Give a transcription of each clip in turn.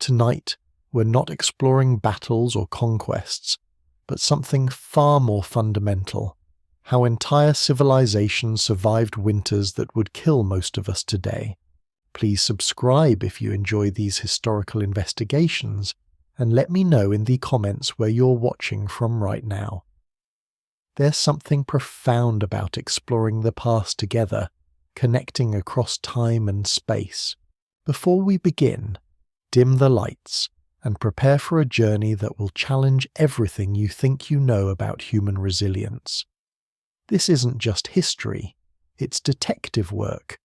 Tonight, we're not exploring battles or conquests, but something far more fundamental: how entire civilizations survived winters that would kill most of us today. Please subscribe if you enjoy these historical investigations, and let me know in the comments where you're watching from right now. There's something profound about exploring the past together, connecting across time and space. Before we begin, dim the lights and prepare for a journey that will challenge everything you think you know about human resilience. This isn't just history, it's detective work,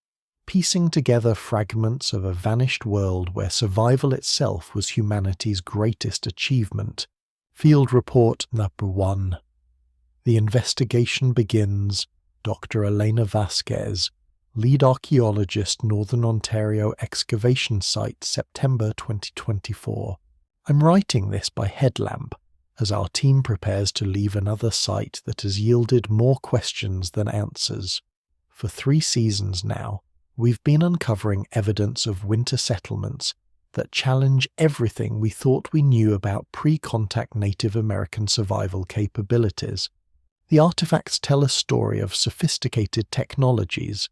piecing together fragments of a vanished world where survival itself was humanity's greatest achievement. Field Report Number 1. The investigation begins. Dr. Elena Vasquez, lead archaeologist, Northern Ontario Excavation Site, September 2024. I'm writing this by headlamp, as our team prepares to leave another site that has yielded more questions than answers. For 3 seasons now, we've been uncovering evidence of winter settlements that challenge everything we thought we knew about pre-contact Native American survival capabilities. The artifacts tell a story of sophisticated technologies,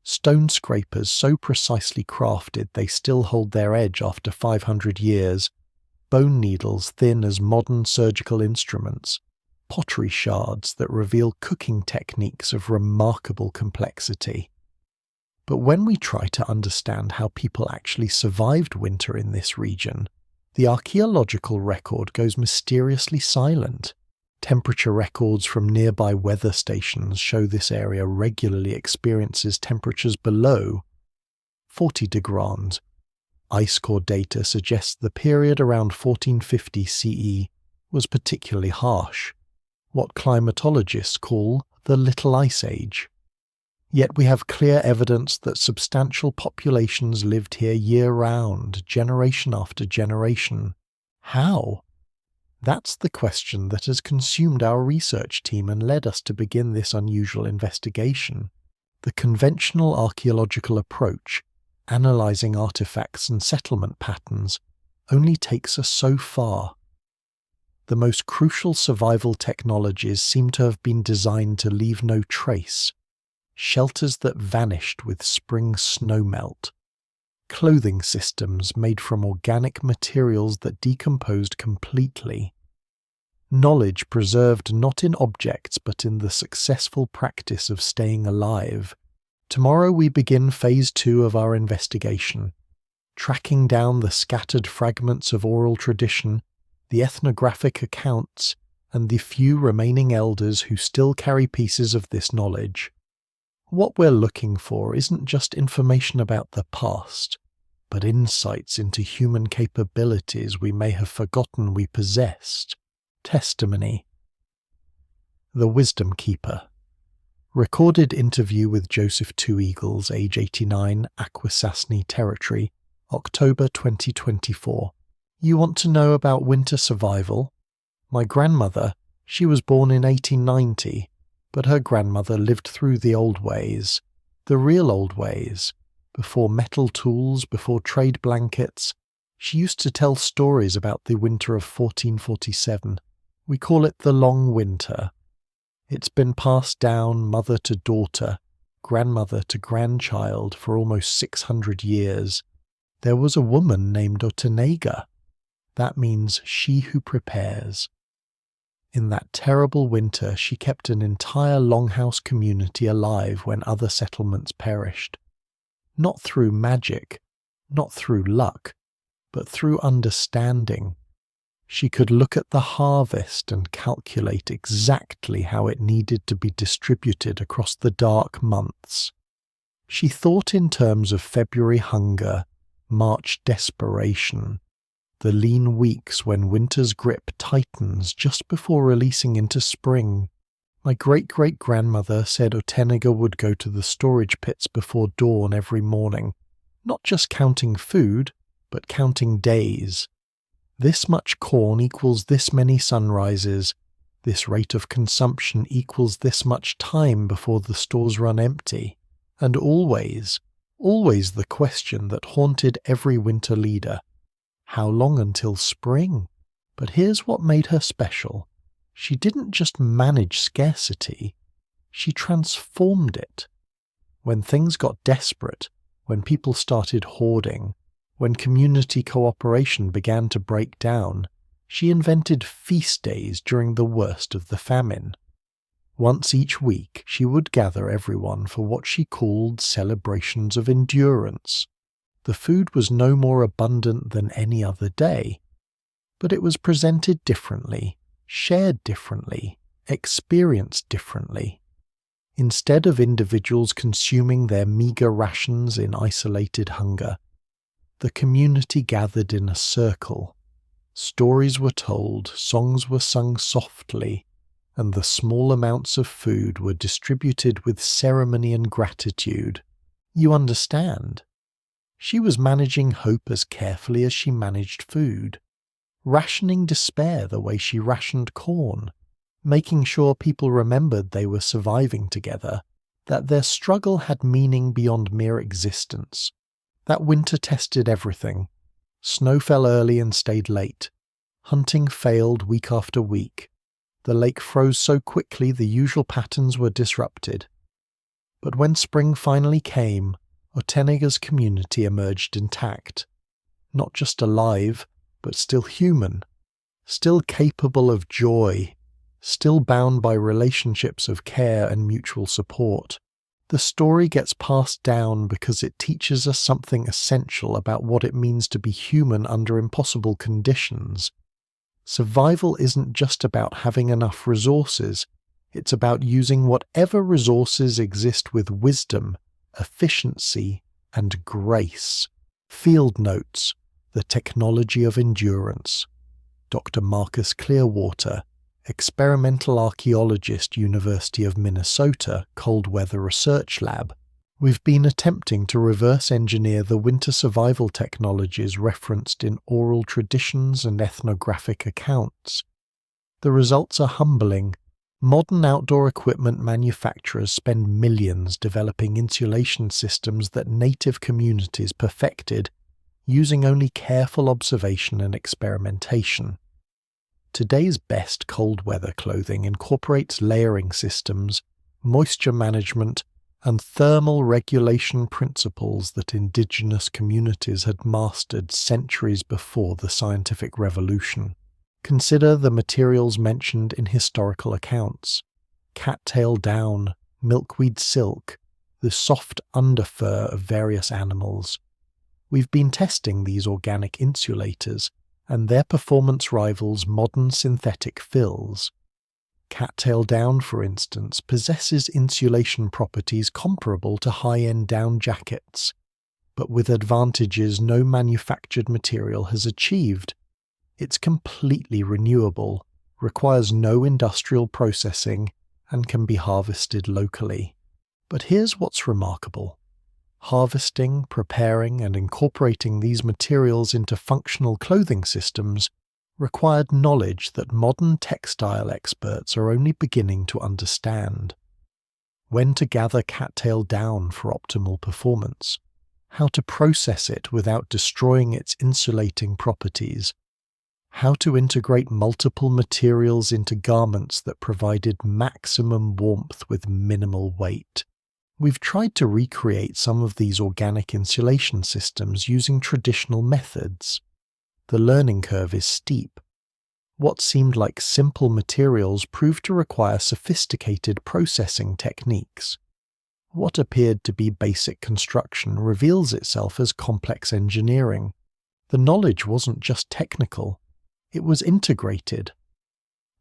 stone scrapers so precisely crafted they still hold their edge after 500 years, bone needles thin as modern surgical instruments, pottery shards that reveal cooking techniques of remarkable complexity. But when we try to understand how people actually survived winter in this region, the archaeological record goes mysteriously silent. Temperature records from nearby weather stations show this area regularly experiences temperatures below 40 degrees. Ice core data suggests the period around 1450 CE was particularly harsh, what climatologists call the Little Ice Age. Yet we have clear evidence that substantial populations lived here year-round, generation after generation. How? That's the question that has consumed our research team and led us to begin this unusual investigation. The conventional archaeological approach, analyzing artifacts and settlement patterns, only takes us so far. The most crucial survival technologies seem to have been designed to leave no trace. Shelters that vanished with spring snowmelt, clothing systems made from organic materials that decomposed completely, knowledge preserved not in objects but in the successful practice of staying alive. Tomorrow we begin Phase 2 of our investigation, tracking down the scattered fragments of oral tradition, the ethnographic accounts, and the few remaining elders who still carry pieces of this knowledge. What we're looking for isn't just information about the past, but insights into human capabilities we may have forgotten we possessed. Testimony. The Wisdom Keeper. Recorded interview with Joseph Two Eagles, age 89, Akwesasne Territory, October 2024. You want to know about winter survival? My grandmother, she was born in 1890. But her grandmother lived through the old ways, the real old ways, before metal tools, before trade blankets. She used to tell stories about the winter of 1447. We call it the Long Winter. It's been passed down mother to daughter, grandmother to grandchild for almost 600 years. There was a woman named Otenega. That means she who prepares. In that terrible winter, she kept an entire longhouse community alive when other settlements perished. Not through magic, not through luck, but through understanding. She could look at the harvest and calculate exactly how it needed to be distributed across the dark months. She thought in terms of February hunger, March desperation, the lean weeks when winter's grip tightens just before releasing into spring. My great-great-grandmother said Otenega would go to the storage pits before dawn every morning, not just counting food, but counting days. This much corn equals this many sunrises, this rate of consumption equals this much time before the stores run empty, and always the question that haunted every winter leader: How long until spring? But here's what made her special. She didn't just manage scarcity, she transformed it. When things got desperate, when people started hoarding, when community cooperation began to break down, she invented feast days during the worst of the famine. Once each week, she would gather everyone for what she called celebrations of endurance. The food was no more abundant than any other day, but it was presented differently, shared differently, experienced differently. Instead of individuals consuming their meager rations in isolated hunger, the community gathered in a circle. Stories were told, songs were sung softly, and the small amounts of food were distributed with ceremony and gratitude. You understand? She was managing hope as carefully as she managed food, rationing despair the way she rationed corn, making sure people remembered they were surviving together, that their struggle had meaning beyond mere existence. That winter tested everything. Snow fell early and stayed late. Hunting failed week after week. The lake froze so quickly the usual patterns were disrupted. But when spring finally came, Otenega's community emerged intact. Not just alive, but still human. Still capable of joy. Still bound by relationships of care and mutual support. The story gets passed down because it teaches us something essential about what it means to be human under impossible conditions. Survival isn't just about having enough resources, it's about using whatever resources exist with wisdom, efficiency, and grace. Field Notes, The Technology of Endurance. Dr. Marcus Clearwater, experimental archaeologist, University of Minnesota, Cold Weather Research Lab. We've been attempting to reverse engineer the winter survival technologies referenced in oral traditions and ethnographic accounts. The results are humbling. Modern outdoor equipment manufacturers spend millions developing insulation systems that native communities perfected, using only careful observation and experimentation. Today's best cold weather clothing incorporates layering systems, moisture management, and thermal regulation principles that indigenous communities had mastered centuries before the scientific revolution. Consider the materials mentioned in historical accounts: cattail down, milkweed silk, the soft underfur of various animals. We've been testing these organic insulators, and their performance rivals modern synthetic fills. Cattail down, for instance, possesses insulation properties comparable to high-end down jackets, but with advantages no manufactured material has achieved. It's completely renewable, requires no industrial processing, and can be harvested locally. But here's what's remarkable. Harvesting, preparing, and incorporating these materials into functional clothing systems required knowledge that modern textile experts are only beginning to understand. When to gather cattail down for optimal performance, how to process it without destroying its insulating properties, how to integrate multiple materials into garments that provided maximum warmth with minimal weight. We've tried to recreate some of these organic insulation systems using traditional methods. The learning curve is steep. What seemed like simple materials proved to require sophisticated processing techniques. What appeared to be basic construction reveals itself as complex engineering. The knowledge wasn't just technical, it was integrated.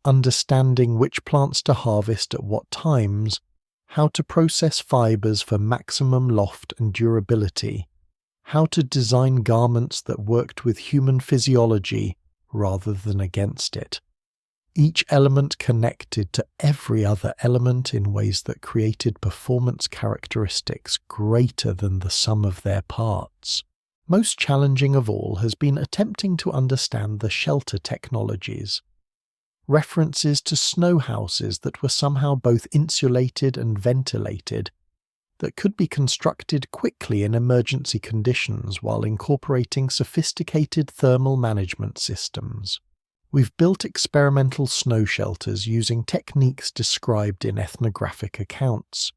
Understanding which plants to harvest at what times, how to process fibers for maximum loft and durability, how to design garments that worked with human physiology rather than against it. Each element connected to every other element in ways that created performance characteristics greater than the sum of their parts. Most challenging of all has been attempting to understand the shelter technologies. References to snow houses that were somehow both insulated and ventilated, that could be constructed quickly in emergency conditions while incorporating sophisticated thermal management systems. We've built experimental snow shelters using techniques described in ethnographic accounts.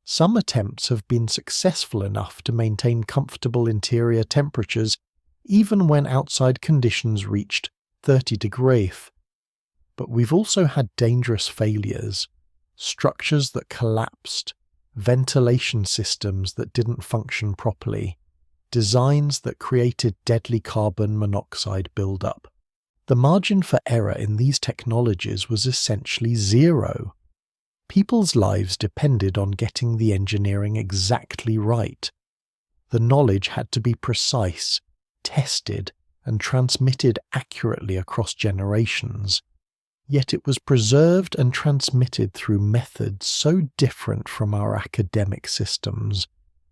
Some attempts have been successful enough to maintain comfortable interior temperatures even when outside conditions reached 30 degrees. But we've also had dangerous failures, structures that collapsed, ventilation systems that didn't function properly, designs that created deadly carbon monoxide buildup. The margin for error in these technologies was essentially zero. People's lives depended on getting the engineering exactly right. The knowledge had to be precise, tested, and transmitted accurately across generations. Yet it was preserved and transmitted through methods so different from our academic systems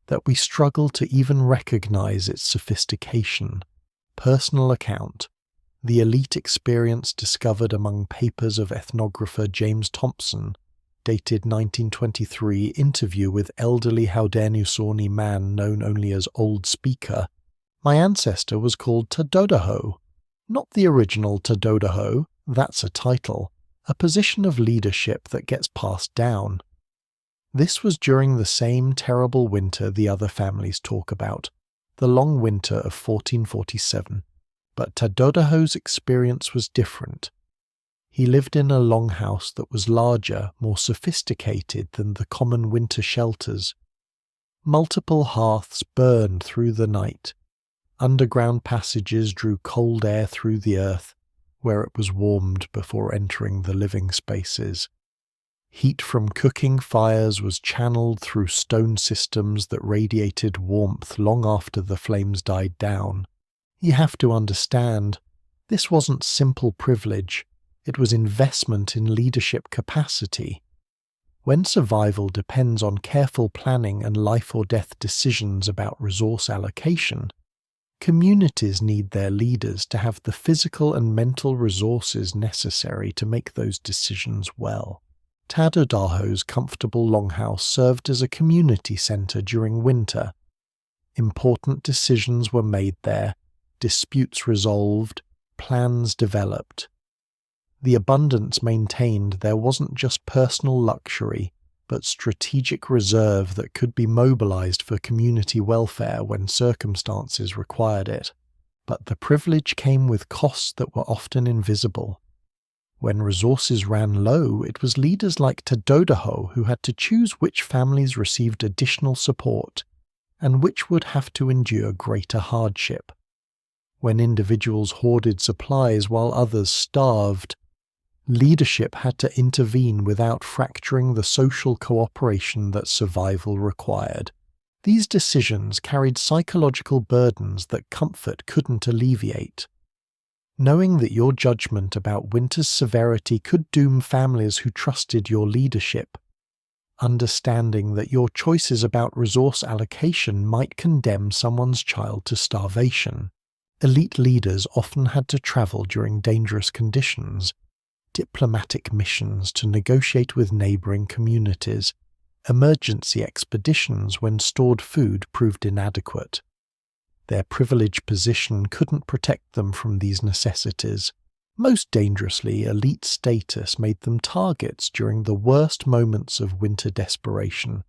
that we struggle to even recognize its sophistication. Personal account. The elite experience discovered among papers of ethnographer James Thompson, dated 1923, interview with elderly Haudenosaunee man known only as Old Speaker. My ancestor was called Tadodaho, not the original Tadodaho, that's a title, a position of leadership that gets passed down. This was during the same terrible winter the other families talk about, the long winter of 1447. But Tadodaho's experience was different. He lived in a longhouse that was larger, more sophisticated than the common winter shelters. Multiple hearths burned through the night. Underground passages drew cold air through the earth, where it was warmed before entering the living spaces. Heat from cooking fires was channeled through stone systems that radiated warmth long after the flames died down. You have to understand, this wasn't simple privilege, it was investment in leadership capacity. When survival depends on careful planning and life or death decisions about resource allocation, communities need their leaders to have the physical and mental resources necessary to make those decisions well. Tadodaho's comfortable longhouse served as a community centre during winter. Important decisions were made there, disputes resolved, plans developed. The abundance maintained there wasn't just personal luxury, but strategic reserve that could be mobilized for community welfare when circumstances required it. But the privilege came with costs that were often invisible. When resources ran low, it was leaders like Tadodaho who had to choose which families received additional support, and which would have to endure greater hardship. When individuals hoarded supplies while others starved, leadership had to intervene without fracturing the social cooperation that survival required. These decisions carried psychological burdens that comfort couldn't alleviate. Knowing that your judgment about winter's severity could doom families who trusted your leadership. Understanding that your choices about resource allocation might condemn someone's child to starvation. Elite leaders often had to travel during dangerous conditions, diplomatic missions to negotiate with neighbouring communities, emergency expeditions when stored food proved inadequate. Their privileged position couldn't protect them from these necessities. Most dangerously, elite status made them targets during the worst moments of winter desperation.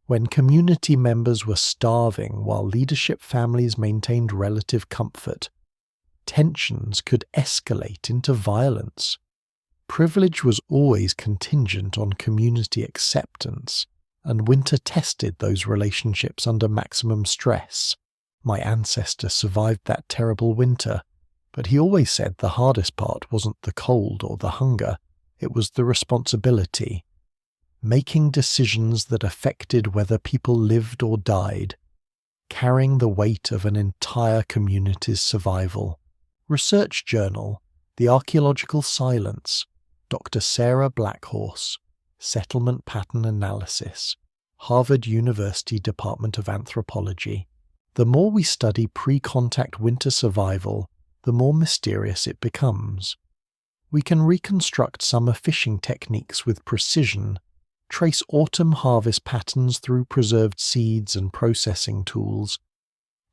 When community members were starving while leadership families maintained relative comfort, tensions could escalate into violence. Privilege was always contingent on community acceptance, and winter tested those relationships under maximum stress. My ancestor survived that terrible winter, but he always said the hardest part wasn't the cold or the hunger, it was the responsibility. Making decisions that affected whether people lived or died, carrying the weight of an entire community's survival. Research Journal, The Archaeological Silence, Dr. Sarah Blackhorse, Settlement Pattern Analysis, Harvard University Department of Anthropology. The more we study pre-contact winter survival, the more mysterious it becomes. We can reconstruct summer fishing techniques with precision, trace autumn harvest patterns through preserved seeds and processing tools.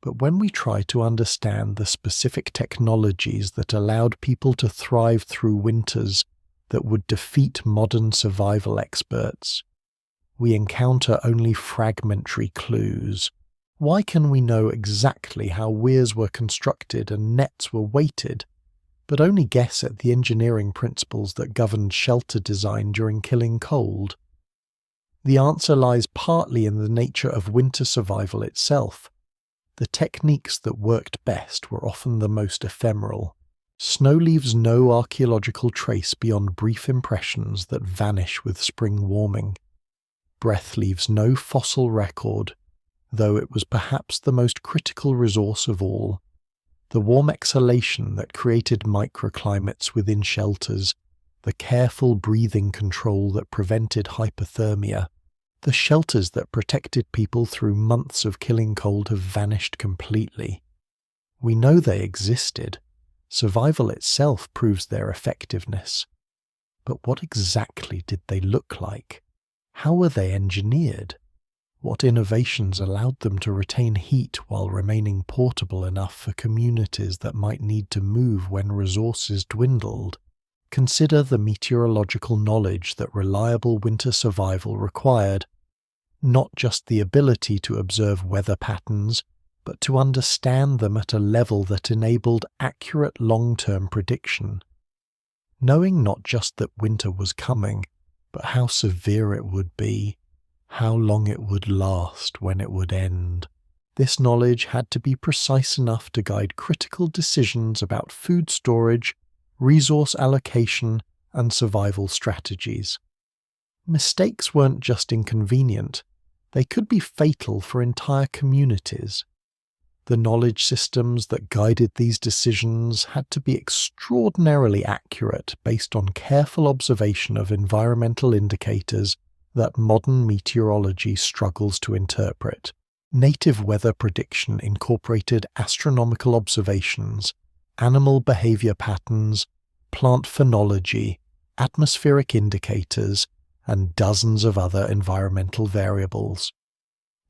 But when we try to understand the specific technologies that allowed people to thrive through winters that would defeat modern survival experts, we encounter only fragmentary clues. Why can we know exactly how weirs were constructed and nets were weighted, but only guess at the engineering principles that governed shelter design during killing cold? The answer lies partly in the nature of winter survival itself. The techniques that worked best were often the most ephemeral. Snow leaves no archaeological trace beyond brief impressions that vanish with spring warming. Breath leaves no fossil record, though it was perhaps the most critical resource of all. The warm exhalation that created microclimates within shelters, the careful breathing control that prevented hypothermia, the shelters that protected people through months of killing cold have vanished completely. We know they existed. Survival itself proves their effectiveness. But what exactly did they look like? How were they engineered? What innovations allowed them to retain heat while remaining portable enough for communities that might need to move when resources dwindled? Consider the meteorological knowledge that reliable winter survival required. Not just the ability to observe weather patterns, but to understand them at a level that enabled accurate long-term prediction. Knowing not just that winter was coming, but how severe it would be, how long it would last when it would end. This knowledge had to be precise enough to guide critical decisions about food storage, resource allocation, and survival strategies. Mistakes weren't just inconvenient, they could be fatal for entire communities. The knowledge systems that guided these decisions had to be extraordinarily accurate based on careful observation of environmental indicators that modern meteorology struggles to interpret. Native weather prediction incorporated astronomical observations, animal behavior patterns, plant phenology, atmospheric indicators, and dozens of other environmental variables.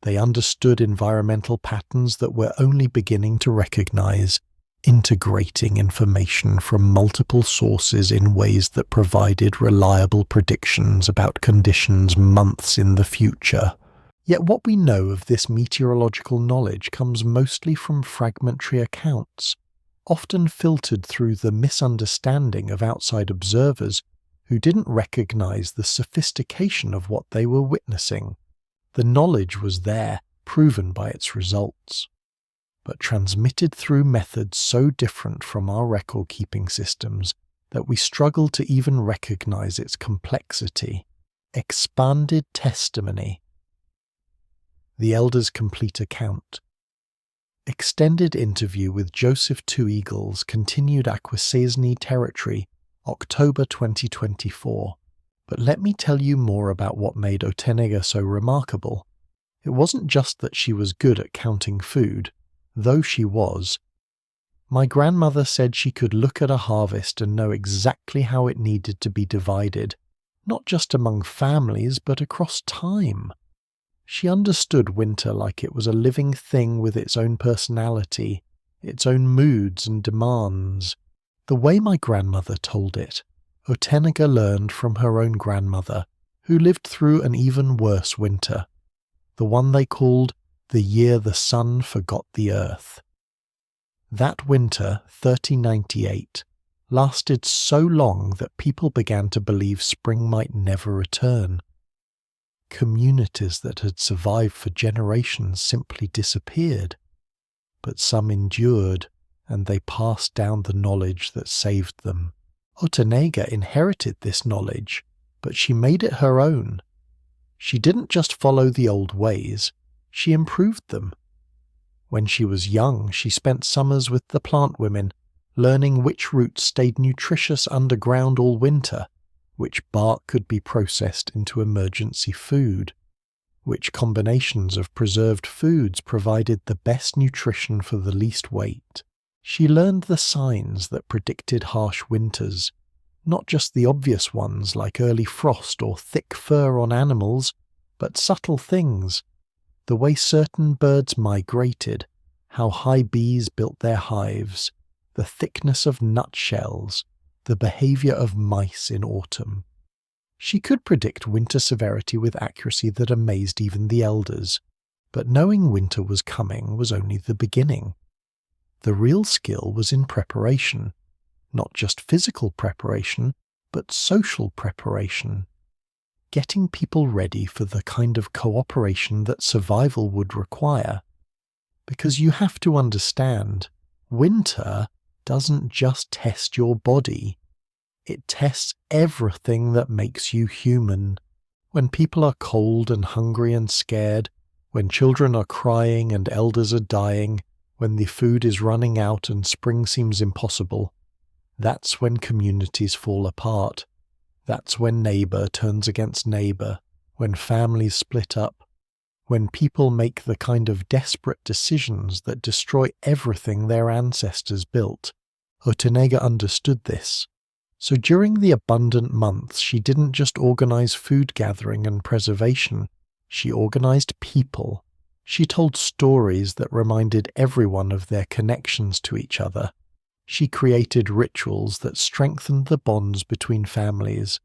They understood environmental patterns that we're only beginning to recognize, integrating information from multiple sources in ways that provided reliable predictions about conditions months in the future. Yet what we know of this meteorological knowledge comes mostly from fragmentary accounts, often filtered through the misunderstanding of outside observers who didn't recognize the sophistication of what they were witnessing. The knowledge was there, proven by its results, but transmitted through methods so different from our record-keeping systems that we struggle to even recognize its complexity. Expanded testimony. The Elder's Complete Account. Extended interview with Joseph Two Eagles, continued Akwesasne Territory, October 2024. But let me tell you more about what made Otenega so remarkable. It wasn't just that she was good at counting food, though she was. My grandmother said she could look at a harvest and know exactly how it needed to be divided, not just among families, but across time. She understood winter like it was a living thing with its own personality, its own moods and demands. The way my grandmother told it, Otenega learned from her own grandmother, who lived through an even worse winter, the one they called the year the sun forgot the earth. That winter, 1398, lasted so long that people began to believe spring might never return. Communities that had survived for generations simply disappeared, but some endured, and they passed down the knowledge that saved them. Otenega inherited this knowledge, but she made it her own. She didn't just follow the old ways, she improved them. When she was young, she spent summers with the plant women, learning which roots stayed nutritious underground all winter, which bark could be processed into emergency food, which combinations of preserved foods provided the best nutrition for the least weight. She learned the signs that predicted harsh winters, Not just the obvious ones like early frost or thick fur on animals, but subtle things. The way certain birds migrated, how high bees built their hives, the thickness of nutshells, the behavior of mice in autumn. She could predict winter severity with accuracy that amazed even the elders, but knowing winter was coming was only the beginning. The real skill was in preparation, not just physical preparation, but social preparation. Getting people ready for the kind of cooperation that survival would require. Because you have to understand, winter doesn't just test your body. It tests everything that makes you human. When people are cold and hungry and scared, when children are crying and elders are dying, when the food is running out and spring seems impossible, that's when communities fall apart. That's when neighbour turns against neighbour, when families split up, when people make the kind of desperate decisions that destroy everything their ancestors built. Otanega understood this. So during the abundant months, she didn't just organize food gathering and preservation. She organized people. She told stories that reminded everyone of their connections to each other. She created rituals that strengthened the bonds between families.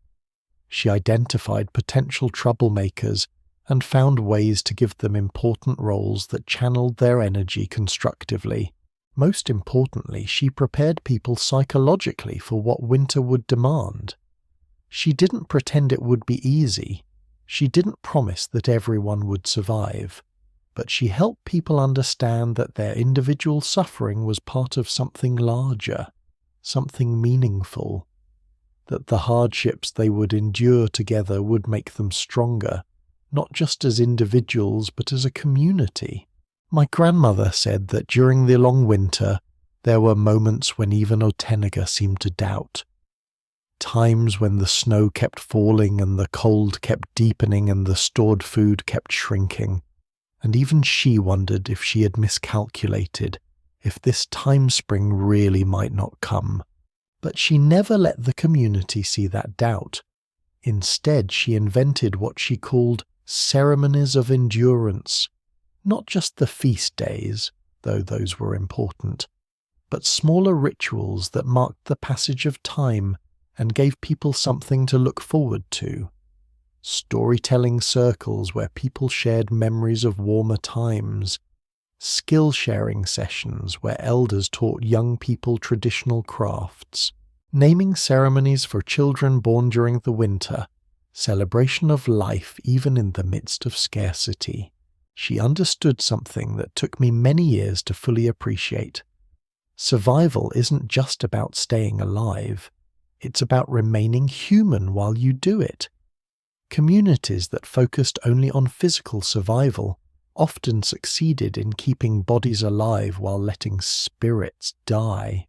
She identified potential troublemakers and found ways to give them important roles that channeled their energy constructively. Most importantly, she prepared people psychologically for what winter would demand. She didn't pretend it would be easy. She didn't promise that everyone would survive. But she helped people understand that their individual suffering was part of something larger, something meaningful, that the hardships they would endure together would make them stronger, not just as individuals but as a community. My grandmother said that during the long winter, there were moments when even Otanega seemed to doubt. Times when the snow kept falling and the cold kept deepening and the stored food kept shrinking. And even she wondered if she had miscalculated, if this time spring really might not come. But she never let the community see that doubt. Instead, she invented what she called ceremonies of endurance. Not just the feast days, though those were important, but smaller rituals that marked the passage of time and gave people something to look forward to. Storytelling circles where people shared memories of warmer times. Skill-sharing sessions where elders taught young people traditional crafts. Naming ceremonies for children born during the winter. Celebration of life even in the midst of scarcity. She understood something that took me many years to fully appreciate. Survival isn't just about staying alive. It's about remaining human while you do it. Communities that focused only on physical survival often succeeded in keeping bodies alive while letting spirits die.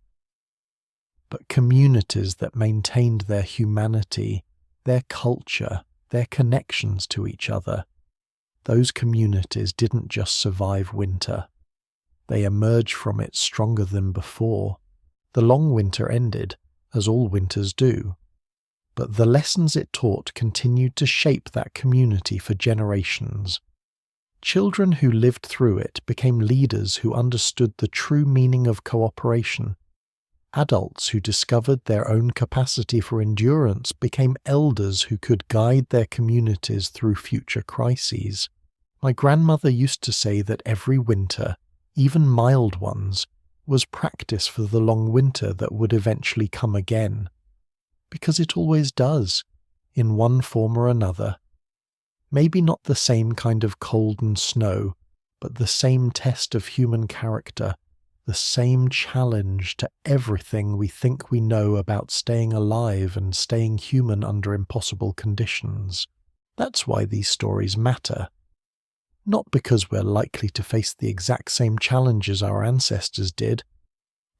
But communities that maintained their humanity, their culture, their connections to each other, those communities didn't just survive winter. They emerged from it stronger than before. The long winter ended, as all winters do. But the lessons it taught continued to shape that community for generations. Children who lived through it became leaders who understood the true meaning of cooperation. Adults who discovered their own capacity for endurance became elders who could guide their communities through future crises. My grandmother used to say that every winter, even mild ones, was practice for the long winter that would eventually come again. Because it always does, in one form or another. Maybe not the same kind of cold and snow, but the same test of human character, the same challenge to everything we think we know about staying alive and staying human under impossible conditions. That's why these stories matter. Not because we're likely to face the exact same challenges our ancestors did,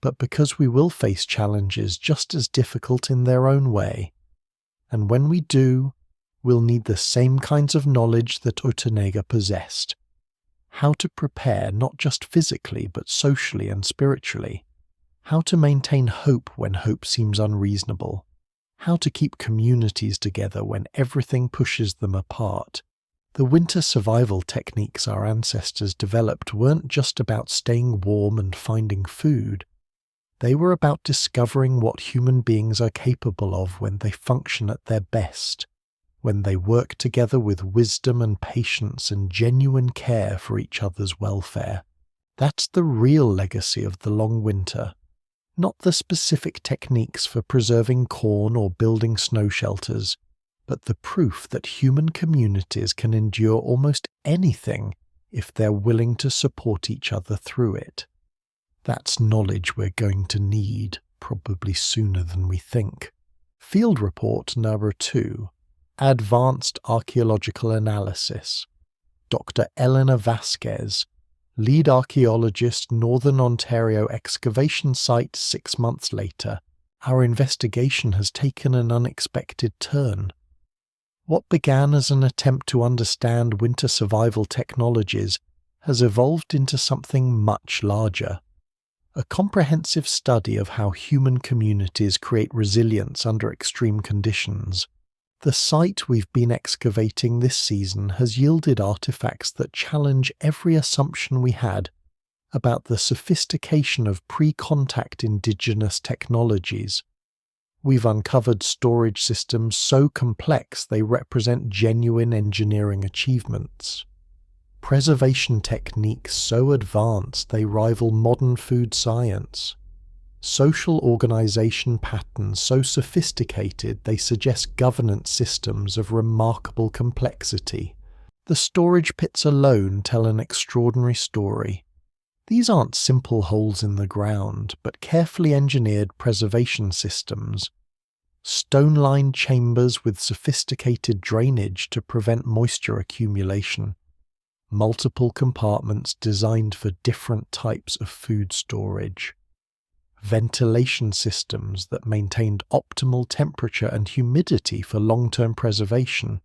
but because we will face challenges just as difficult in their own way. And when we do, we'll need the same kinds of knowledge that Otanega possessed. How to prepare not just physically but socially and spiritually. How to maintain hope when hope seems unreasonable. how to keep communities together when everything pushes them apart. The winter survival techniques our ancestors developed weren't just about staying warm and finding food. They were about discovering what human beings are capable of when they function at their best, when they work together with wisdom and patience and genuine care for each other's welfare. That's the real legacy of the long winter, not the specific techniques for preserving corn or building snow shelters, but the proof that human communities can endure almost anything if they're willing to support each other through it. That's knowledge we're going to need, probably sooner than we think. Field Report Number 2, Advanced Archaeological Analysis. Dr. Eleanor Vasquez, lead archaeologist, Northern Ontario excavation site 6 months later. Our investigation has taken an unexpected turn. What began as an attempt to understand winter survival technologies has evolved into something much larger. A comprehensive study of how human communities create resilience under extreme conditions. The site we've been excavating this season has yielded artifacts that challenge every assumption we had about the sophistication of pre-contact indigenous technologies. We've uncovered storage systems so complex they represent genuine engineering achievements. Preservation techniques so advanced they rival modern food science. Social organization patterns so sophisticated they suggest governance systems of remarkable complexity. The storage pits alone tell an extraordinary story. These aren't simple holes in the ground, but carefully engineered preservation systems. Stone-lined chambers with sophisticated drainage to prevent moisture accumulation. Multiple compartments designed for different types of food storage. Ventilation systems that maintained optimal temperature and humidity for long-term preservation.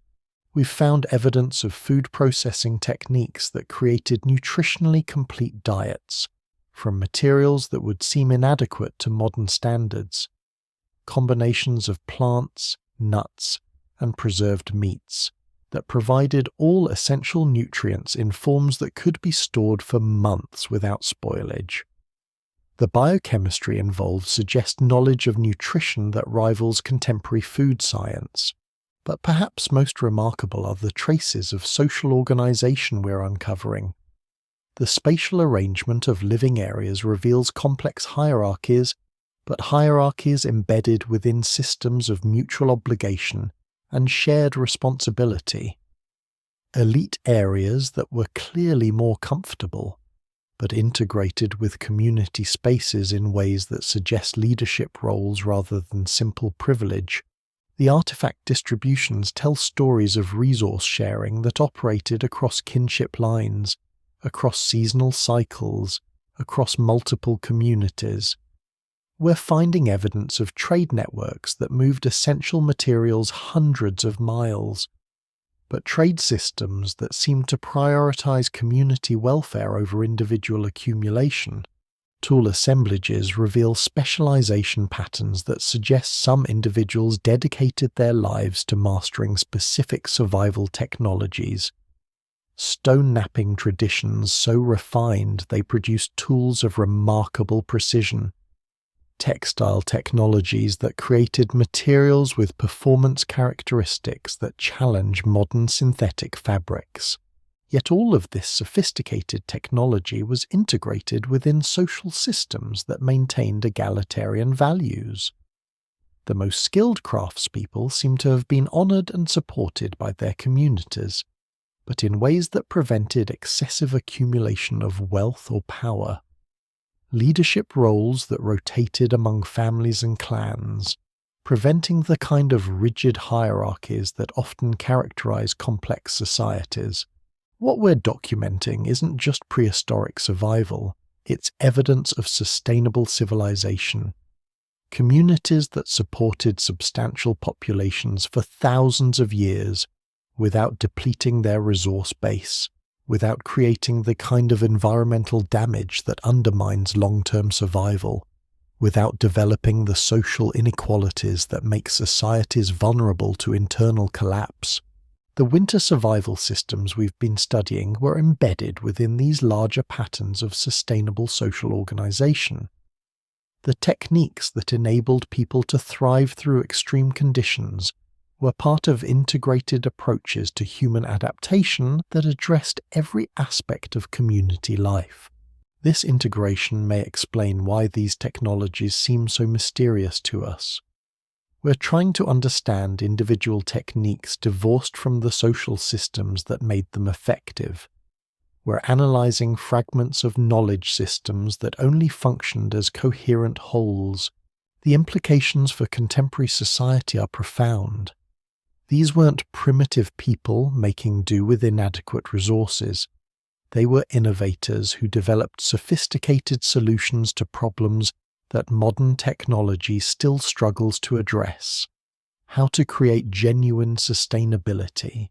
We've found evidence of food processing techniques that created nutritionally complete diets, from materials that would seem inadequate to modern standards. Combinations of plants, nuts, and preserved meats that provided all essential nutrients in forms that could be stored for months without spoilage. The biochemistry involved suggests knowledge of nutrition that rivals contemporary food science. But perhaps most remarkable are the traces of social organization we're uncovering. The spatial arrangement of living areas reveals complex hierarchies, but hierarchies embedded within systems of mutual obligation and shared responsibility. Elite areas that were clearly more comfortable, but integrated with community spaces in ways that suggest leadership roles rather than simple privilege. The artifact distributions tell stories of resource sharing that operated across kinship lines, across seasonal cycles, across multiple communities. We're finding evidence of trade networks that moved essential materials hundreds of miles, but trade systems that seem to prioritize community welfare over individual accumulation. Tool assemblages reveal specialization patterns that suggest some individuals dedicated their lives to mastering specific survival technologies. Stone knapping traditions so refined they produced tools of remarkable precision. Textile technologies that created materials with performance characteristics that challenge modern synthetic fabrics. Yet all of this sophisticated technology was integrated within social systems that maintained egalitarian values. The most skilled craftspeople seem to have been honored and supported by their communities, but in ways that prevented excessive accumulation of wealth or power. Leadership roles that rotated among families and clans, preventing the kind of rigid hierarchies that often characterize complex societies. What we're documenting isn't just prehistoric survival, it's evidence of sustainable civilization. Communities that supported substantial populations for thousands of years without depleting their resource base, without creating the kind of environmental damage that undermines long-term survival. without developing the social inequalities that make societies vulnerable to internal collapse. The winter survival systems we've been studying were embedded within these larger patterns of sustainable social organization. The techniques that enabled people to thrive through extreme conditions were part of integrated approaches to human adaptation that addressed every aspect of community life. This integration may explain why these technologies seem so mysterious to us. We're trying to understand individual techniques divorced from the social systems that made them effective. We're analyzing fragments of knowledge systems that only functioned as coherent wholes. The implications for contemporary society are profound. These weren't primitive people making do with inadequate resources. They were innovators who developed sophisticated solutions to problems that modern technology still struggles to address. How to create genuine sustainability.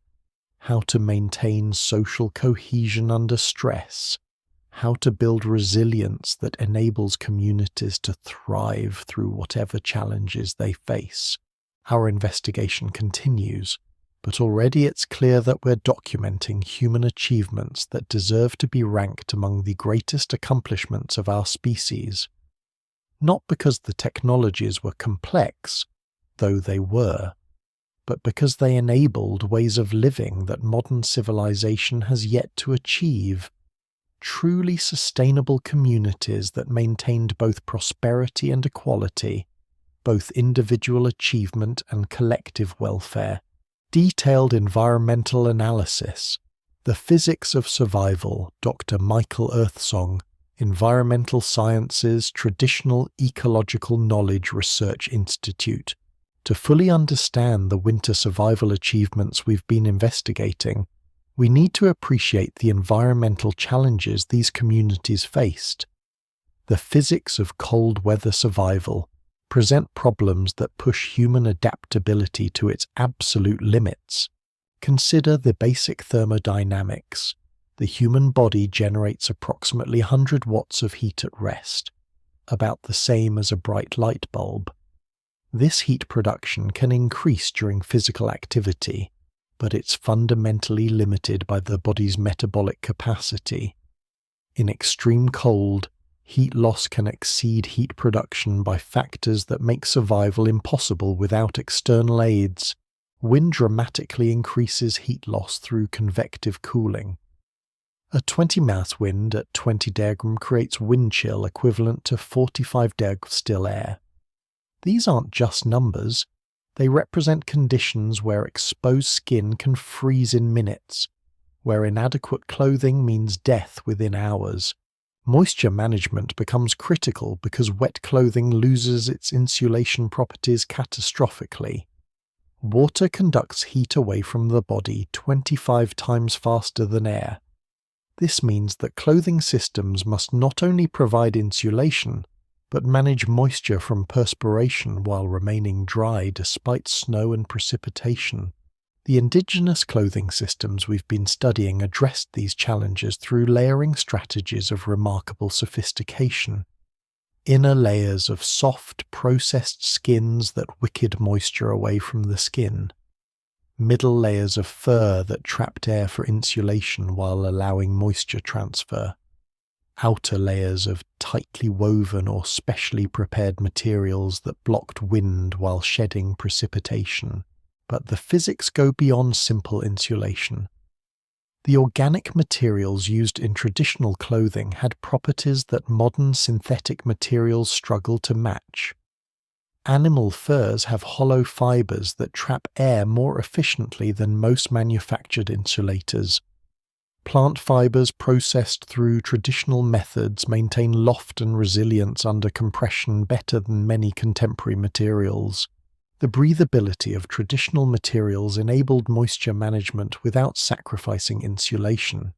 How to maintain social cohesion under stress. How to build resilience that enables communities to thrive through whatever challenges they face. Our investigation continues, but already it's clear that we're documenting human achievements that deserve to be ranked among the greatest accomplishments of our species. Not because the technologies were complex, though they were, but because they enabled ways of living that modern civilization has yet to achieve. Truly sustainable communities that maintained both prosperity and equality, both individual achievement and collective welfare. Detailed environmental analysis. The Physics of Survival, Dr. Michael Earthsong, Environmental Sciences Traditional Ecological Knowledge Research Institute. To fully understand the winter survival achievements we've been investigating, we need to appreciate the environmental challenges these communities faced. The physics of cold weather survival present problems that push human adaptability to its absolute limits. Consider the basic thermodynamics. The human body generates approximately 100 watts of heat at rest, about the same as a bright light bulb. This heat production can increase during physical activity, but it's fundamentally limited by the body's metabolic capacity. In extreme cold, heat loss can exceed heat production by factors that make survival impossible without external aids. Wind dramatically increases heat loss through convective cooling. A 20-ms wind at 20 degm creates wind chill equivalent to 45 deg still air. These aren't just numbers, they represent conditions where exposed skin can freeze in minutes, where inadequate clothing means death within hours. Moisture management becomes critical because wet clothing loses its insulation properties catastrophically. Water conducts heat away from the body 25 times faster than air. This means that clothing systems must not only provide insulation, but manage moisture from perspiration while remaining dry despite snow and precipitation. The indigenous clothing systems we've been studying addressed these challenges through layering strategies of remarkable sophistication. Inner layers of soft, processed skins that wickered moisture away from the skin. Middle layers of fur that trapped air for insulation while allowing moisture transfer. Outer layers of tightly woven or specially prepared materials that blocked wind while shedding precipitation. But the physics go beyond simple insulation. The organic materials used in traditional clothing had properties that modern synthetic materials struggle to match. Animal furs have hollow fibers that trap air more efficiently than most manufactured insulators. Plant fibers processed through traditional methods maintain loft and resilience under compression better than many contemporary materials. The breathability of traditional materials enabled moisture management without sacrificing insulation.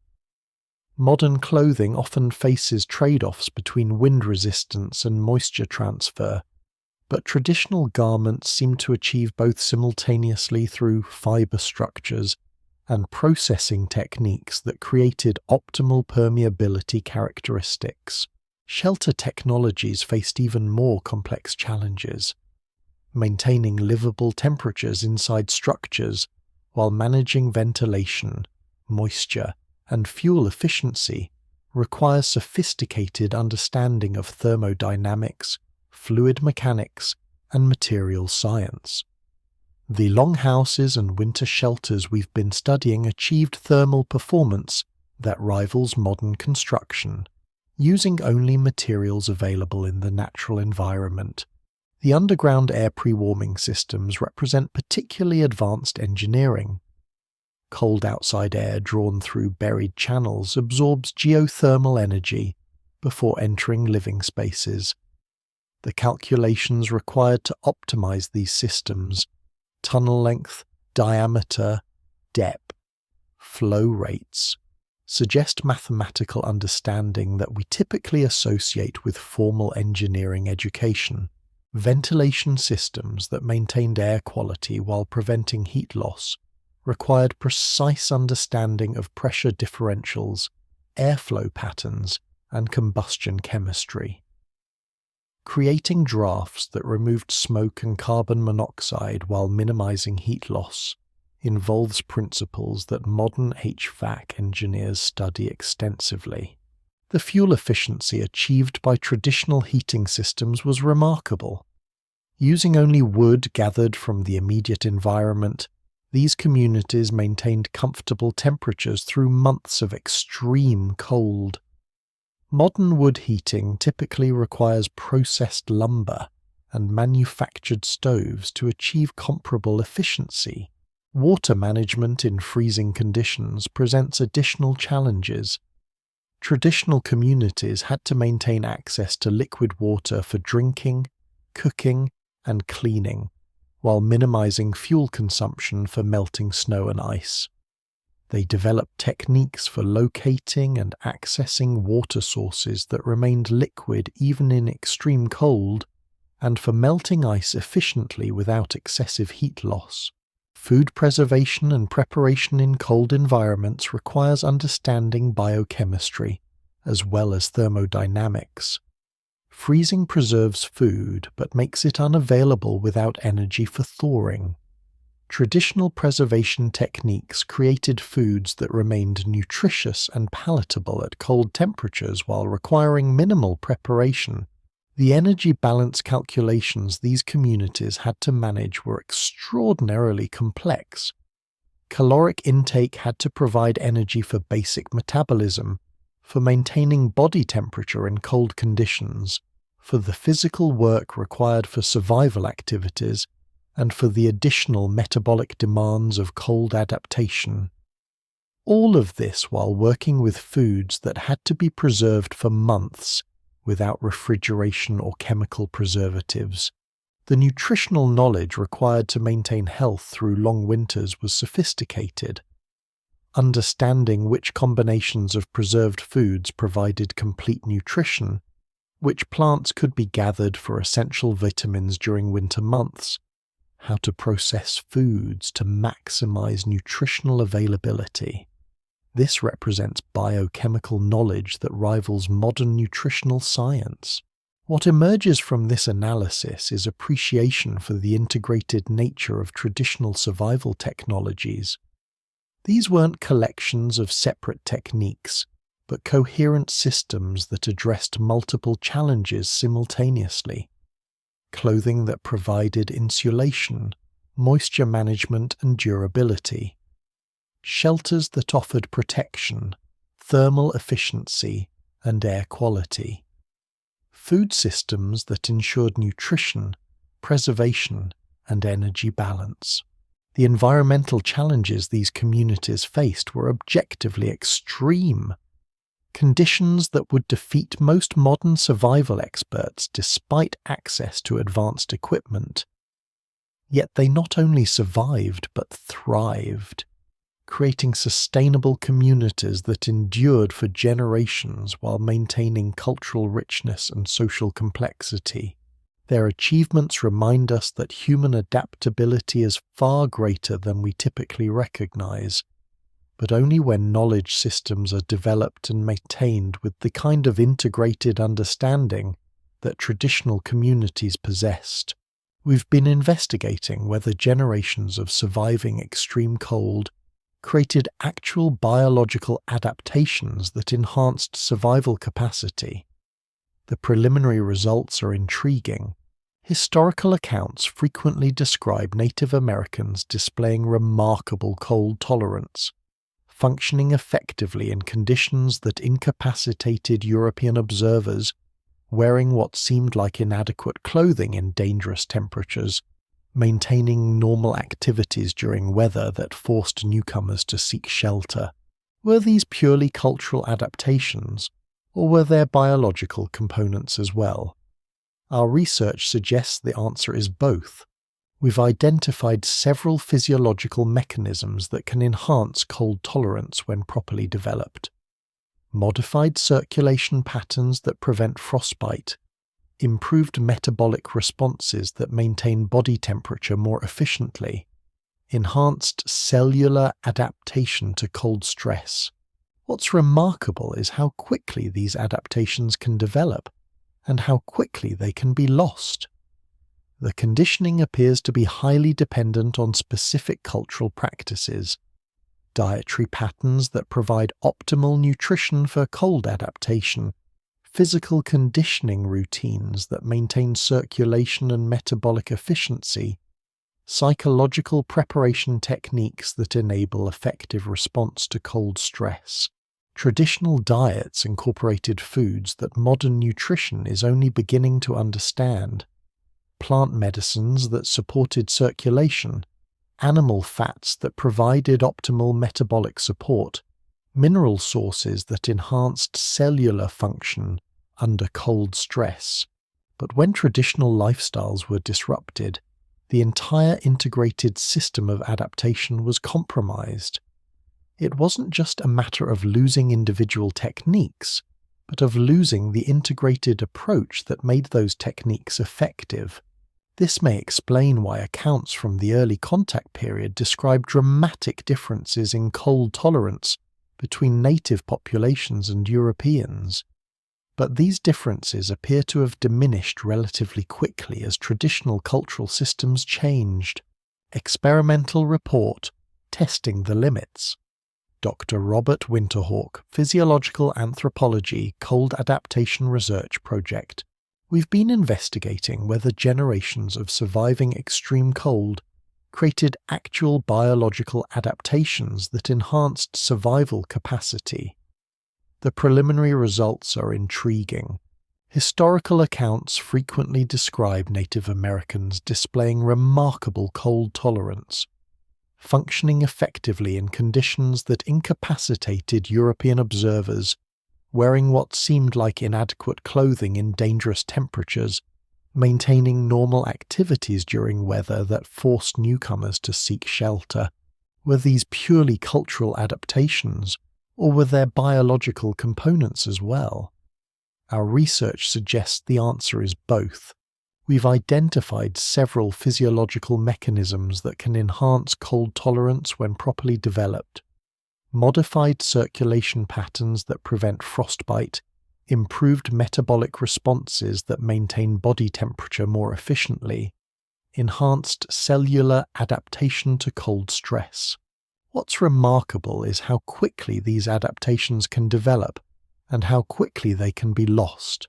Modern clothing often faces trade-offs between wind resistance and moisture transfer, but traditional garments seem to achieve both simultaneously through fiber structures and processing techniques that created optimal permeability characteristics. Shelter technologies faced even more complex challenges. Maintaining livable temperatures inside structures while managing ventilation, moisture, and fuel efficiency requires sophisticated understanding of thermodynamics, fluid mechanics, and material science. The longhouses and winter shelters we've been studying achieved thermal performance that rivals modern construction, using only materials available in the natural environment. The underground air pre-warming systems represent particularly advanced engineering. Cold outside air drawn through buried channels absorbs geothermal energy before entering living spaces. The calculations required to optimize these systems, tunnel length, diameter, depth, flow rates, suggest mathematical understanding that we typically associate with formal engineering education. Ventilation systems that maintained air quality while preventing heat loss required precise understanding of pressure differentials, airflow patterns, and combustion chemistry. Creating drafts that removed smoke and carbon monoxide while minimizing heat loss involves principles that modern HVAC engineers study extensively. The fuel efficiency achieved by traditional heating systems was remarkable. Using only wood gathered from the immediate environment, these communities maintained comfortable temperatures through months of extreme cold. Modern wood heating typically requires processed lumber and manufactured stoves to achieve comparable efficiency. Water management in freezing conditions presents additional challenges. Traditional communities had to maintain access to liquid water for drinking, cooking, and cleaning, while minimizing fuel consumption for melting snow and ice. They developed techniques for locating and accessing water sources that remained liquid even in extreme cold, and for melting ice efficiently without excessive heat loss. Food preservation and preparation in cold environments requires understanding biochemistry, as well as thermodynamics. Freezing preserves food but makes it unavailable without energy for thawing. Traditional preservation techniques created foods that remained nutritious and palatable at cold temperatures while requiring minimal preparation. The energy balance calculations these communities had to manage were extraordinarily complex. Caloric intake had to provide energy for basic metabolism, for maintaining body temperature in cold conditions, for the physical work required for survival activities, and for the additional metabolic demands of cold adaptation. All of this while working with foods that had to be preserved for months without refrigeration or chemical preservatives. The nutritional knowledge required to maintain health through long winters was sophisticated. Understanding which combinations of preserved foods provided complete nutrition, which plants could be gathered for essential vitamins during winter months, how to process foods to maximize nutritional availability. This represents biochemical knowledge that rivals modern nutritional science. What emerges from this analysis is appreciation for the integrated nature of traditional survival technologies. These weren't collections of separate techniques, but coherent systems that addressed multiple challenges simultaneously. Clothing that provided insulation, moisture management, and durability. Shelters that offered protection, thermal efficiency, and air quality. Food systems that ensured nutrition, preservation, and energy balance. The environmental challenges these communities faced were objectively extreme. Conditions that would defeat most modern survival experts despite access to advanced equipment. Yet they not only survived but thrived, creating sustainable communities that endured for generations while maintaining cultural richness and social complexity. Their achievements remind us that human adaptability is far greater than we typically recognize. but only when knowledge systems are developed and maintained with the kind of integrated understanding that traditional communities possessed. We've been investigating whether generations of surviving extreme cold created actual biological adaptations that enhanced survival capacity. The preliminary results are intriguing. Historical accounts frequently describe Native Americans displaying remarkable cold tolerance, functioning effectively in conditions that incapacitated European observers, wearing what seemed like inadequate clothing in dangerous temperatures, maintaining normal activities during weather that forced newcomers to seek shelter. Were these purely cultural adaptations, or were there biological components as well? Our research suggests the answer is both. We've identified several physiological mechanisms that can enhance cold tolerance when properly developed. Modified circulation patterns that prevent frostbite, improved metabolic responses that maintain body temperature more efficiently, enhanced cellular adaptation to cold stress. What's remarkable is how quickly these adaptations can develop, and how quickly they can be lost. The conditioning appears to be highly dependent on specific cultural practices, dietary patterns that provide optimal nutrition for cold adaptation, physical conditioning routines that maintain circulation and metabolic efficiency, psychological preparation techniques that enable effective response to cold stress. Traditional diets incorporated foods that modern nutrition is only beginning to understand, plant medicines that supported circulation, animal fats that provided optimal metabolic support, mineral sources that enhanced cellular function under cold stress. But when traditional lifestyles were disrupted, the entire integrated system of adaptation was compromised. It wasn't just a matter of losing individual techniques, but of losing the integrated approach that made those techniques effective. This may explain why accounts from the early contact period describe dramatic differences in cold tolerance between native populations and Europeans. But these differences appear to have diminished relatively quickly as traditional cultural systems changed. Experimental report, Testing the Limits. Dr. Robert Winterhawk, Physiological Anthropology Cold Adaptation Research Project. We've been investigating whether generations of surviving extreme cold created actual biological adaptations that enhanced survival capacity. The preliminary results are intriguing. Historical accounts frequently describe Native Americans displaying remarkable cold tolerance, functioning effectively in conditions that incapacitated European observers, wearing what seemed like inadequate clothing in dangerous temperatures, maintaining normal activities during weather that forced newcomers to seek shelter. Were these purely cultural adaptations, or were there biological components as well? Our research suggests the answer is both. We've identified several physiological mechanisms that can enhance cold tolerance when properly developed. Modified circulation patterns that prevent frostbite, improved metabolic responses that maintain body temperature more efficiently, enhanced cellular adaptation to cold stress. What's remarkable is how quickly these adaptations can develop and how quickly they can be lost.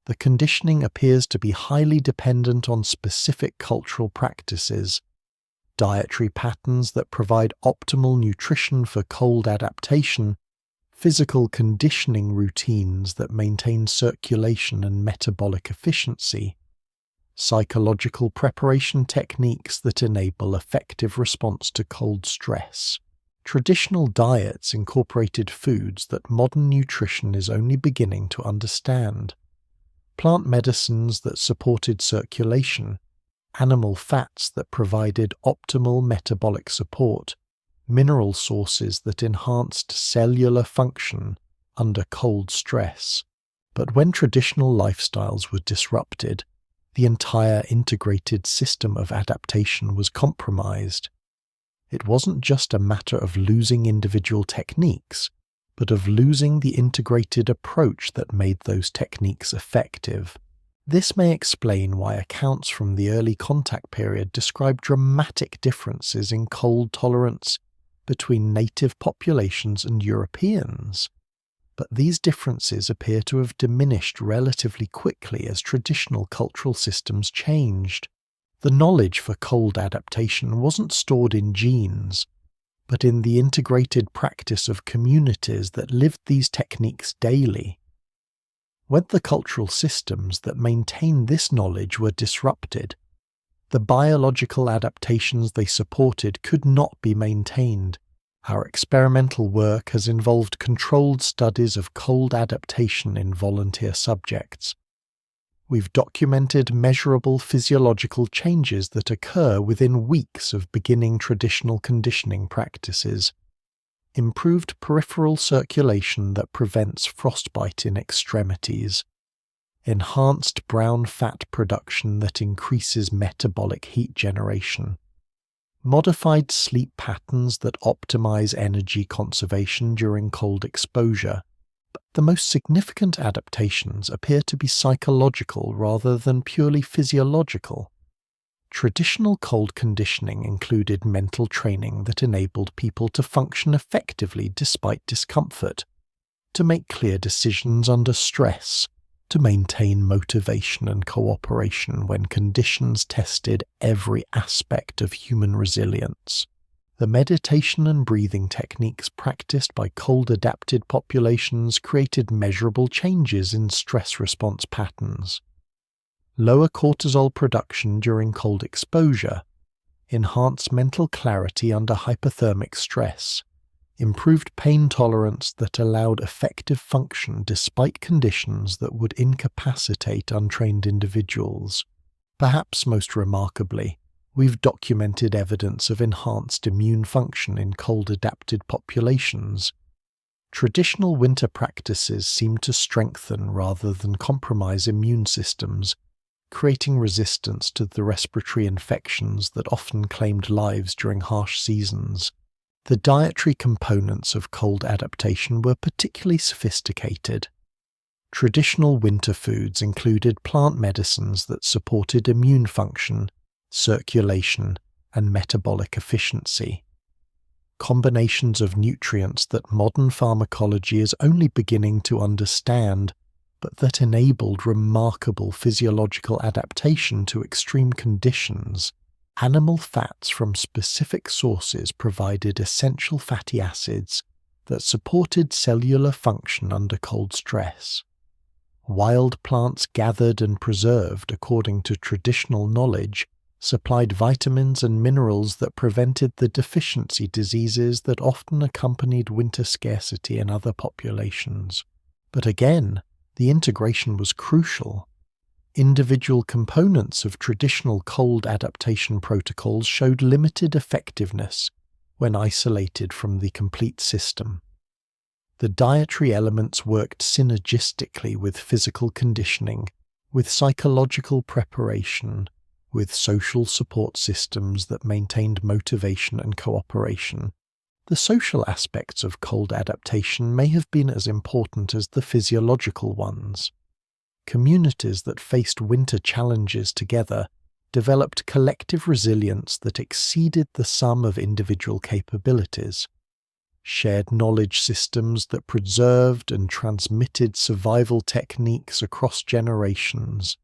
The conditioning appears to be highly dependent on specific cultural practices, dietary patterns that provide optimal nutrition for cold adaptation, physical conditioning routines that maintain circulation and metabolic efficiency, psychological preparation techniques that enable effective response to cold stress. Traditional diets incorporated foods that modern nutrition is only beginning to understand, plant medicines that supported circulation, animal fats that provided optimal metabolic support, mineral sources that enhanced cellular function under cold stress. But when traditional lifestyles were disrupted, the entire integrated system of adaptation was compromised. it wasn't just a matter of losing individual techniques, but of losing the integrated approach that made those techniques effective. This may explain why accounts from the early contact period describe dramatic differences in cold tolerance between native populations and Europeans. But these differences appear to have diminished relatively quickly as traditional cultural systems changed. The knowledge for cold adaptation wasn't stored in genes, but in the integrated practice of communities that lived these techniques daily. When the cultural systems that maintained this knowledge were disrupted, the biological adaptations they supported could not be maintained. Our experimental work has involved controlled studies of cold adaptation in volunteer subjects. We've documented measurable physiological changes that occur within weeks of beginning traditional conditioning practices. Improved peripheral circulation that prevents frostbite in extremities. Enhanced brown fat production that increases metabolic heat generation. Modified sleep patterns that optimize energy conservation during cold exposure. But the most significant adaptations appear to be psychological rather than purely physiological. Traditional cold conditioning included mental training that enabled people to function effectively despite discomfort, to make clear decisions under stress, to maintain motivation and cooperation when conditions tested every aspect of human resilience. The meditation and breathing techniques practiced by cold-adapted populations created measurable changes in stress response patterns. Lower cortisol production during cold exposure, enhanced mental clarity under hypothermic stress, improved pain tolerance that allowed effective function despite conditions that would incapacitate untrained individuals. Perhaps most remarkably, we've documented evidence of enhanced immune function in cold-adapted populations. Traditional winter practices seem to strengthen rather than compromise immune systems, creating resistance to the respiratory infections that often claimed lives during harsh seasons. The dietary components of cold adaptation were particularly sophisticated. Traditional winter foods included plant medicines that supported immune function, circulation, and metabolic efficiency. Combinations of nutrients that modern pharmacology is only beginning to understand, but that enabled remarkable physiological adaptation to extreme conditions. Animal fats from specific sources provided essential fatty acids that supported cellular function under cold stress. Wild plants gathered and preserved according to traditional knowledge supplied vitamins and minerals that prevented the deficiency diseases that often accompanied winter scarcity in other populations. But again, the integration was crucial. Individual components of traditional cold adaptation protocols showed limited effectiveness when isolated from the complete system. The dietary elements worked synergistically with physical conditioning, with psychological preparation, with social support systems that maintained motivation and cooperation. The social aspects of cold adaptation may have been as important as the physiological ones. Communities that faced winter challenges together developed collective resilience that exceeded the sum of individual capabilities. Shared knowledge systems that preserved and transmitted survival techniques across generations.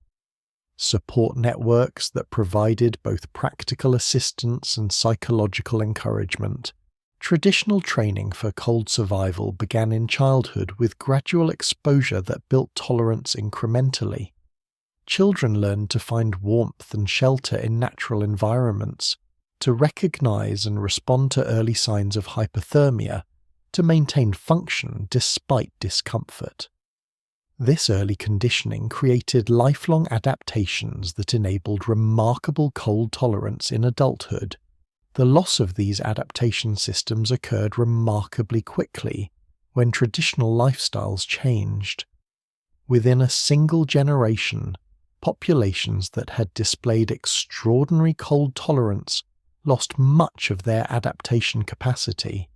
Support networks that provided both practical assistance and psychological encouragement. Traditional training for cold survival began in childhood with gradual exposure that built tolerance incrementally. Children learned to find warmth and shelter in natural environments, to recognize and respond to early signs of hypothermia, to maintain function despite discomfort. This early conditioning created lifelong adaptations that enabled remarkable cold tolerance in adulthood. The loss of these adaptation systems occurred remarkably quickly when traditional lifestyles changed. Within a single generation, populations that had displayed extraordinary cold tolerance lost much of their adaptation capacity.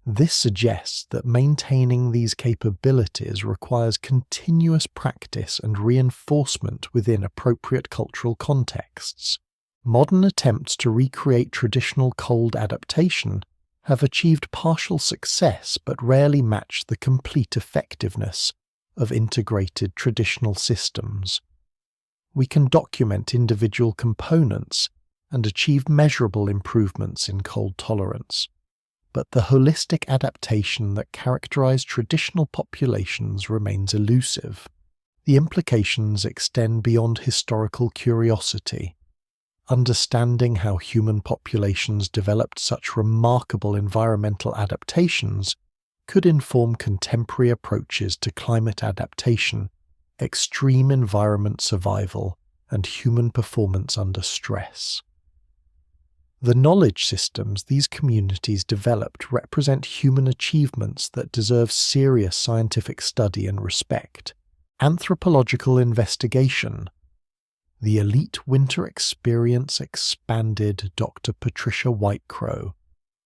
This suggests that maintaining these capabilities requires continuous practice and reinforcement within appropriate cultural contexts. Modern attempts to recreate traditional cold adaptation have achieved partial success but rarely match the complete effectiveness of integrated traditional systems. We can document individual components and achieve measurable improvements in cold tolerance, but the holistic adaptation that characterized traditional populations remains elusive. The implications extend beyond historical curiosity. Understanding how human populations developed such remarkable environmental adaptations could inform contemporary approaches to climate adaptation, extreme environment survival, and human performance under stress. The knowledge systems these communities developed represent human achievements that deserve serious scientific study and respect. Anthropological investigation. The Elite Winter Experience Expanded, Dr. Patricia Whitecrow.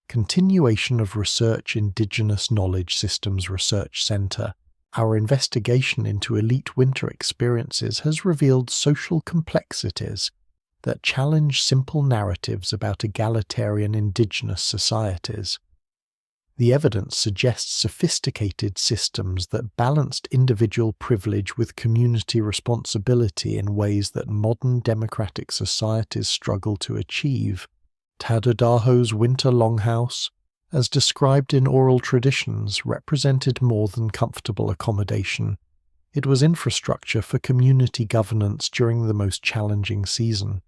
Continuation of Research Indigenous Knowledge Systems Research Center. Our investigation into elite winter experiences has revealed social complexities that challenge simple narratives about egalitarian indigenous societies. The evidence suggests sophisticated systems that balanced individual privilege with community responsibility in ways that modern democratic societies struggle to achieve. Tadodaho's winter longhouse, as described in oral traditions, represented more than comfortable accommodation. It was infrastructure for community governance during the most challenging season.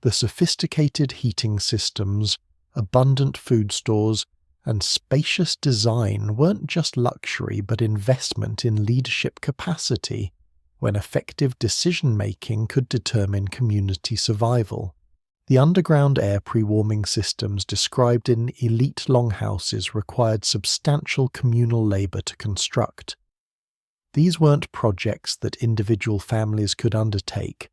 The sophisticated heating systems, abundant food stores, and spacious design weren't just luxury but investment in leadership capacity, when effective decision-making could determine community survival. The underground air pre-warming systems described in elite longhouses required substantial communal labor to construct. These weren't projects that individual families could undertake,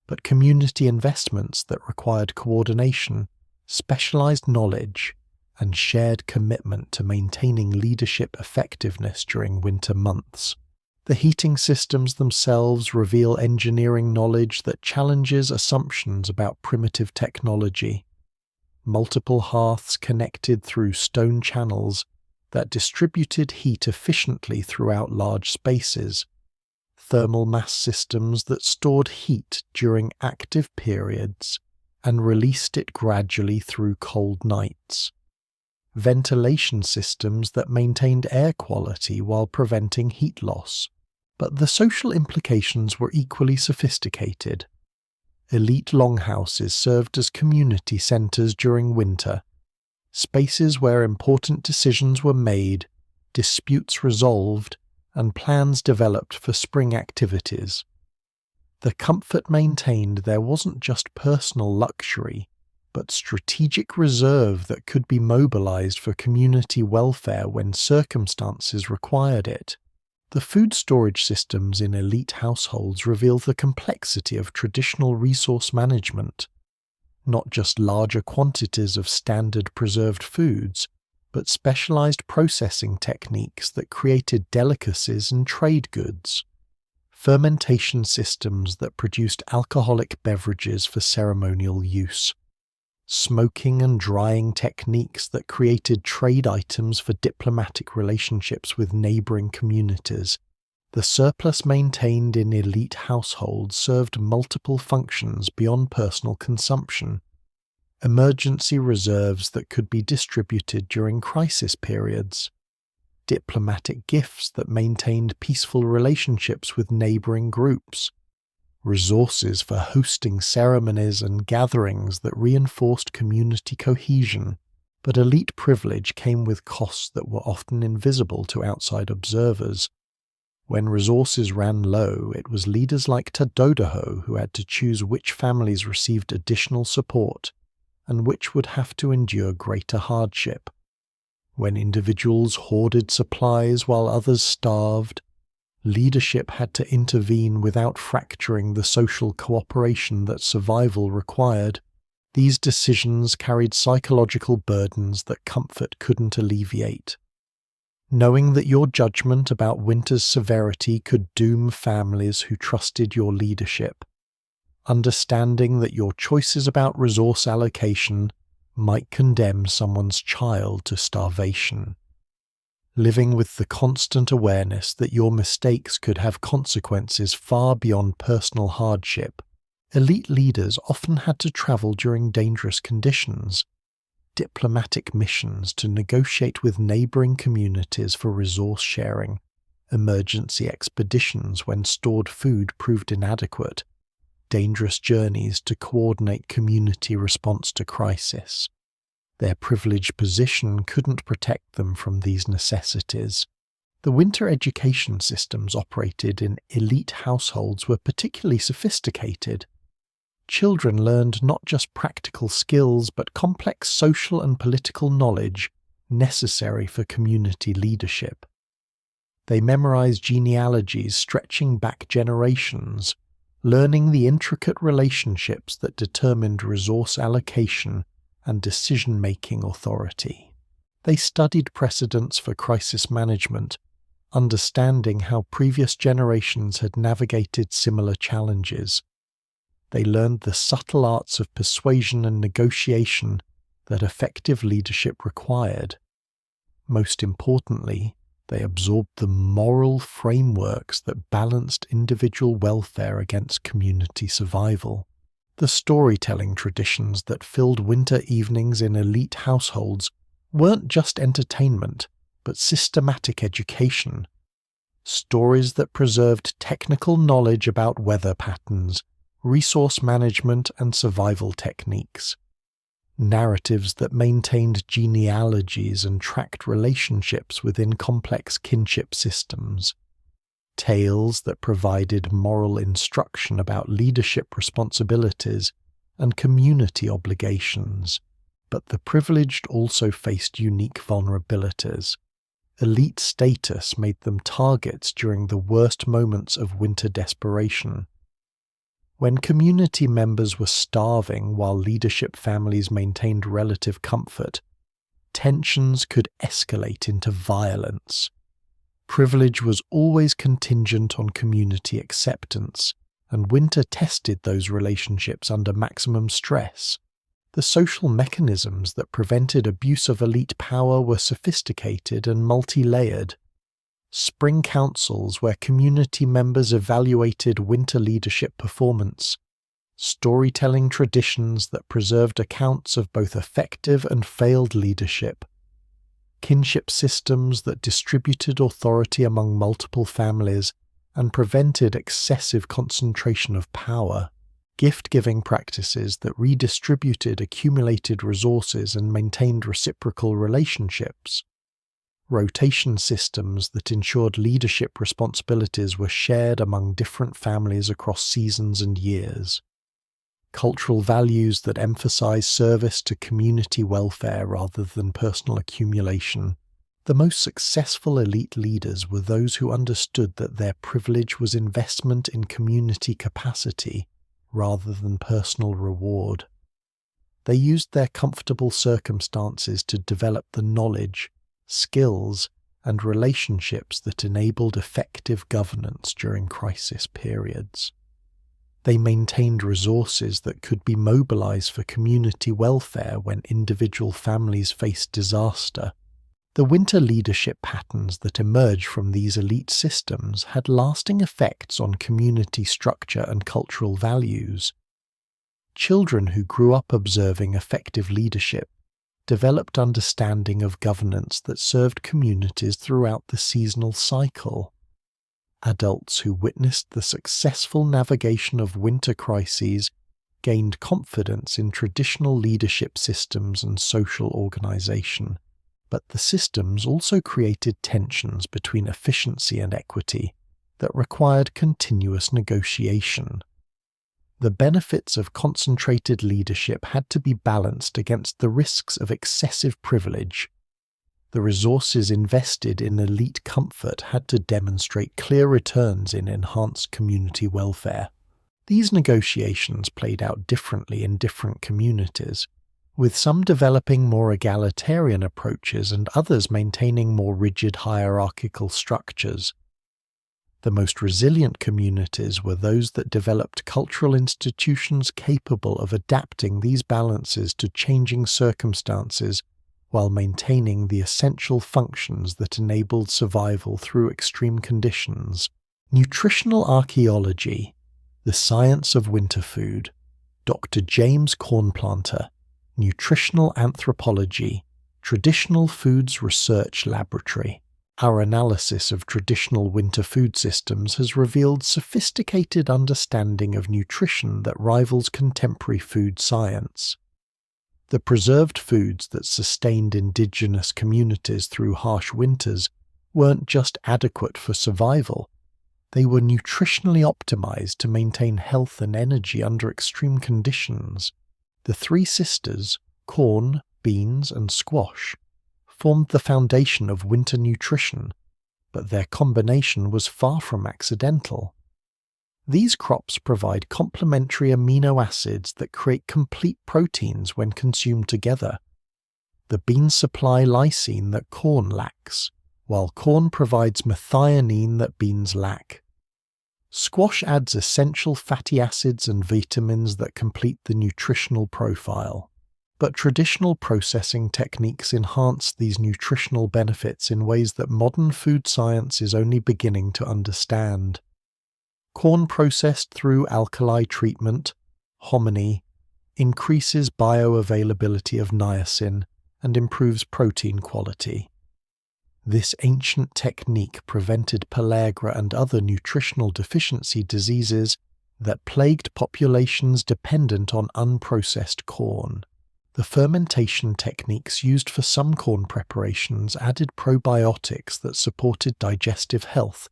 but community investments that required coordination, specialized knowledge, and shared commitment to maintaining leadership effectiveness during winter months. The heating systems themselves reveal engineering knowledge that challenges assumptions about primitive technology. Multiple hearths connected through stone channels that distributed heat efficiently throughout large spaces. Thermal mass systems that stored heat during active periods and released it gradually through cold nights. Ventilation systems that maintained air quality while preventing heat loss. But the social implications were equally sophisticated. Elite longhouses served as community centers during winter, spaces where important decisions were made, disputes resolved, and plans developed for spring activities. The comfort maintained there wasn't just personal luxury, but strategic reserve that could be mobilized for community welfare when circumstances required it. The food storage systems in elite households reveal the complexity of traditional resource management. Not just larger quantities of standard preserved foods, but specialized processing techniques that created delicacies and trade goods. Fermentation systems that produced alcoholic beverages for ceremonial use. Smoking and drying techniques that created trade items for diplomatic relationships with neighboring communities. The surplus maintained in elite households served multiple functions beyond personal consumption. Emergency reserves that could be distributed during crisis periods. Diplomatic gifts that maintained peaceful relationships with neighboring groups. Resources for hosting ceremonies and gatherings that reinforced community cohesion, but elite privilege came with costs that were often invisible to outside observers. When resources ran low, it was leaders like Tadodaho who had to choose which families received additional support and which would have to endure greater hardship. When individuals hoarded supplies while others starved, leadership had to intervene without fracturing the social cooperation that survival required. These decisions carried psychological burdens that comfort couldn't alleviate. Knowing that your judgment about winter's severity could doom families who trusted your leadership. Understanding that your choices about resource allocation might condemn someone's child to starvation. Living with the constant awareness that your mistakes could have consequences far beyond personal hardship. Elite leaders often had to travel during dangerous conditions, diplomatic missions to negotiate with neighboring communities for resource sharing, emergency expeditions when stored food proved inadequate, dangerous journeys to coordinate community response to crisis. Their privileged position couldn't protect them from these necessities. The winter education systems operated in elite households were particularly sophisticated. Children learned not just practical skills but complex social and political knowledge necessary for community leadership. They memorized genealogies stretching back generations, learning the intricate relationships that determined resource allocation and decision-making authority. They studied precedents for crisis management, understanding how previous generations had navigated similar challenges. They learned the subtle arts of persuasion and negotiation that effective leadership required. Most importantly, they absorbed the moral frameworks that balanced individual welfare against community survival. The storytelling traditions that filled winter evenings in elite households weren't just entertainment, but systematic education. Stories that preserved technical knowledge about weather patterns, resource management and survival techniques. Narratives that maintained genealogies and tracked relationships within complex kinship systems. Tales that provided moral instruction about leadership responsibilities and community obligations. But the privileged also faced unique vulnerabilities. Elite status made them targets during the worst moments of winter desperation. When community members were starving while leadership families maintained relative comfort, tensions could escalate into violence. Privilege was always contingent on community acceptance, and winter tested those relationships under maximum stress. The social mechanisms that prevented abuse of elite power were sophisticated and multi-layered. Spring councils where community members evaluated winter leadership performance, storytelling traditions that preserved accounts of both effective and failed leadership, kinship systems that distributed authority among multiple families and prevented excessive concentration of power, gift-giving practices that redistributed accumulated resources and maintained reciprocal relationships, rotation systems that ensured leadership responsibilities were shared among different families across seasons and years, cultural values that emphasize service to community welfare rather than personal accumulation. The most successful elite leaders were those who understood that their privilege was investment in community capacity rather than personal reward. They used their comfortable circumstances to develop the knowledge, skills, and relationships that enabled effective governance during crisis periods. They maintained resources that could be mobilized for community welfare when individual families faced disaster. The winter leadership patterns that emerged from these elite systems had lasting effects on community structure and cultural values. Children who grew up observing effective leadership developed understanding of governance that served communities throughout the seasonal cycle. Adults who witnessed the successful navigation of winter crises gained confidence in traditional leadership systems and social organization. But the systems also created tensions between efficiency and equity that required continuous negotiation. The benefits of concentrated leadership had to be balanced against the risks of excessive privilege. The resources invested in elite comfort had to demonstrate clear returns in enhanced community welfare. These negotiations played out differently in different communities, with some developing more egalitarian approaches and others maintaining more rigid hierarchical structures. The most resilient communities were those that developed cultural institutions capable of adapting these balances to changing circumstances while maintaining the essential functions that enabled survival through extreme conditions. Nutritional Archaeology, the Science of Winter Food, Dr. James Cornplanter, Nutritional Anthropology, Traditional Foods Research Laboratory. Our analysis of traditional winter food systems has revealed sophisticated understanding of nutrition that rivals contemporary food science. The preserved foods that sustained indigenous communities through harsh winters weren't just adequate for survival, they were nutritionally optimized to maintain health and energy under extreme conditions. The three sisters, corn, beans, and squash, formed the foundation of winter nutrition, but their combination was far from accidental. These crops provide complementary amino acids that create complete proteins when consumed together. The beans supply lysine that corn lacks, while corn provides methionine that beans lack. Squash adds essential fatty acids and vitamins that complete the nutritional profile. But traditional processing techniques enhance these nutritional benefits in ways that modern food science is only beginning to understand. Corn processed through alkali treatment, hominy, increases bioavailability of niacin and improves protein quality. This ancient technique prevented pellagra and other nutritional deficiency diseases that plagued populations dependent on unprocessed corn. The fermentation techniques used for some corn preparations added probiotics that supported digestive health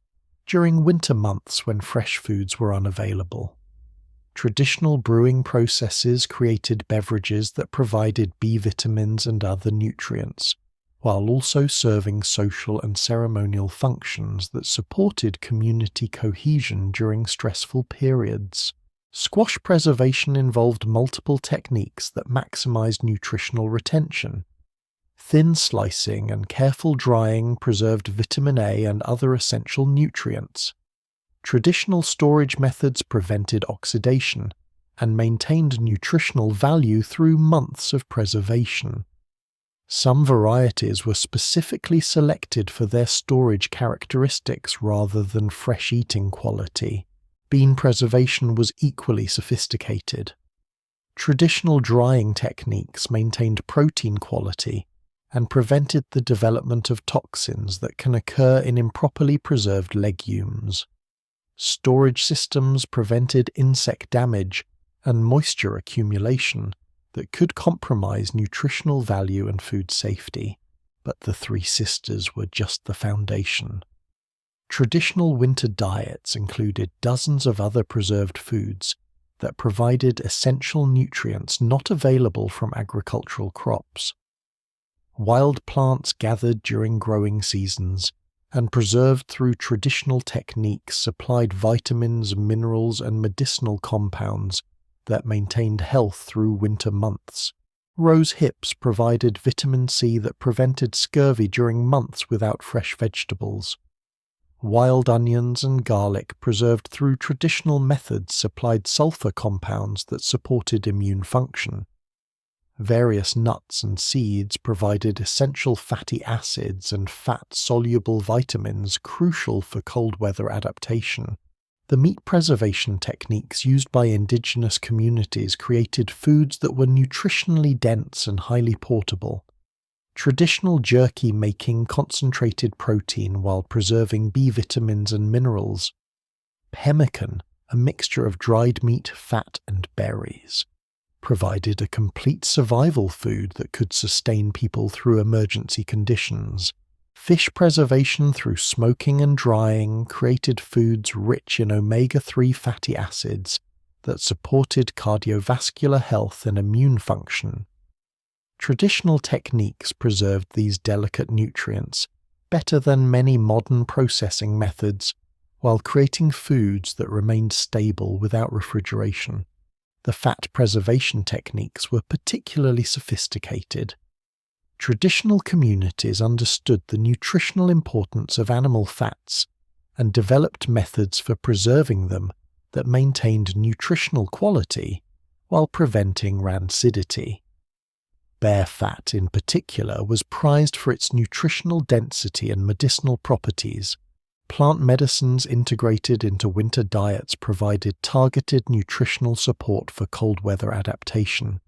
during winter months when fresh foods were unavailable. Traditional brewing processes created beverages that provided B vitamins and other nutrients, while also serving social and ceremonial functions that supported community cohesion during stressful periods. Squash preservation involved multiple techniques that maximized nutritional retention. Thin slicing and careful drying preserved vitamin A and other essential nutrients. Traditional storage methods prevented oxidation and maintained nutritional value through months of preservation. Some varieties were specifically selected for their storage characteristics rather than fresh eating quality. Bean preservation was equally sophisticated. Traditional drying techniques maintained protein quality and prevented the development of toxins that can occur in improperly preserved legumes. Storage systems prevented insect damage and moisture accumulation that could compromise nutritional value and food safety, but the three sisters were just the foundation. Traditional winter diets included dozens of other preserved foods that provided essential nutrients not available from agricultural crops. Wild plants gathered during growing seasons and preserved through traditional techniques supplied vitamins, minerals, and medicinal compounds that maintained health through winter months. Rose hips provided vitamin C that prevented scurvy during months without fresh vegetables. Wild onions and garlic preserved through traditional methods supplied sulfur compounds that supported immune function. Various nuts and seeds provided essential fatty acids and fat-soluble vitamins crucial for cold weather adaptation. The meat preservation techniques used by indigenous communities created foods that were nutritionally dense and highly portable. Traditional jerky making concentrated protein while preserving B vitamins and minerals. Pemmican, a mixture of dried meat, fat, and berries, provided a complete survival food that could sustain people through emergency conditions. Fish preservation through smoking and drying created foods rich in omega-3 fatty acids that supported cardiovascular health and immune function. Traditional techniques preserved these delicate nutrients better than many modern processing methods, while creating foods that remained stable without refrigeration. The fat preservation techniques were particularly sophisticated. Traditional communities understood the nutritional importance of animal fats and developed methods for preserving them that maintained nutritional quality while preventing rancidity. Bear fat, in particular, was prized for its nutritional density and medicinal properties. Plant medicines integrated into winter diets provided targeted nutritional support for cold weather adaptation.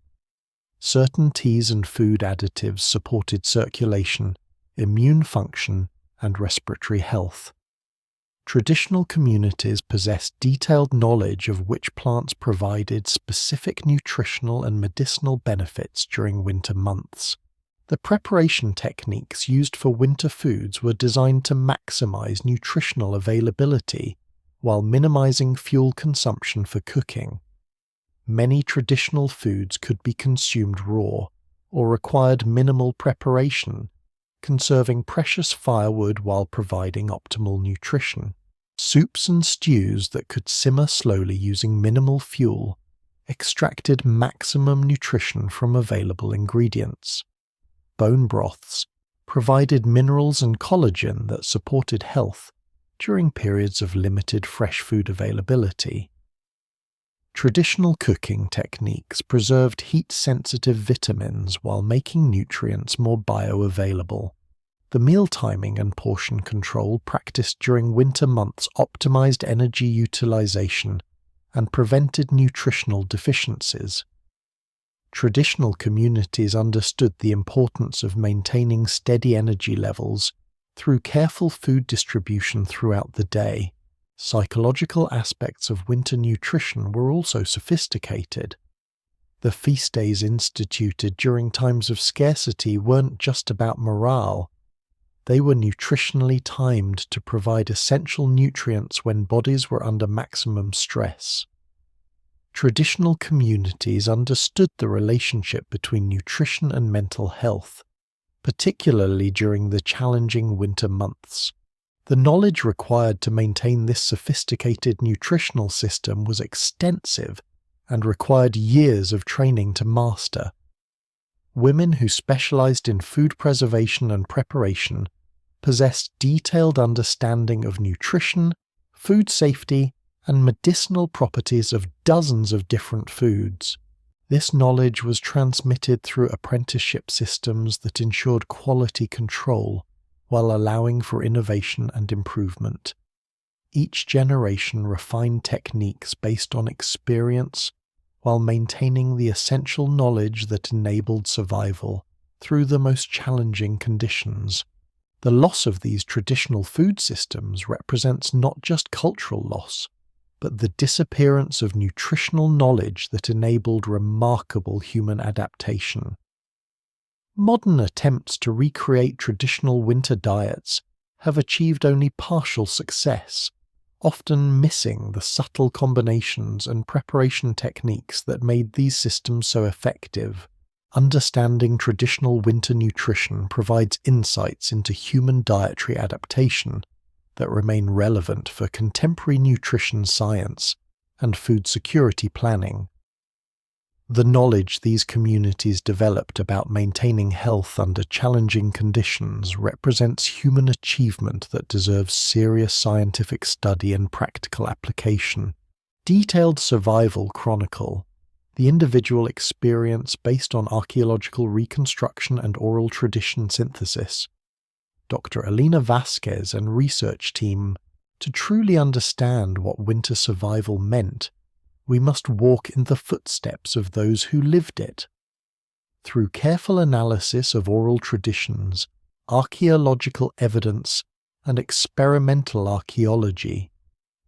Certain teas and food additives supported circulation, immune function, and respiratory health. Traditional communities possessed detailed knowledge of which plants provided specific nutritional and medicinal benefits during winter months. The preparation techniques used for winter foods were designed to maximize nutritional availability while minimizing fuel consumption for cooking. Many traditional foods could be consumed raw or required minimal preparation, conserving precious firewood while providing optimal nutrition. Soups and stews that could simmer slowly using minimal fuel extracted maximum nutrition from available ingredients. Bone broths provided minerals and collagen that supported health during periods of limited fresh food availability. Traditional cooking techniques preserved heat-sensitive vitamins while making nutrients more bioavailable. The meal timing and portion control practiced during winter months optimized energy utilization and prevented nutritional deficiencies. Traditional communities understood the importance of maintaining steady energy levels through careful food distribution throughout the day. Psychological aspects of winter nutrition were also sophisticated. The feast days instituted during times of scarcity weren't just about morale. They were nutritionally timed to provide essential nutrients when bodies were under maximum stress. Traditional communities understood the relationship between nutrition and mental health, particularly during the challenging winter months. The knowledge required to maintain this sophisticated nutritional system was extensive and required years of training to master. Women who specialized in food preservation and preparation possessed detailed understanding of nutrition, food safety, and medicinal properties of dozens of different foods. This knowledge was transmitted through apprenticeship systems that ensured quality control while allowing for innovation and improvement. Each generation refined techniques based on experience while maintaining the essential knowledge that enabled survival through the most challenging conditions. The loss of these traditional food systems represents not just cultural loss, but the disappearance of nutritional knowledge that enabled remarkable human adaptation. Modern attempts to recreate traditional winter diets have achieved only partial success, often missing the subtle combinations and preparation techniques that made these systems so effective. Understanding traditional winter nutrition provides insights into human dietary adaptation that remain relevant for contemporary nutrition science and food security planning. The knowledge these communities developed about maintaining health under challenging conditions represents human achievement that deserves serious scientific study and practical application. Detailed survival chronicle the individual experience based on archaeological reconstruction and oral tradition synthesis. Dr. Alina Vasquez and research team, to truly understand what winter survival meant, we must walk in the footsteps of those who lived it. Through careful analysis of oral traditions, archaeological evidence, and experimental archaeology,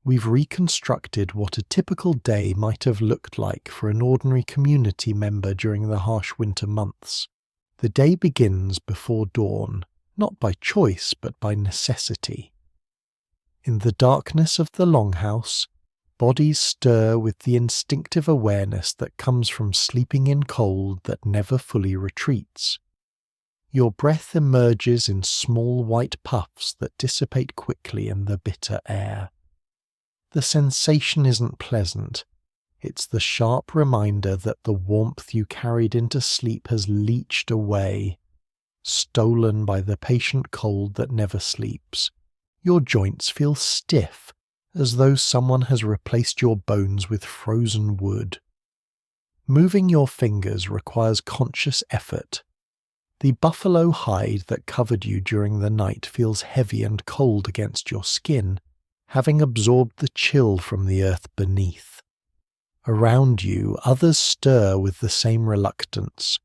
we've reconstructed what a typical day might have looked like for an ordinary community member during the harsh winter months. The day begins before dawn, not by choice but by necessity. In the darkness of the longhouse, bodies stir with the instinctive awareness that comes from sleeping in cold that never fully retreats. Your breath emerges in small white puffs that dissipate quickly in the bitter air. The sensation isn't pleasant. It's the sharp reminder that the warmth you carried into sleep has leached away, stolen by the patient cold that never sleeps. Your joints feel stiff, as though someone has replaced your bones with frozen wood. Moving your fingers requires conscious effort. The buffalo hide that covered you during the night feels heavy and cold against your skin, having absorbed the chill from the earth beneath. Around you, others stir with the same reluctance.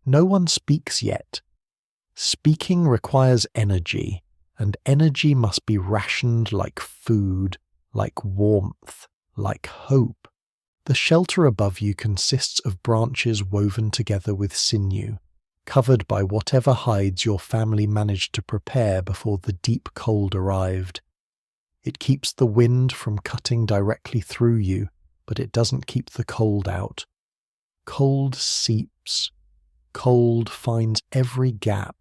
No one speaks yet. Speaking requires energy, and energy must be rationed like food, like warmth, like hope. The shelter above you consists of branches woven together with sinew, covered by whatever hides your family managed to prepare before the deep cold arrived. It keeps the wind from cutting directly through you, but it doesn't keep the cold out. Cold seeps. Cold finds every gap,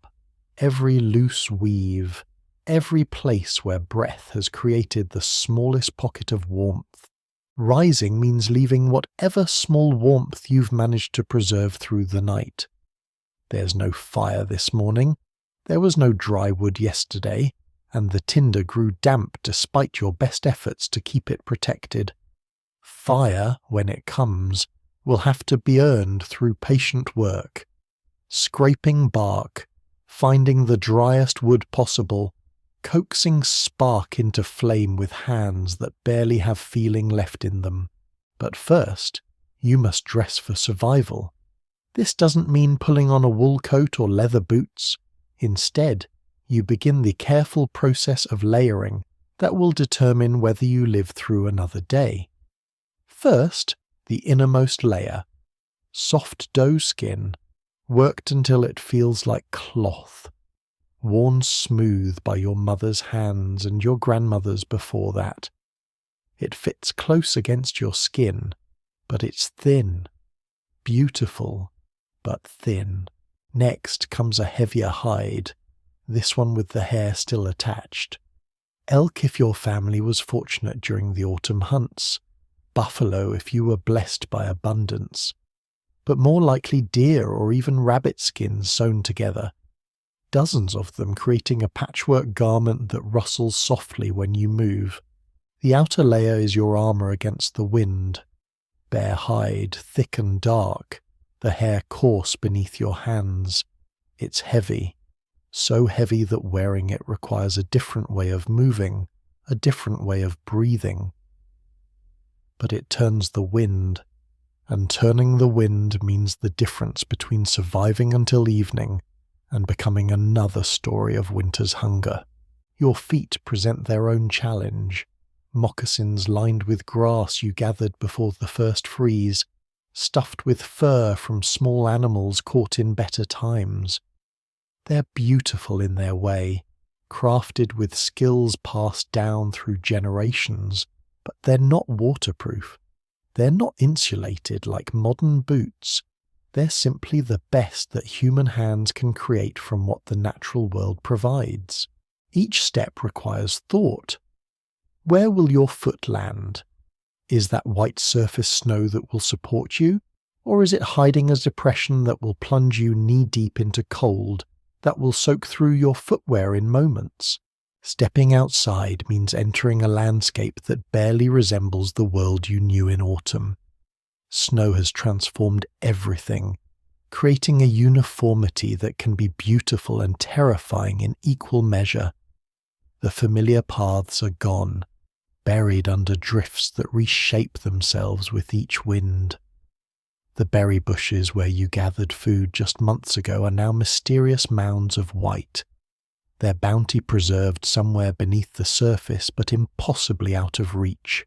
every loose weave, every place where breath has created the smallest pocket of warmth. Rising means leaving whatever small warmth you've managed to preserve through the night. There's no fire this morning. There was no dry wood yesterday, and the tinder grew damp despite your best efforts to keep it protected. Fire, when it comes, will have to be earned through patient work. Scraping bark, finding the driest wood possible, coaxing spark into flame with hands that barely have feeling left in them. But first, you must dress for survival. This doesn't mean pulling on a wool coat or leather boots. Instead, you begin the careful process of layering that will determine whether you live through another day. First, the innermost layer, soft doe skin, worked until it feels like cloth, worn smooth by your mother's hands and your grandmother's before that. It fits close against your skin, but it's thin, beautiful, but thin. Next comes a heavier hide, this one with the hair still attached. Elk if your family was fortunate during the autumn hunts, buffalo if you were blessed by abundance, but more likely deer or even rabbit skins sewn together, dozens of them creating a patchwork garment that rustles softly when you move. The outer layer is your armour against the wind, bare hide, thick and dark, the hair coarse beneath your hands. It's heavy, so heavy that wearing it requires a different way of moving, a different way of breathing. But it turns the wind, and turning the wind means the difference between surviving until evening and becoming another story of winter's hunger. Your feet present their own challenge, moccasins lined with grass you gathered before the first freeze, stuffed with fur from small animals caught in better times. They're beautiful in their way, crafted with skills passed down through generations, but they're not waterproof. They're not insulated like modern boots. They're simply the best that human hands can create from what the natural world provides. Each step requires thought. Where will your foot land? Is that white surface snow that will support you? Or is it hiding a depression that will plunge you knee-deep into cold, that will soak through your footwear in moments? Stepping outside means entering a landscape that barely resembles the world you knew in autumn. Snow has transformed everything, creating a uniformity that can be beautiful and terrifying in equal measure. The familiar paths are gone, buried under drifts that reshape themselves with each wind. The berry bushes where you gathered food just months ago are now mysterious mounds of white, their bounty preserved somewhere beneath the surface but impossibly out of reach.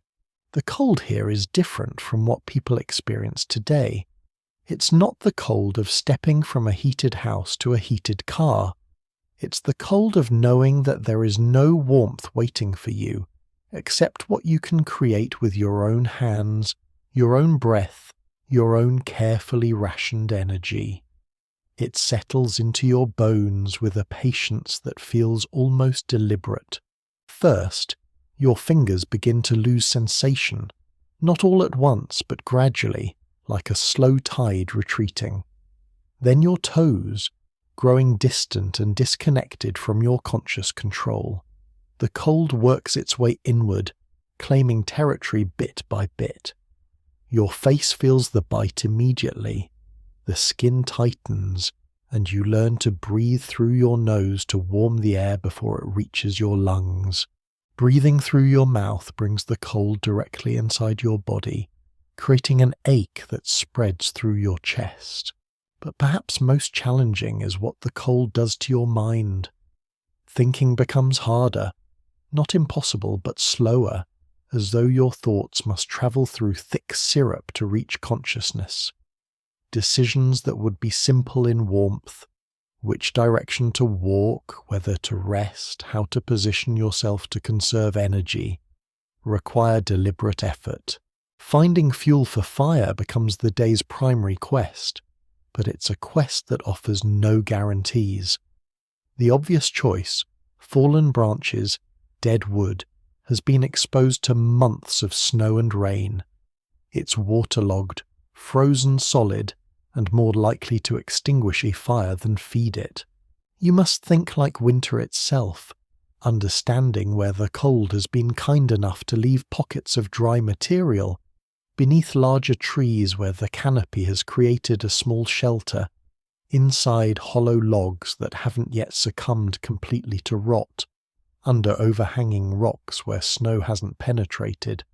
The cold here is different from what people experience today. It's not the cold of stepping from a heated house to a heated car. It's the cold of knowing that there is no warmth waiting for you, except what you can create with your own hands, your own breath, your own carefully rationed energy. It settles into your bones with a patience that feels almost deliberate. First, Your fingers begin to lose sensation, not all at once but gradually, like a slow tide retreating. Then your toes, growing distant and disconnected from your conscious control. The cold works its way inward, claiming territory bit by bit. Your face feels the bite immediately. The skin tightens, and you learn to breathe through your nose to warm the air before it reaches your lungs. Breathing through your mouth brings the cold directly inside your body, creating an ache that spreads through your chest. But perhaps most challenging is what the cold does to your mind. Thinking becomes harder, not impossible but slower, as though your thoughts must travel through thick syrup to reach consciousness. Decisions that would be simple in warmth, which direction to walk, whether to rest, how to position yourself to conserve energy, require deliberate effort. Finding fuel for fire becomes the day's primary quest, but it's a quest that offers no guarantees. The obvious choice, fallen branches, dead wood, has been exposed to months of snow and rain. It's waterlogged, frozen solid, and more likely to extinguish a fire than feed it. You must think like winter itself, understanding where the cold has been kind enough to leave pockets of dry material, beneath larger trees where the canopy has created a small shelter, inside hollow logs that haven't yet succumbed completely to rot, under overhanging rocks where snow hasn't penetrated.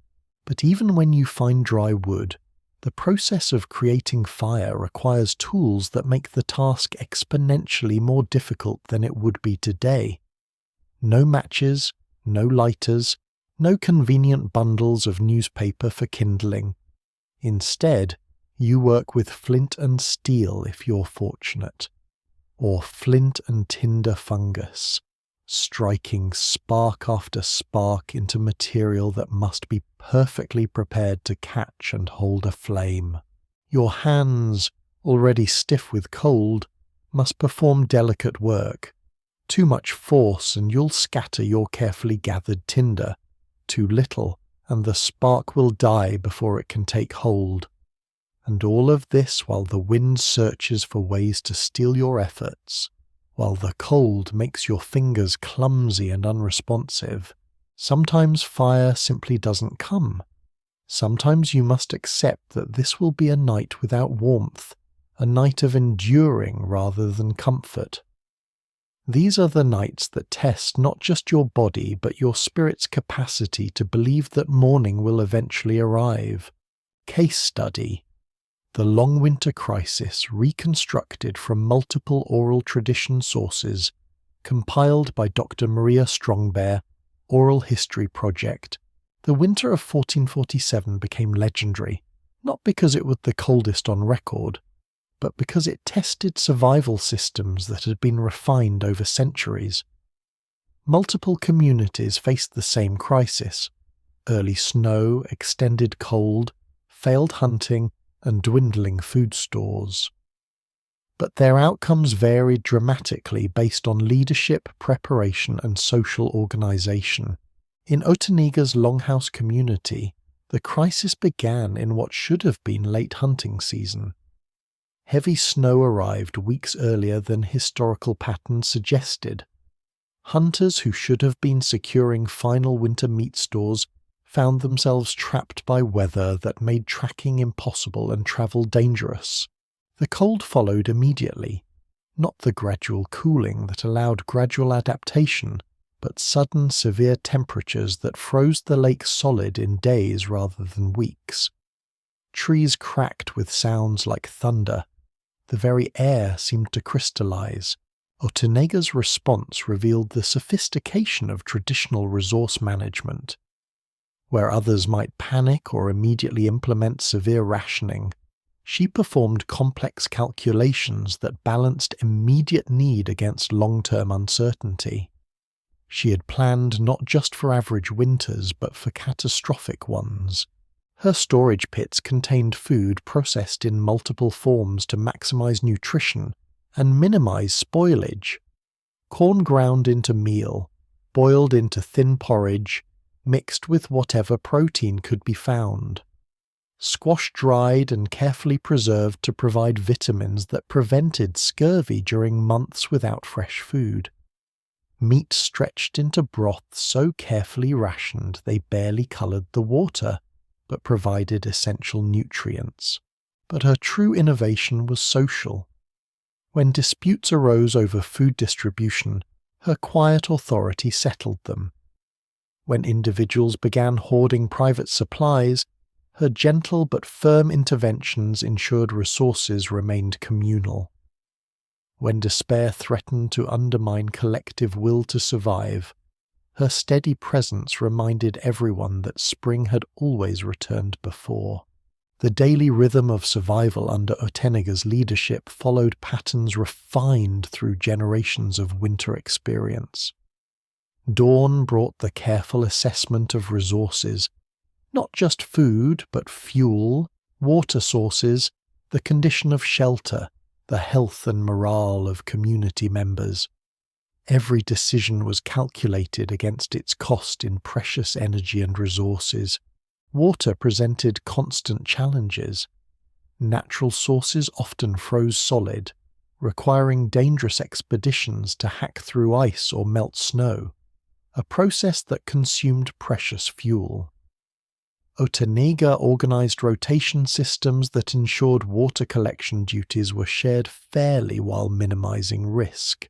But even when you find dry wood, the process of creating fire requires tools that make the task exponentially more difficult than it would be today. No matches, no lighters, no convenient bundles of newspaper for kindling. Instead, you work with flint and steel if you're fortunate, or flint and tinder fungus, striking spark after spark into material that must be perfectly prepared to catch and hold a flame. Your hands, already stiff with cold, must perform delicate work. Too much force and you'll scatter your carefully gathered tinder. Too little, and the spark will die before it can take hold. And all of this while the wind searches for ways to steal your efforts, while the cold makes your fingers clumsy and unresponsive. Sometimes fire simply doesn't come. Sometimes you must accept that this will be a night without warmth, a night of enduring rather than comfort. These are the nights that test not just your body but your spirit's capacity to believe that morning will eventually arrive. Case study: the long winter crisis reconstructed from multiple oral tradition sources, compiled by Dr. Maria Strongbear, Oral History Project. The winter of 1447 became legendary, not because it was the coldest on record, but because it tested survival systems that had been refined over centuries. Multiple communities faced the same crisis: early snow, extended cold, failed hunting, and dwindling food stores. But their outcomes varied dramatically based on leadership, preparation, and social organization. In Otaniga's Longhouse community, the crisis began in what should have been late hunting season. Heavy snow arrived weeks earlier than historical patterns suggested. Hunters who should have been securing final winter meat stores found themselves trapped by weather that made tracking impossible and travel dangerous. The cold followed immediately, not the gradual cooling that allowed gradual adaptation, but sudden severe temperatures that froze the lake solid in days rather than weeks. Trees cracked with sounds like thunder. The very air seemed to crystallize. Otanega's response revealed the sophistication of traditional resource management. Where others might panic or immediately implement severe rationing, she performed complex calculations that balanced immediate need against long-term uncertainty. She had planned not just for average winters but for catastrophic ones. Her storage pits contained food processed in multiple forms to maximize nutrition and minimize spoilage. Corn ground into meal, boiled into thin porridge, mixed with whatever protein could be found. Squash dried and carefully preserved to provide vitamins that prevented scurvy during months without fresh food. Meat stretched into broth so carefully rationed they barely coloured the water, but provided essential nutrients. But her true innovation was social. When disputes arose over food distribution, her quiet authority settled them. When individuals began hoarding private supplies, her gentle but firm interventions ensured resources remained communal. When despair threatened to undermine collective will to survive, her steady presence reminded everyone that spring had always returned before. The daily rhythm of survival under Otenega's leadership followed patterns refined through generations of winter experience. Dawn brought the careful assessment of resources, not just food, but fuel, water sources, the condition of shelter, the health and morale of community members. Every decision was calculated against its cost in precious energy and resources. Water presented constant challenges. Natural sources often froze solid, requiring dangerous expeditions to hack through ice or melt snow, a process that consumed precious fuel. Otenega organized rotation systems that ensured water collection duties were shared fairly while minimizing risk.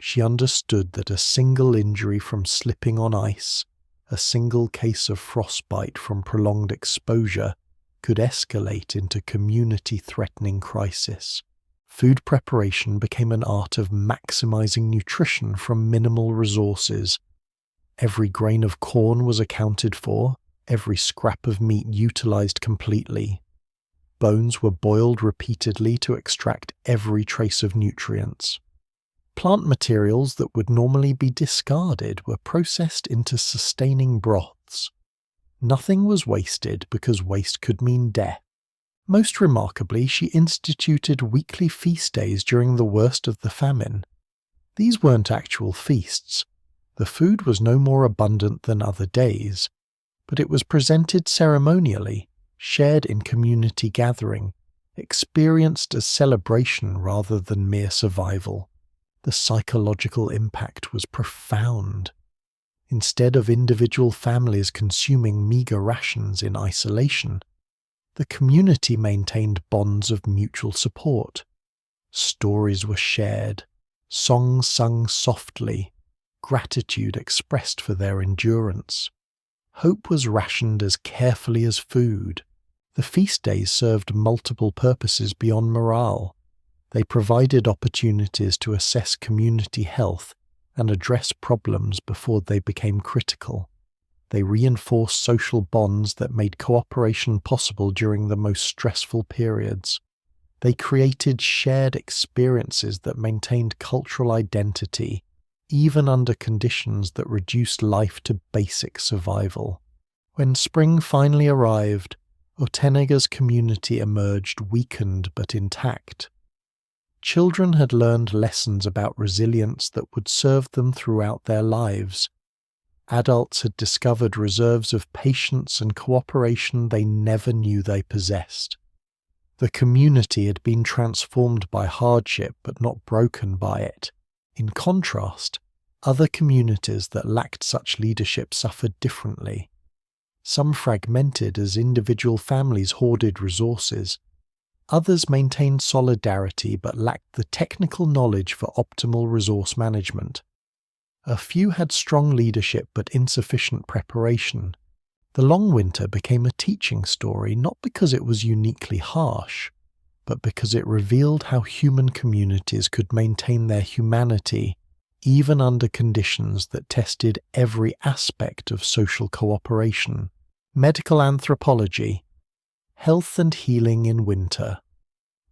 She understood that a single injury from slipping on ice, a single case of frostbite from prolonged exposure, could escalate into community-threatening crisis. Food preparation became an art of maximizing nutrition from minimal resources. Every grain of corn was accounted for, every scrap of meat utilized completely. Bones were boiled repeatedly to extract every trace of nutrients. Plant materials that would normally be discarded were processed into sustaining broths. Nothing was wasted because waste could mean death. Most remarkably, she instituted weekly feast days during the worst of the famine. These weren't actual feasts. The food was no more abundant than other days, but it was presented ceremonially, shared in community gathering, experienced as celebration rather than mere survival. The psychological impact was profound. Instead of individual families consuming meagre rations in isolation, the community maintained bonds of mutual support. Stories were shared, songs sung softly, gratitude expressed for their endurance. Hope was rationed as carefully as food. The feast days served multiple purposes beyond morale. They provided opportunities to assess community health and address problems before they became critical. They reinforced social bonds that made cooperation possible during the most stressful periods. They created shared experiences that maintained cultural identity, even under conditions that reduced life to basic survival. When spring finally arrived, Otenega's community emerged weakened but intact. Children had learned lessons about resilience that would serve them throughout their lives. Adults had discovered reserves of patience and cooperation they never knew they possessed. The community had been transformed by hardship but not broken by it. In contrast, other communities that lacked such leadership suffered differently. Some fragmented as individual families hoarded resources. Others maintained solidarity but lacked the technical knowledge for optimal resource management. A few had strong leadership but insufficient preparation. The long winter became a teaching story not because it was uniquely harsh, but because it revealed how human communities could maintain their humanity even under conditions that tested every aspect of social cooperation. Medical Anthropology, Health and Healing in Winter.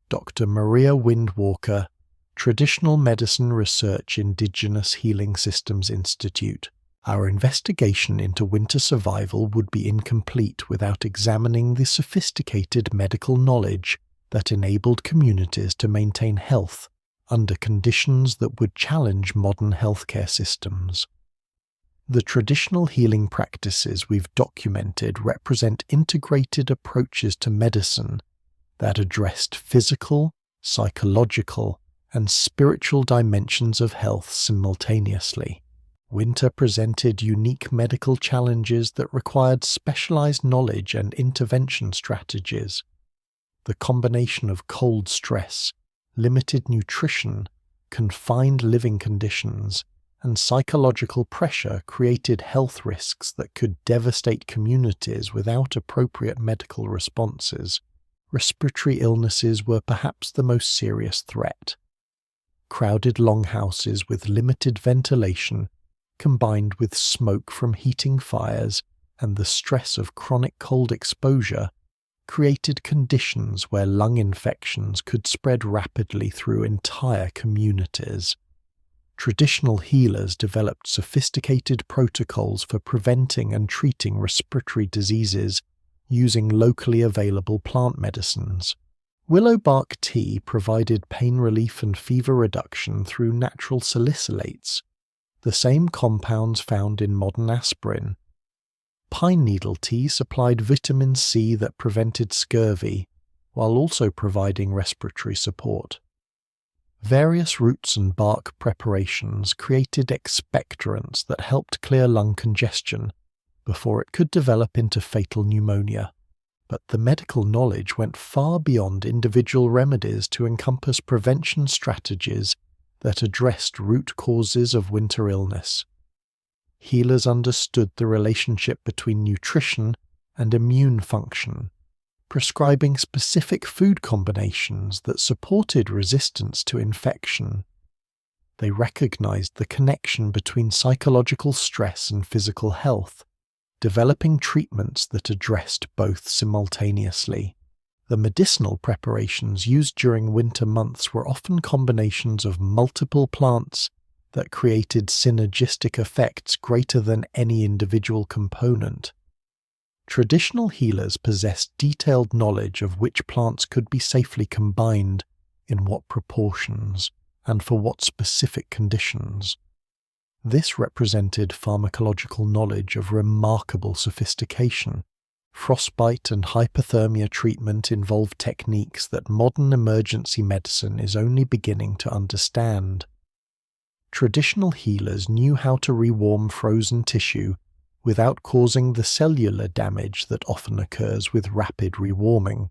Dr. Maria Windwalker, Traditional Medicine Research Indigenous Healing Systems Institute. Our investigation into winter survival would be incomplete without examining the sophisticated medical knowledge that enabled communities to maintain health under conditions that would challenge modern healthcare systems. The traditional healing practices we've documented represent integrated approaches to medicine that addressed physical, psychological, and spiritual dimensions of health simultaneously. Winter presented unique medical challenges that required specialized knowledge and intervention strategies. The combination of cold stress, limited nutrition, confined living conditions, and psychological pressure created health risks that could devastate communities without appropriate medical responses. Respiratory illnesses were perhaps the most serious threat. Crowded longhouses with limited ventilation, combined with smoke from heating fires and the stress of chronic cold exposure, created conditions where lung infections could spread rapidly through entire communities. Traditional healers developed sophisticated protocols for preventing and treating respiratory diseases using locally available plant medicines. Willow bark tea provided pain relief and fever reduction through natural salicylates, the same compounds found in modern aspirin. Pine needle tea supplied vitamin C that prevented scurvy, while also providing respiratory support. Various roots and bark preparations created expectorants that helped clear lung congestion before it could develop into fatal pneumonia. But the medical knowledge went far beyond individual remedies to encompass prevention strategies that addressed root causes of winter illness. Healers understood the relationship between nutrition and immune function, prescribing specific food combinations that supported resistance to infection. They recognized the connection between psychological stress and physical health, developing treatments that addressed both simultaneously. The medicinal preparations used during winter months were often combinations of multiple plants that created synergistic effects greater than any individual component. Traditional healers possessed detailed knowledge of which plants could be safely combined, in what proportions, and for what specific conditions. This represented pharmacological knowledge of remarkable sophistication. Frostbite and hypothermia treatment involved techniques that modern emergency medicine is only beginning to understand. Traditional healers knew how to rewarm frozen tissue without causing the cellular damage that often occurs with rapid rewarming.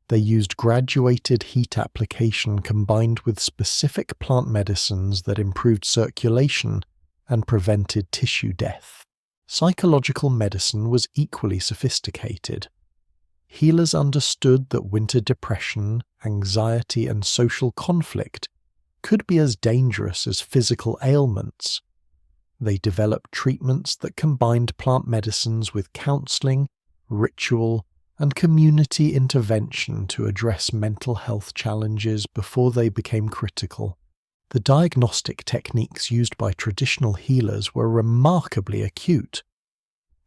They used graduated heat application combined with specific plant medicines that improved circulation and prevented tissue death. Psychological medicine was equally sophisticated. Healers understood that winter depression, anxiety, and social conflict could be as dangerous as physical ailments. They developed treatments that combined plant medicines with counseling, ritual, and community intervention to address mental health challenges before they became critical. The diagnostic techniques used by traditional healers were remarkably acute.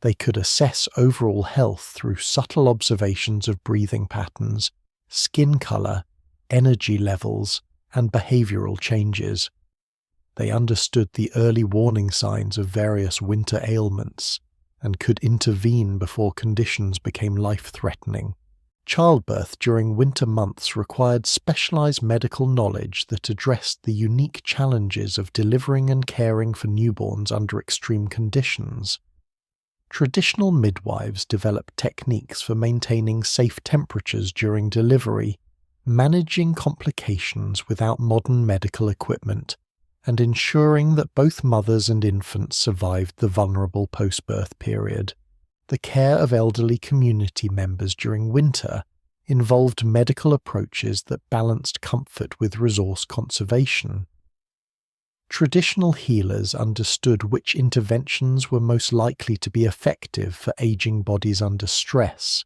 They could assess overall health through subtle observations of breathing patterns, skin color, energy levels, and behavioral changes. They understood the early warning signs of various winter ailments and could intervene before conditions became life-threatening. Childbirth during winter months required specialized medical knowledge that addressed the unique challenges of delivering and caring for newborns under extreme conditions. Traditional midwives developed techniques for maintaining safe temperatures during delivery, managing complications without modern medical equipment, and ensuring that both mothers and infants survived the vulnerable post-birth period. The care of elderly community members during winter involved medical approaches that balanced comfort with resource conservation. Traditional healers understood which interventions were most likely to be effective for aging bodies under stress,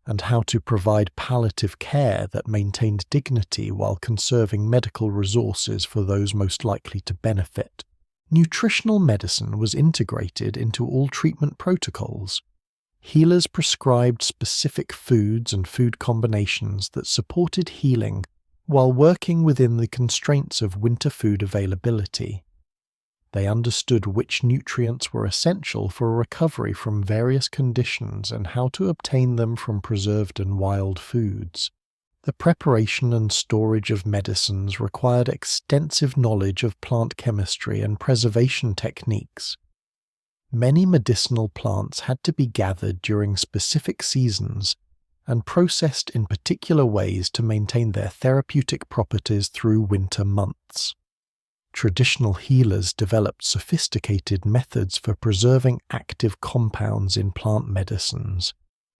and how to provide palliative care that maintained dignity while conserving medical resources for those most likely to benefit. Nutritional medicine was integrated into all treatment protocols. Healers prescribed specific foods and food combinations that supported healing while working within the constraints of winter food availability. They understood which nutrients were essential for recovery from various conditions and how to obtain them from preserved and wild foods. The preparation and storage of medicines required extensive knowledge of plant chemistry and preservation techniques. Many medicinal plants had to be gathered during specific seasons and processed in particular ways to maintain their therapeutic properties through winter months. Traditional healers developed sophisticated methods for preserving active compounds in plant medicines.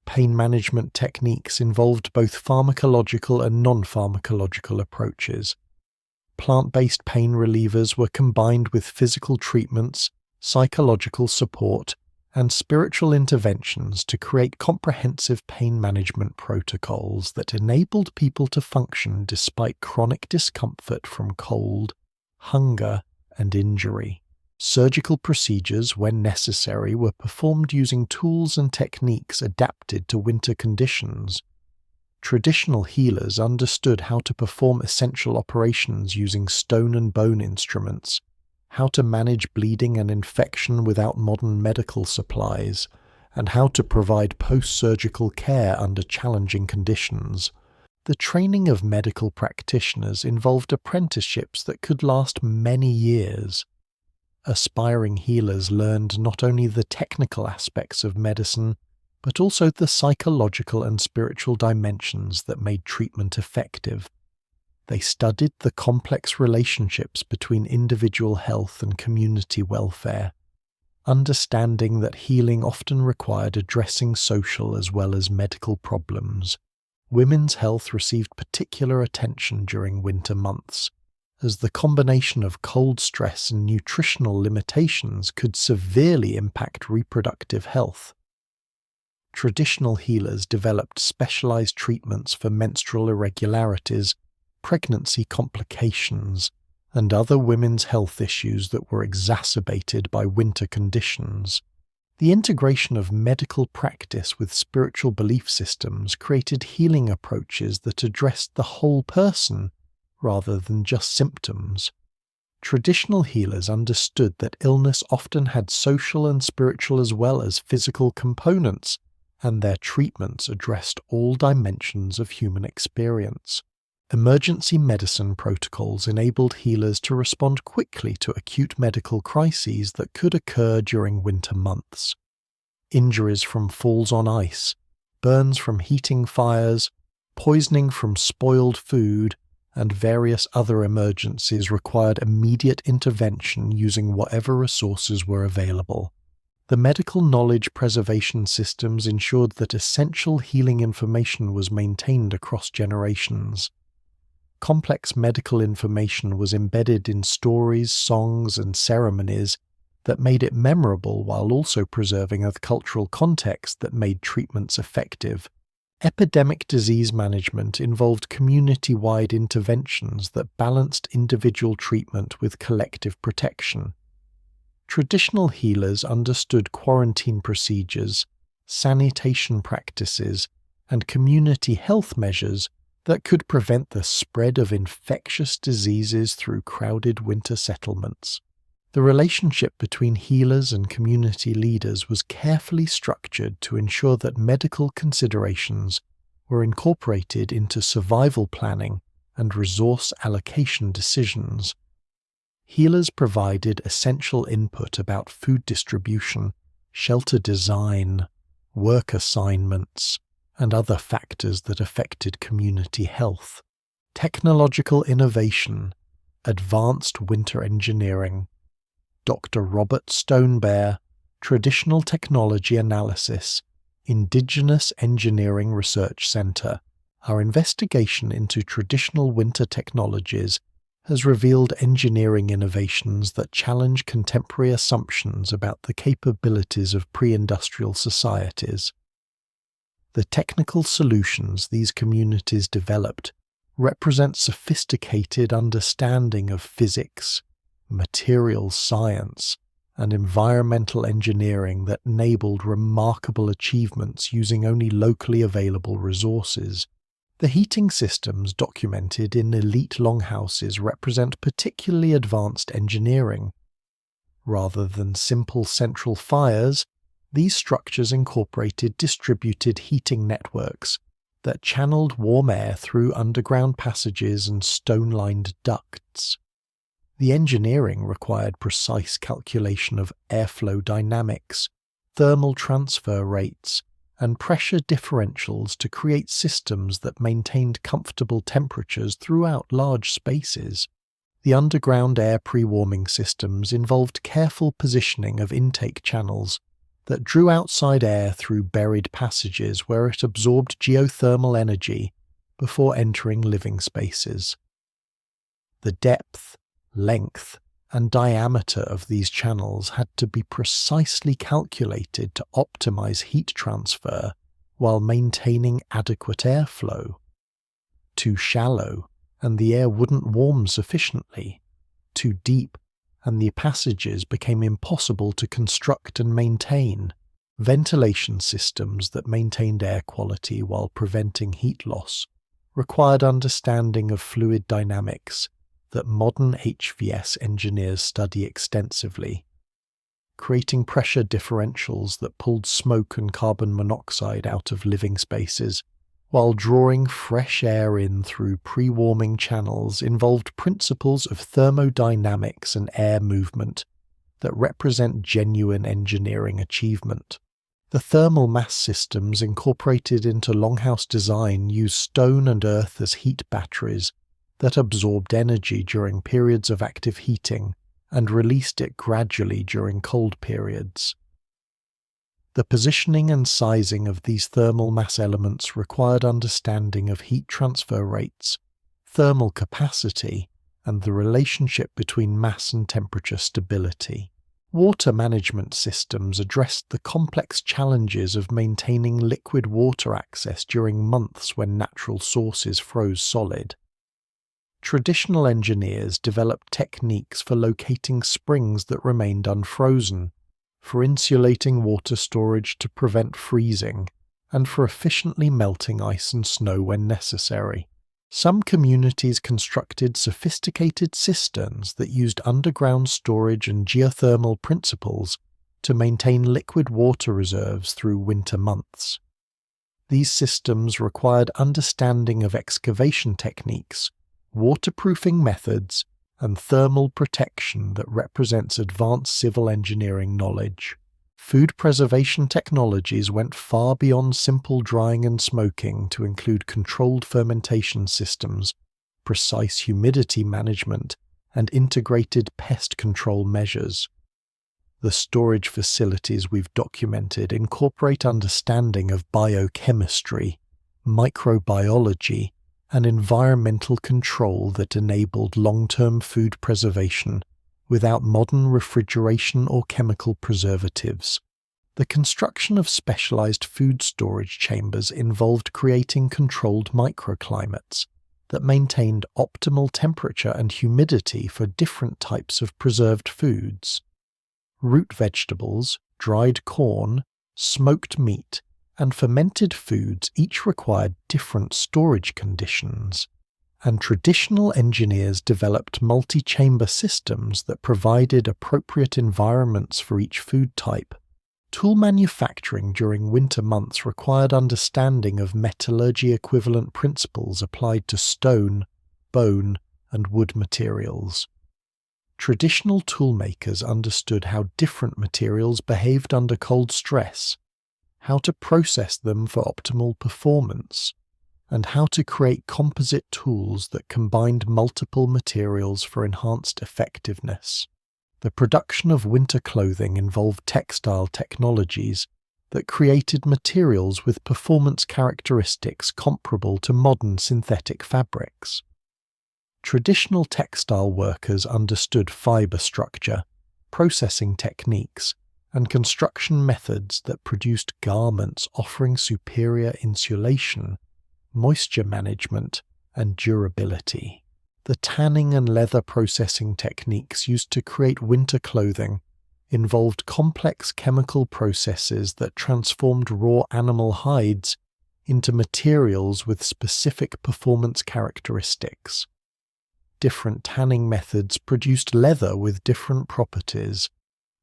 Pain management techniques involved both pharmacological and non-pharmacological approaches. Plant-based pain relievers were combined with physical treatments, psychological support, and spiritual interventions to create comprehensive pain management protocols that enabled people to function despite chronic discomfort from cold, hunger, and injury. Surgical procedures, when necessary, were performed using tools and techniques adapted to winter conditions. Traditional healers understood how to perform essential operations using stone and bone instruments, how to manage bleeding and infection without modern medical supplies, and how to provide post-surgical care under challenging conditions. The training of medical practitioners involved apprenticeships that could last many years. Aspiring healers learned not only the technical aspects of medicine, but also the psychological and spiritual dimensions that made treatment effective. They studied the complex relationships between individual health and community welfare, understanding that healing often required addressing social as well as medical problems. Women's health received particular attention during winter months, as the combination of cold stress and nutritional limitations could severely impact reproductive health. Traditional healers developed specialized treatments for menstrual irregularities, pregnancy complications, and other women's health issues that were exacerbated by winter conditions. The integration of medical practice with spiritual belief systems created healing approaches that addressed the whole person rather than just symptoms. Traditional healers understood that illness often had social and spiritual as well as physical components, and their treatments addressed all dimensions of human experience. Emergency medicine protocols enabled healers to respond quickly to acute medical crises that could occur during winter months. Injuries from falls on ice, burns from heating fires, poisoning from spoiled food, and various other emergencies required immediate intervention using whatever resources were available. The medical knowledge preservation systems ensured that essential healing information was maintained across generations. Complex medical information was embedded in stories, songs, and ceremonies that made it memorable while also preserving a cultural context that made treatments effective. Epidemic disease management involved community-wide interventions that balanced individual treatment with collective protection. Traditional healers understood quarantine procedures, sanitation practices, and community health measures that could prevent the spread of infectious diseases through crowded winter settlements. The relationship between healers and community leaders was carefully structured to ensure that medical considerations were incorporated into survival planning and resource allocation decisions. Healers provided essential input about food distribution, shelter design, work assignments, and other factors that affected community health. Technological innovation, advanced winter engineering. Dr. Robert Stonebear, Traditional Technology Analysis, Indigenous Engineering Research Center. Our investigation into traditional winter technologies has revealed engineering innovations that challenge contemporary assumptions about the capabilities of pre-industrial societies. The technical solutions these communities developed represent sophisticated understanding of physics, materials science, and environmental engineering that enabled remarkable achievements using only locally available resources. The heating systems documented in elite longhouses represent particularly advanced engineering. Rather than simple central fires, these structures incorporated distributed heating networks that channeled warm air through underground passages and stone-lined ducts. The engineering required precise calculation of airflow dynamics, thermal transfer rates, and pressure differentials to create systems that maintained comfortable temperatures throughout large spaces. The underground air pre-warming systems involved careful positioning of intake channels that drew outside air through buried passages where it absorbed geothermal energy before entering living spaces. The depth, length, and diameter of these channels had to be precisely calculated to optimize heat transfer while maintaining adequate airflow. Too shallow, and the air wouldn't warm sufficiently. Too deep, and the passages became impossible to construct and maintain. Ventilation systems that maintained air quality while preventing heat loss required understanding of fluid dynamics that modern HVS engineers study extensively. Creating pressure differentials that pulled smoke and carbon monoxide out of living spaces, while drawing fresh air in through pre-warming channels, involved principles of thermodynamics and air movement that represent genuine engineering achievement. The thermal mass systems incorporated into longhouse design used stone and earth as heat batteries that absorbed energy during periods of active heating and released it gradually during cold periods. The positioning and sizing of these thermal mass elements required understanding of heat transfer rates, thermal capacity, and the relationship between mass and temperature stability. Water management systems addressed the complex challenges of maintaining liquid water access during months when natural sources froze solid. Traditional engineers developed techniques for locating springs that remained unfrozen, for insulating water storage to prevent freezing, and for efficiently melting ice and snow when necessary. Some communities constructed sophisticated cisterns that used underground storage and geothermal principles to maintain liquid water reserves through winter months. These systems required understanding of excavation techniques, waterproofing methods, and thermal protection that represents advanced civil engineering knowledge. Food preservation technologies went far beyond simple drying and smoking to include controlled fermentation systems, precise humidity management, and integrated pest control measures. The storage facilities we've documented incorporate understanding of biochemistry, microbiology, and environmental control that enabled long-term food preservation without modern refrigeration or chemical preservatives. The construction of specialized food storage chambers involved creating controlled microclimates that maintained optimal temperature and humidity for different types of preserved foods. Root vegetables, dried corn, smoked meat, and fermented foods each required different storage conditions, and traditional engineers developed multi-chamber systems that provided appropriate environments for each food type. Tool manufacturing during winter months required understanding of metallurgy equivalent principles applied to stone, bone, and wood materials. Traditional toolmakers understood how different materials behaved under cold stress, how to process them for optimal performance, and how to create composite tools that combined multiple materials for enhanced effectiveness. The production of winter clothing involved textile technologies that created materials with performance characteristics comparable to modern synthetic fabrics. Traditional textile workers understood fiber structure, processing techniques, and construction methods that produced garments offering superior insulation, moisture management, and durability. The tanning and leather processing techniques used to create winter clothing involved complex chemical processes that transformed raw animal hides into materials with specific performance characteristics. Different tanning methods produced leather with different properties,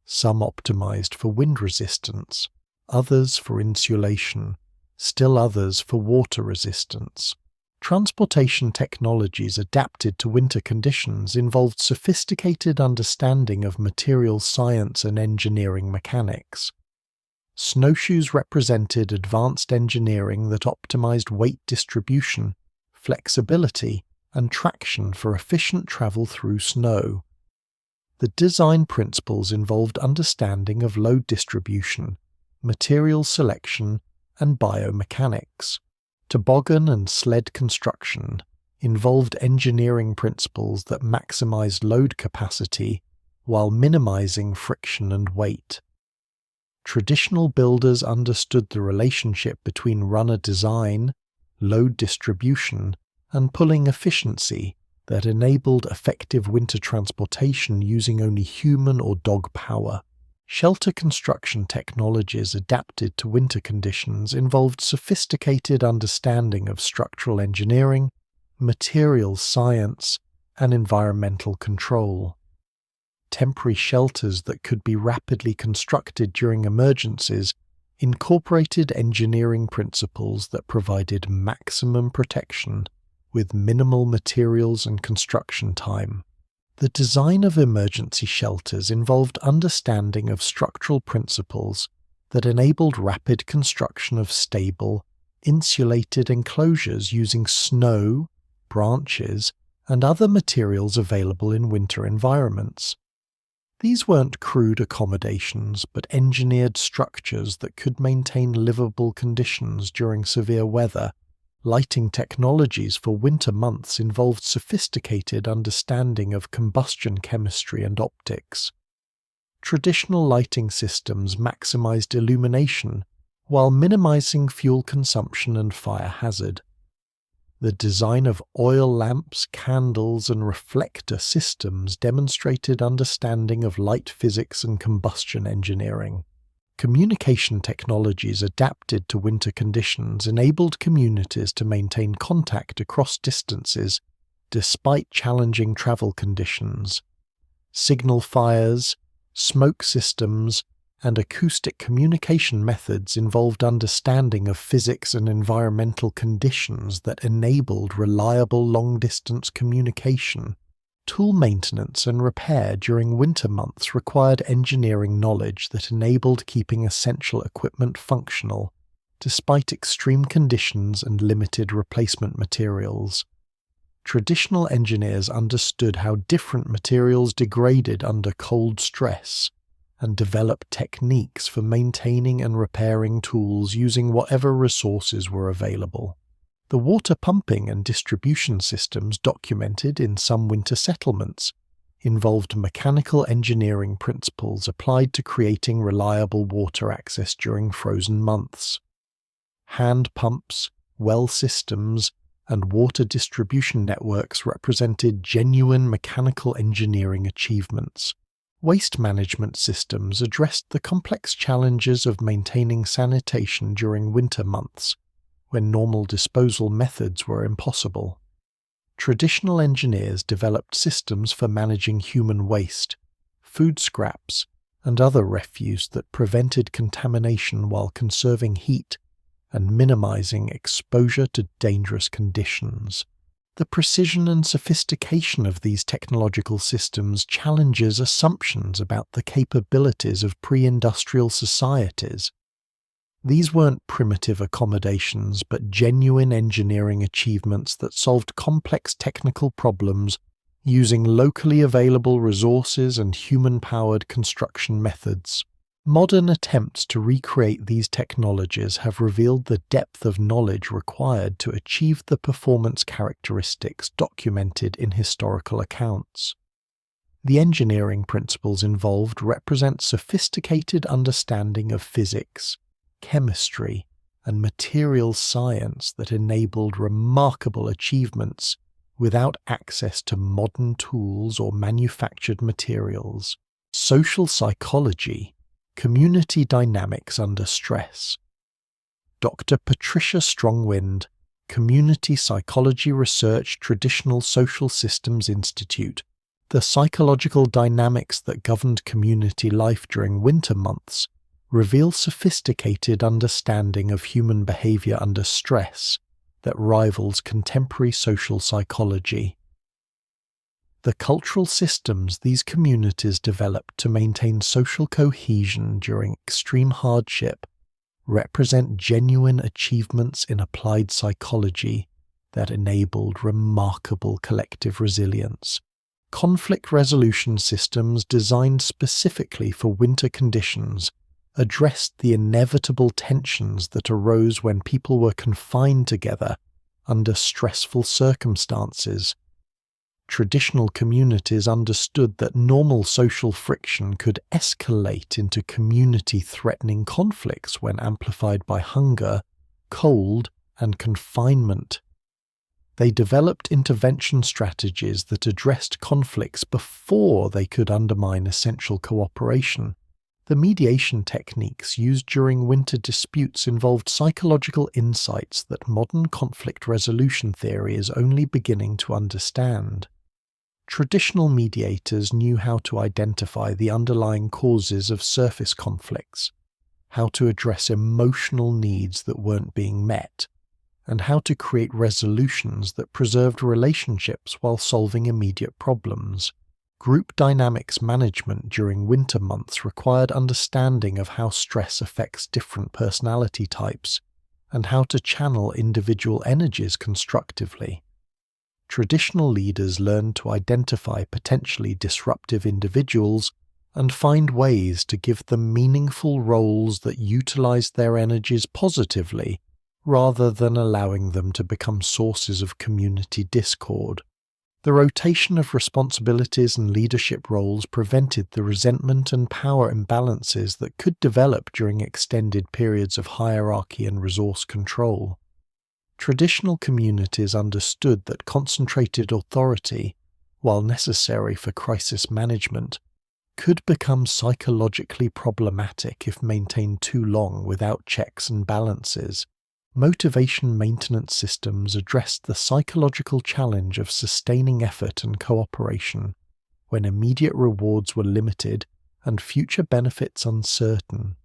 some optimized for wind resistance, others for insulation, still others for water resistance. Transportation technologies adapted to winter conditions involved sophisticated understanding of material science and engineering mechanics. Snowshoes represented advanced engineering that optimized weight distribution, flexibility, and traction for efficient travel through snow. The design principles involved understanding of load distribution, material selection, and biomechanics. Toboggan and sled construction involved engineering principles that maximized load capacity while minimizing friction and weight. Traditional builders understood the relationship between runner design, load distribution, and pulling efficiency that enabled effective winter transportation using only human or dog power. Shelter construction technologies adapted to winter conditions involved sophisticated understanding of structural engineering, materials science, and environmental control. Temporary shelters that could be rapidly constructed during emergencies incorporated engineering principles that provided maximum protection with minimal materials and construction time. The design of emergency shelters involved understanding of structural principles that enabled rapid construction of stable, insulated enclosures using snow, branches, and other materials available in winter environments. These weren't crude accommodations, but engineered structures that could maintain livable conditions during severe weather. Lighting technologies for winter months involved sophisticated understanding of combustion chemistry and optics. Traditional lighting systems maximized illumination while minimizing fuel consumption and fire hazard. The design of oil lamps, candles, and reflector systems demonstrated understanding of light physics and combustion engineering. Communication technologies adapted to winter conditions enabled communities to maintain contact across distances despite challenging travel conditions. Signal fires, smoke systems, and acoustic communication methods involved understanding of physics and environmental conditions that enabled reliable long-distance communication. Tool maintenance and repair during winter months required engineering knowledge that enabled keeping essential equipment functional, despite extreme conditions and limited replacement materials. Traditional engineers understood how different materials degraded under cold stress, and developed techniques for maintaining and repairing tools using whatever resources were available. The water pumping and distribution systems documented in some winter settlements involved mechanical engineering principles applied to creating reliable water access during frozen months. Hand pumps, well systems, and water distribution networks represented genuine mechanical engineering achievements. Waste management systems addressed the complex challenges of maintaining sanitation during winter months, when normal disposal methods were impossible. Traditional engineers developed systems for managing human waste, food scraps, and other refuse that prevented contamination while conserving heat and minimizing exposure to dangerous conditions. The precision and sophistication of these technological systems challenges assumptions about the capabilities of pre-industrial societies. These weren't primitive accommodations, but genuine engineering achievements that solved complex technical problems using locally available resources and human-powered construction methods. Modern attempts to recreate these technologies have revealed the depth of knowledge required to achieve the performance characteristics documented in historical accounts. The engineering principles involved represent sophisticated understanding of physics, chemistry, and materials science that enabled remarkable achievements without access to modern tools or manufactured materials. Social psychology, community dynamics under stress. Dr. Patricia Strongwind, Community Psychology Research, Traditional Social Systems Institute. The psychological dynamics that governed community life during winter months reveal sophisticated understanding of human behavior under stress that rivals contemporary social psychology. The cultural systems these communities developed to maintain social cohesion during extreme hardship represent genuine achievements in applied psychology that enabled remarkable collective resilience. Conflict resolution systems designed specifically for winter conditions addressed the inevitable tensions that arose when people were confined together under stressful circumstances. Traditional communities understood that normal social friction could escalate into community-threatening conflicts when amplified by hunger, cold, and confinement. They developed intervention strategies that addressed conflicts before they could undermine essential cooperation. The mediation techniques used during winter disputes involved psychological insights that modern conflict resolution theory is only beginning to understand. Traditional mediators knew how to identify the underlying causes of surface conflicts, how to address emotional needs that weren't being met, and how to create resolutions that preserved relationships while solving immediate problems. Group dynamics management during winter months required understanding of how stress affects different personality types and how to channel individual energies constructively. Traditional leaders learned to identify potentially disruptive individuals and find ways to give them meaningful roles that utilized their energies positively rather than allowing them to become sources of community discord. The rotation of responsibilities and leadership roles prevented the resentment and power imbalances that could develop during extended periods of hierarchy and resource control. Traditional communities understood that concentrated authority, while necessary for crisis management, could become psychologically problematic if maintained too long without checks and balances. Motivation maintenance systems addressed the psychological challenge of sustaining effort and cooperation when immediate rewards were limited and future benefits uncertain.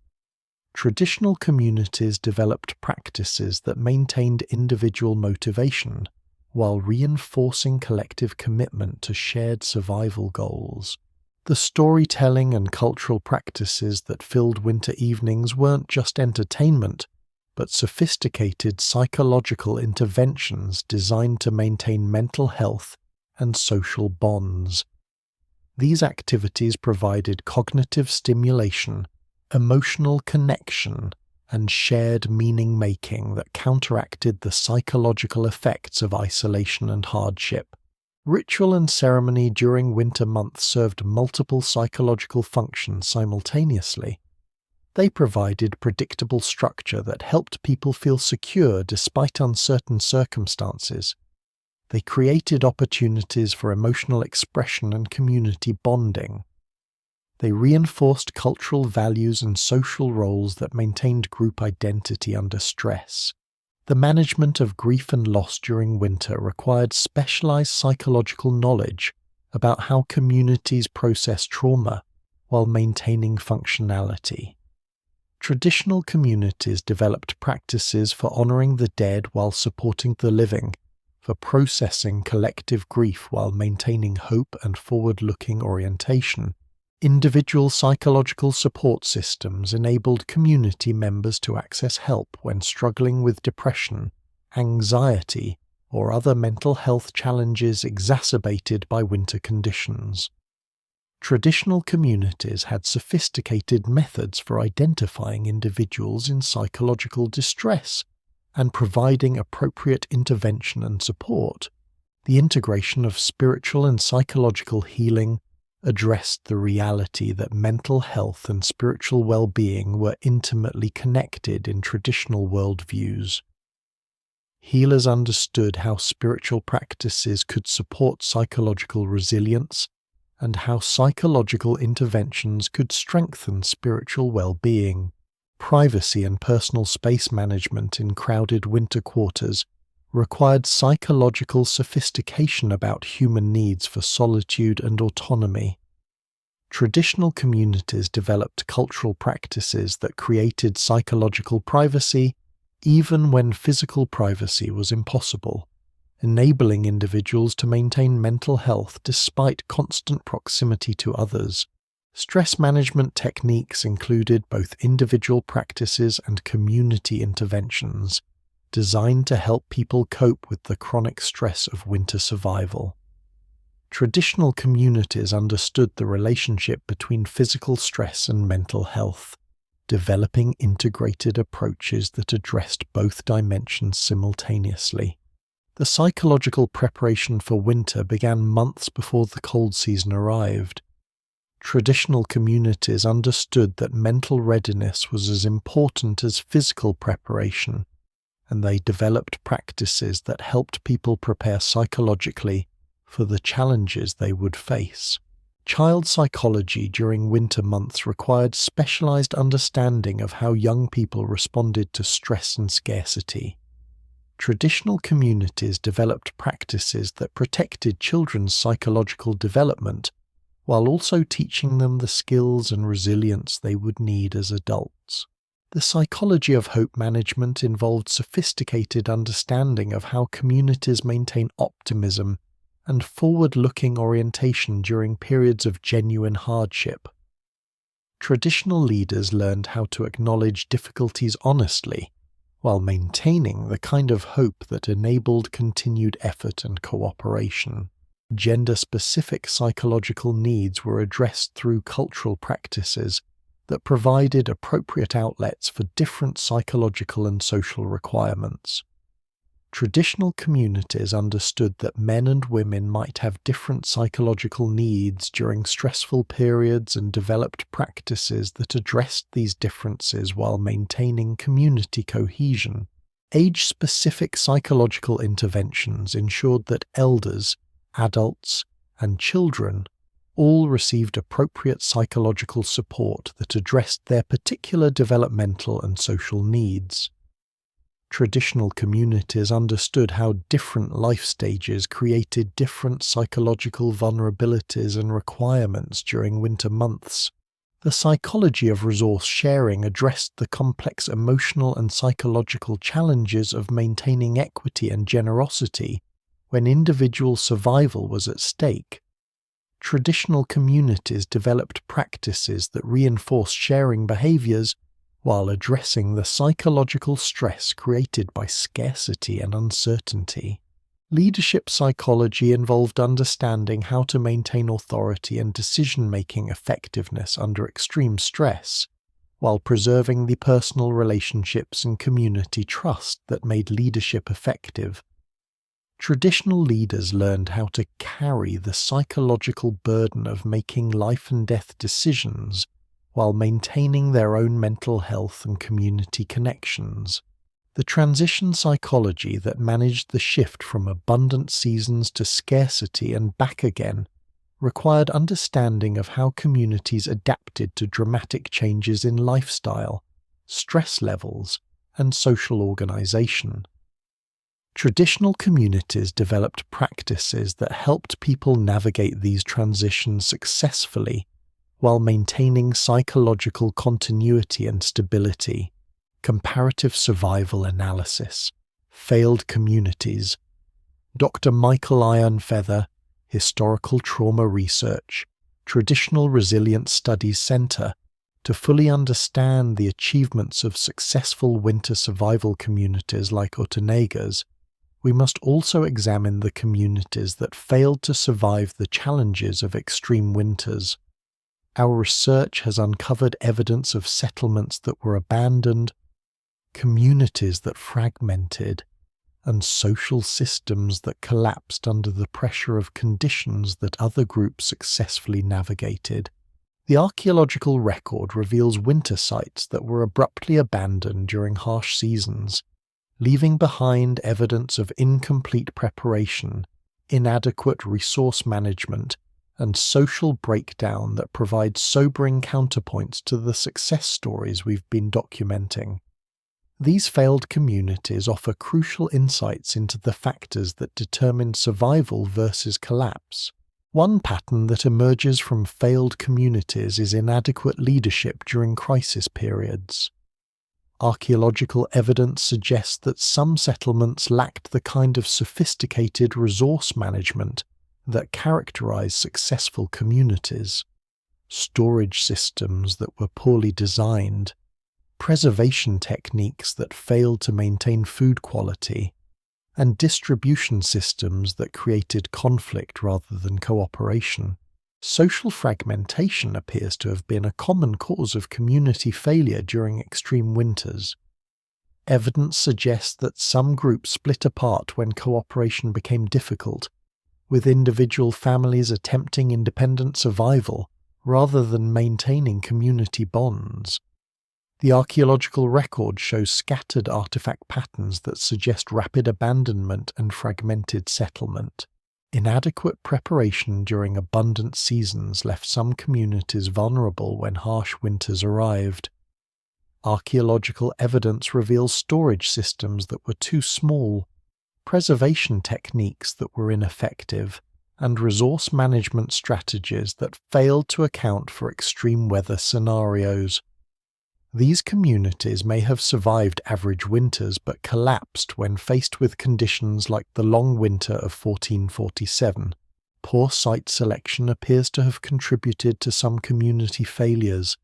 Traditional communities developed practices that maintained individual motivation while reinforcing collective commitment to shared survival goals. The storytelling and cultural practices that filled winter evenings weren't just entertainment, but sophisticated psychological interventions designed to maintain mental health and social bonds. These activities provided cognitive stimulation, emotional connection, and shared meaning-making that counteracted the psychological effects of isolation and hardship. Ritual and ceremony during winter months served multiple psychological functions simultaneously. They provided predictable structure that helped people feel secure despite uncertain circumstances. They created opportunities for emotional expression and community bonding. They reinforced cultural values and social roles that maintained group identity under stress. The management of grief and loss during winter required specialized psychological knowledge about how communities process trauma while maintaining functionality. Traditional communities developed practices for honoring the dead while supporting the living, for processing collective grief while maintaining hope and forward-looking orientation. Individual psychological support systems enabled community members to access help when struggling with depression, anxiety, or other mental health challenges exacerbated by winter conditions. Traditional communities had sophisticated methods for identifying individuals in psychological distress and providing appropriate intervention and support. The integration of spiritual and psychological healing addressed the reality that mental health and spiritual well-being were intimately connected in traditional worldviews. Healers understood how spiritual practices could support psychological resilience and how psychological interventions could strengthen spiritual well-being. Privacy and personal space management in crowded winter quarters required psychological sophistication about human needs for solitude and autonomy. Traditional communities developed cultural practices that created psychological privacy even when physical privacy was impossible, enabling individuals to maintain mental health despite constant proximity to others. Stress management techniques included both individual practices and community interventions, designed to help people cope with the chronic stress of winter survival. Traditional communities understood the relationship between physical stress and mental health, developing integrated approaches that addressed both dimensions simultaneously. The psychological preparation for winter began months before the cold season arrived. Traditional communities understood that mental readiness was as important as physical preparation, and they developed practices that helped people prepare psychologically for the challenges they would face. Child psychology during winter months required specialized understanding of how young people responded to stress and scarcity. Traditional communities developed practices that protected children's psychological development while also teaching them the skills and resilience they would need as adults. The psychology of hope management involved sophisticated understanding of how communities maintain optimism and forward-looking orientation during periods of genuine hardship. Traditional leaders learned how to acknowledge difficulties honestly, while maintaining the kind of hope that enabled continued effort and cooperation. Gender-specific psychological needs were addressed through cultural practices that provided appropriate outlets for different psychological and social requirements. Traditional communities understood that men and women might have different psychological needs during stressful periods and developed practices that addressed these differences while maintaining community cohesion. Age-specific psychological interventions ensured that elders, adults, and children all received appropriate psychological support that addressed their particular developmental and social needs. Traditional communities understood how different life stages created different psychological vulnerabilities and requirements during winter months. The psychology of resource sharing addressed the complex emotional and psychological challenges of maintaining equity and generosity when individual survival was at stake. Traditional communities developed practices that reinforced sharing behaviors while addressing the psychological stress created by scarcity and uncertainty. Leadership psychology involved understanding how to maintain authority and decision-making effectiveness under extreme stress, while preserving the personal relationships and community trust that made leadership effective. Traditional leaders learned how to carry the psychological burden of making life and death decisions while maintaining their own mental health and community connections. The transition psychology that managed the shift from abundant seasons to scarcity and back again required understanding of how communities adapted to dramatic changes in lifestyle, stress levels, and social organization. Traditional communities developed practices that helped people navigate these transitions successfully while maintaining psychological continuity and stability. Comparative survival analysis, failed communities. Dr. Michael Ironfeather, Historical Trauma Research, Traditional Resilience Studies Center. To fully understand the achievements of successful winter survival communities like Otanega's, we must also examine the communities that failed to survive the challenges of extreme winters. Our research has uncovered evidence of settlements that were abandoned, communities that fragmented, and social systems that collapsed under the pressure of conditions that other groups successfully navigated. The archaeological record reveals winter sites that were abruptly abandoned during harsh seasons, leaving behind evidence of incomplete preparation, inadequate resource management, and social breakdown that provide sobering counterpoints to the success stories we've been documenting. These failed communities offer crucial insights into the factors that determine survival versus collapse. One pattern that emerges from failed communities is inadequate leadership during crisis periods. Archaeological evidence suggests that some settlements lacked the kind of sophisticated resource management that characterize successful communities. Storage systems that were poorly designed, preservation techniques that failed to maintain food quality, and distribution systems that created conflict rather than cooperation. Social fragmentation appears to have been a common cause of community failure during extreme winters. Evidence suggests that some groups split apart when cooperation became difficult, with individual families attempting independent survival rather than maintaining community bonds. The archaeological record shows scattered artifact patterns that suggest rapid abandonment and fragmented settlement. Inadequate preparation during abundant seasons left some communities vulnerable when harsh winters arrived. Archaeological evidence reveals storage systems that were too small, preservation techniques that were ineffective, and resource management strategies that failed to account for extreme weather scenarios. These communities may have survived average winters but collapsed when faced with conditions like the long winter of 1447. Poor site selection appears to have contributed to some community failures.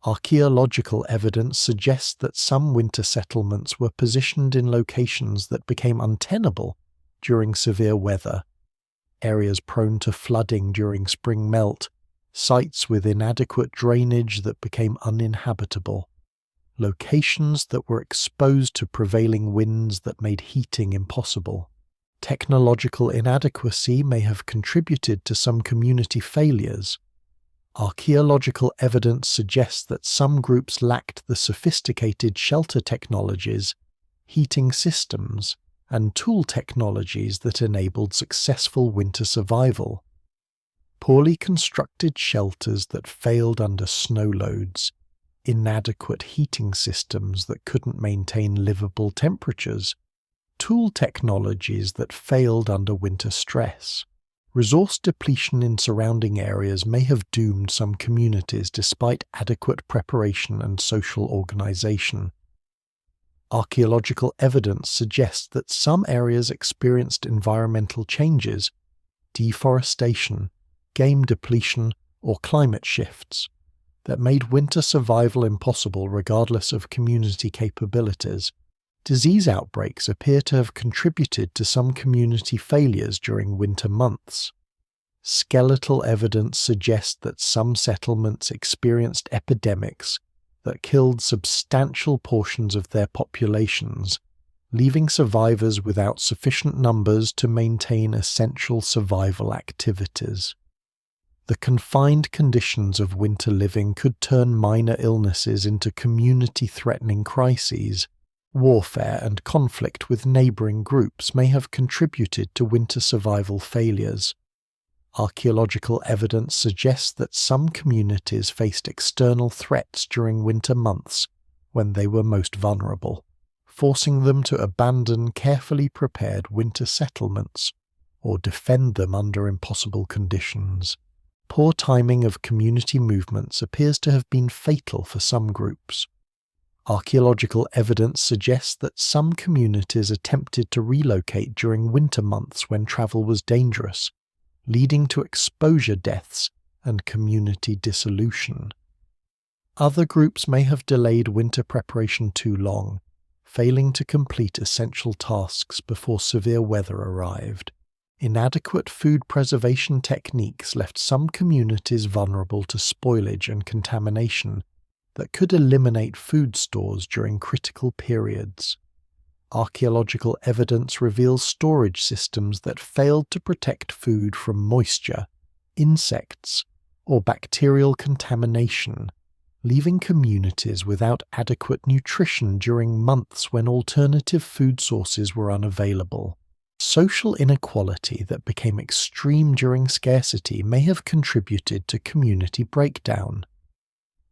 Archaeological evidence suggests that some winter settlements were positioned in locations that became untenable during severe weather. Areas prone to flooding during spring melt, sites with inadequate drainage that became uninhabitable, locations that were exposed to prevailing winds that made heating impossible. Technological inadequacy may have contributed to some community failures. Archaeological evidence suggests that some groups lacked the sophisticated shelter technologies, heating systems, and tool technologies that enabled successful winter survival. Poorly constructed shelters that failed under snow loads, inadequate heating systems that couldn't maintain livable temperatures, tool technologies that failed under winter stress. Resource depletion in surrounding areas may have doomed some communities despite adequate preparation and social organization. Archaeological evidence suggests that some areas experienced environmental changes, deforestation, game depletion, or climate shifts that made winter survival impossible regardless of community capabilities. Disease outbreaks appear to have contributed to some community failures during winter months. Skeletal evidence suggests that some settlements experienced epidemics that killed substantial portions of their populations, leaving survivors without sufficient numbers to maintain essential survival activities. The confined conditions of winter living could turn minor illnesses into community-threatening crises. Warfare and conflict with neighboring groups may have contributed to winter survival failures. Archaeological evidence suggests that some communities faced external threats during winter months when they were most vulnerable, forcing them to abandon carefully prepared winter settlements or defend them under impossible conditions. Poor timing of community movements appears to have been fatal for some groups. Archaeological evidence suggests that some communities attempted to relocate during winter months when travel was dangerous, leading to exposure deaths and community dissolution. Other groups may have delayed winter preparation too long, failing to complete essential tasks before severe weather arrived. Inadequate food preservation techniques left some communities vulnerable to spoilage and contamination that could eliminate food stores during critical periods. Archaeological evidence reveals storage systems that failed to protect food from moisture, insects, or bacterial contamination, leaving communities without adequate nutrition during months when alternative food sources were unavailable. Social inequality that became extreme during scarcity may have contributed to community breakdown.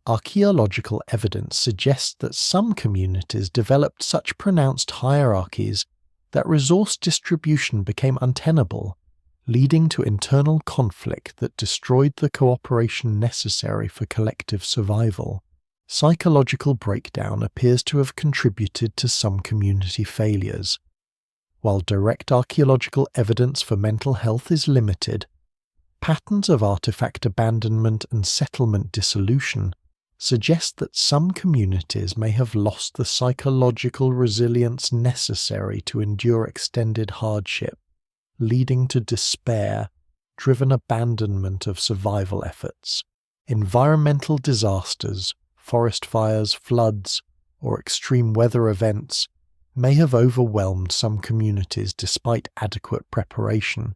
Archaeological evidence suggests that some communities developed such pronounced hierarchies that resource distribution became untenable, leading to internal conflict that destroyed the cooperation necessary for collective survival. Psychological breakdown appears to have contributed to some community failures. While direct archaeological evidence for mental health is limited, patterns of artifact abandonment and settlement dissolution suggest that some communities may have lost the psychological resilience necessary to endure extended hardship, leading to despair-driven abandonment of survival efforts. Environmental disasters, forest fires, floods, or extreme weather events may have overwhelmed some communities despite adequate preparation.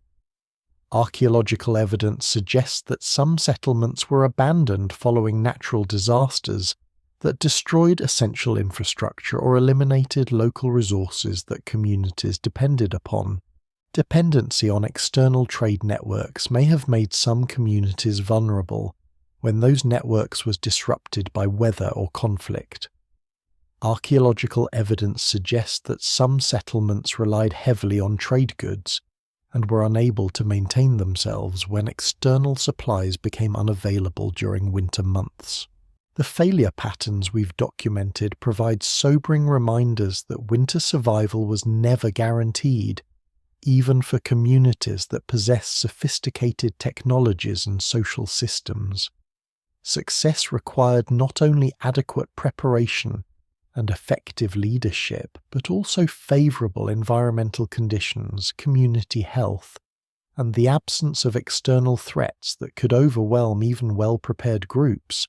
Archaeological evidence suggests that some settlements were abandoned following natural disasters that destroyed essential infrastructure or eliminated local resources that communities depended upon. Dependency on external trade networks may have made some communities vulnerable when those networks was disrupted by weather or conflict. Archaeological evidence suggests that some settlements relied heavily on trade goods and were unable to maintain themselves when external supplies became unavailable during winter months. The failure patterns we've documented provide sobering reminders that winter survival was never guaranteed, even for communities that possess sophisticated technologies and social systems. Success required not only adequate preparation and effective leadership, but also favorable environmental conditions, community health, and the absence of external threats that could overwhelm even well-prepared groups.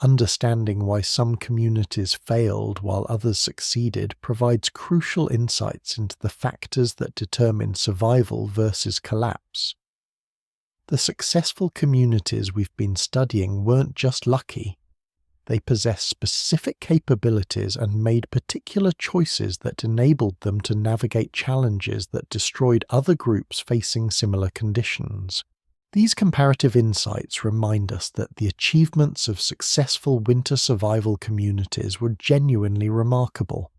Understanding why some communities failed while others succeeded provides crucial insights into the factors that determine survival versus collapse. The successful communities we've been studying weren't just lucky. They possessed specific capabilities and made particular choices that enabled them to navigate challenges that destroyed other groups facing similar conditions. These comparative insights remind us that the achievements of successful winter survival communities were genuinely remarkable,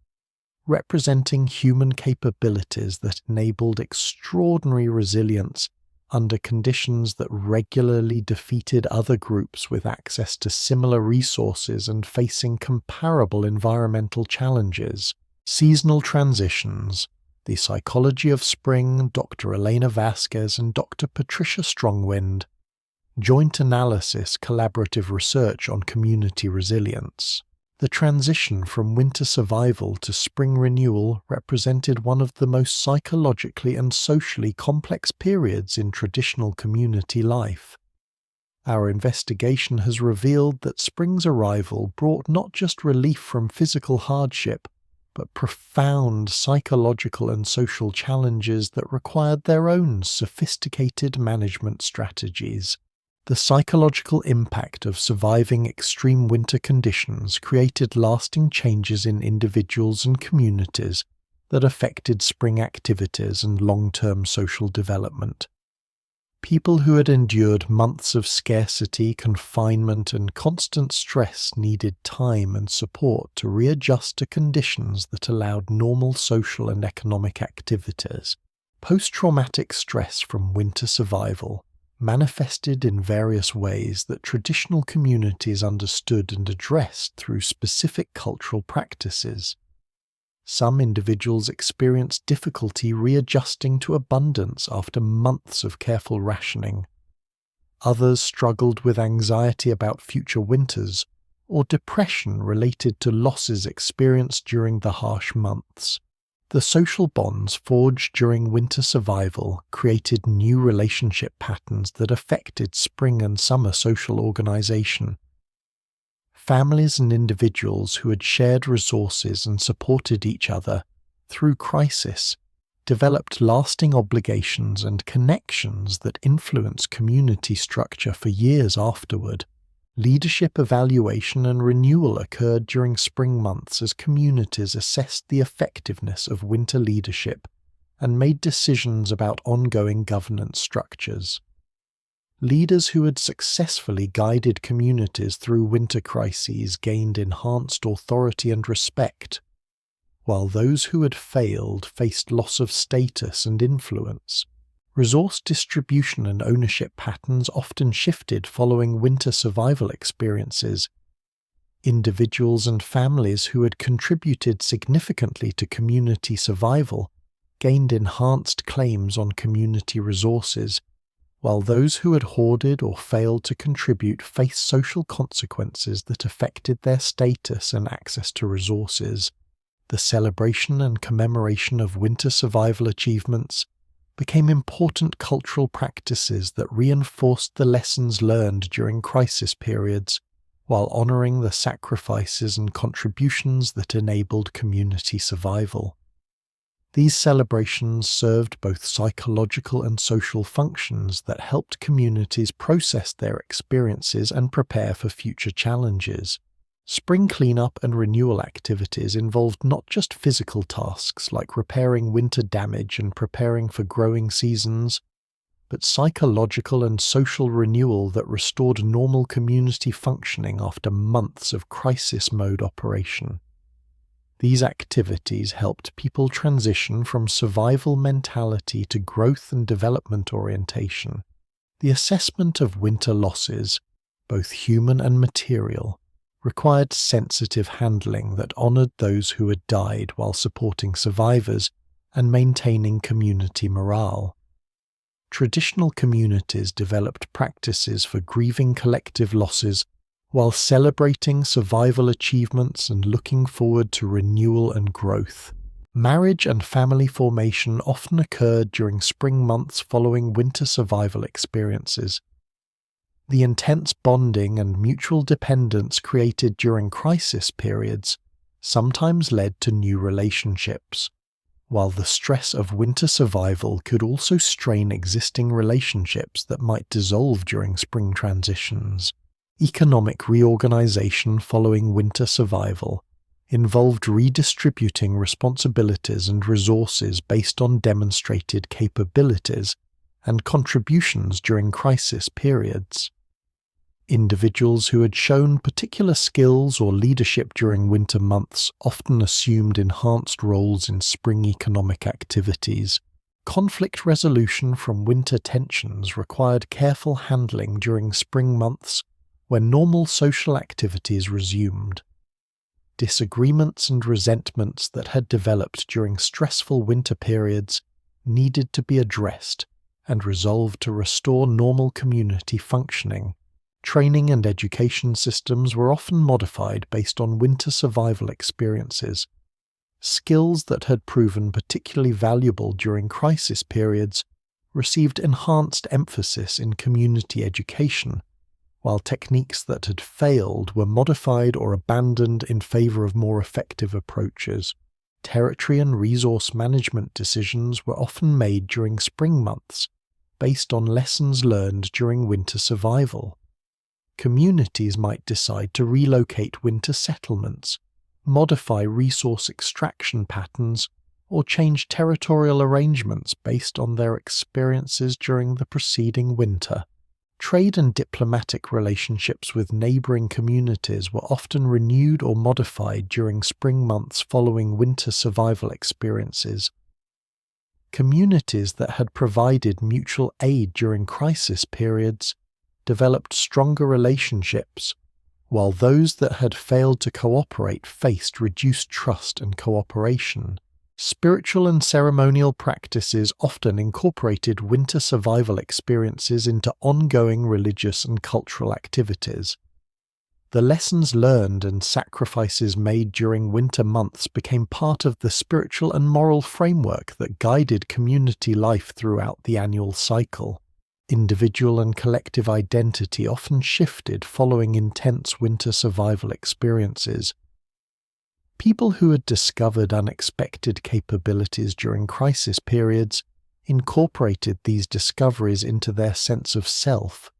representing human capabilities that enabled extraordinary resilience under conditions that regularly defeated other groups with access to similar resources and facing comparable environmental challenges. Seasonal transitions. The Psychology of Spring, Dr. Elena Vasquez and Dr. Patricia Strongwind. Joint analysis, collaborative research on community resilience. The transition from winter survival to spring renewal represented one of the most psychologically and socially complex periods in traditional community life. Our investigation has revealed that spring's arrival brought not just relief from physical hardship, but profound psychological and social challenges that required their own sophisticated management strategies. The psychological impact of surviving extreme winter conditions created lasting changes in individuals and communities that affected spring activities and long-term social development. People who had endured months of scarcity, confinement, and constant stress needed time and support to readjust to conditions that allowed normal social and economic activities. Post-traumatic stress from winter survival manifested in various ways that traditional communities understood and addressed through specific cultural practices. Some individuals experienced difficulty readjusting to abundance after months of careful rationing. Others struggled with anxiety about future winters or depression related to losses experienced during the harsh months. The social bonds forged during winter survival created new relationship patterns that affected spring and summer social organization. Families and individuals who had shared resources and supported each other through crisis developed lasting obligations and connections that influenced community structure for years afterward. Leadership evaluation and renewal occurred during spring months as communities assessed the effectiveness of winter leadership and made decisions about ongoing governance structures. Leaders who had successfully guided communities through winter crises gained enhanced authority and respect, while those who had failed faced loss of status and influence. Resource distribution and ownership patterns often shifted following winter survival experiences. Individuals and families who had contributed significantly to community survival gained enhanced claims on community resources, while those who had hoarded or failed to contribute faced social consequences that affected their status and access to resources. The celebration and commemoration of winter survival achievements became important cultural practices that reinforced the lessons learned during crisis periods, while honoring the sacrifices and contributions that enabled community survival. These celebrations served both psychological and social functions that helped communities process their experiences and prepare for future challenges. Spring cleanup and renewal activities involved not just physical tasks like repairing winter damage and preparing for growing seasons, but psychological and social renewal that restored normal community functioning after months of crisis mode operation. These activities helped people transition from survival mentality to growth and development orientation. The assessment of winter losses, both human and material, required sensitive handling that honored those who had died while supporting survivors and maintaining community morale. Traditional communities developed practices for grieving collective losses while celebrating survival achievements and looking forward to renewal and growth. Marriage and family formation often occurred during spring months following winter survival experiences. The intense bonding and mutual dependence created during crisis periods sometimes led to new relationships, while the stress of winter survival could also strain existing relationships that might dissolve during spring transitions. Economic reorganization following winter survival involved redistributing responsibilities and resources based on demonstrated capabilities and contributions during crisis periods. Individuals who had shown particular skills or leadership during winter months often assumed enhanced roles in spring economic activities. Conflict resolution from winter tensions required careful handling during spring months when normal social activities resumed. Disagreements and resentments that had developed during stressful winter periods needed to be addressed and resolved to restore normal community functioning. Training and education systems were often modified based on winter survival experiences. Skills that had proven particularly valuable during crisis periods received enhanced emphasis in community education, while techniques that had failed were modified or abandoned in favor of more effective approaches. Territory and resource management decisions were often made during spring months, based on lessons learned during winter survival. Communities might decide to relocate winter settlements, modify resource extraction patterns, or change territorial arrangements based on their experiences during the preceding winter. Trade and diplomatic relationships with neighboring communities were often renewed or modified during spring months following winter survival experiences. Communities that had provided mutual aid during crisis periods developed stronger relationships, while those that had failed to cooperate faced reduced trust and cooperation. Spiritual and ceremonial practices often incorporated winter survival experiences into ongoing religious and cultural activities. The lessons learned and sacrifices made during winter months became part of the spiritual and moral framework that guided community life throughout the annual cycle. Individual and collective identity often shifted following intense winter survival experiences. People who had discovered unexpected capabilities during crisis periods incorporated these discoveries into their sense of self,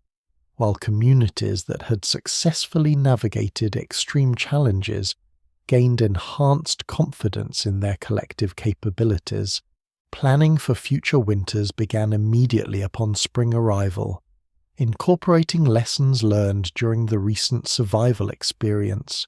while communities that had successfully navigated extreme challenges gained enhanced confidence in their collective capabilities. Planning for future winters began immediately upon spring arrival. incorporating lessons learned during the recent survival experience.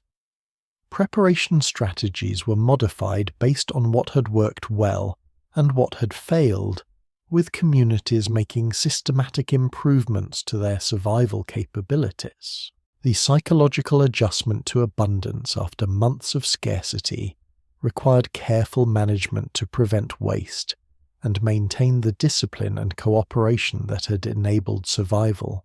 Preparation strategies were modified based on what had worked well and what had failed, with communities making systematic improvements to their survival capabilities. The psychological adjustment to abundance after months of scarcity required careful management to prevent waste and maintain the discipline and cooperation that had enabled survival.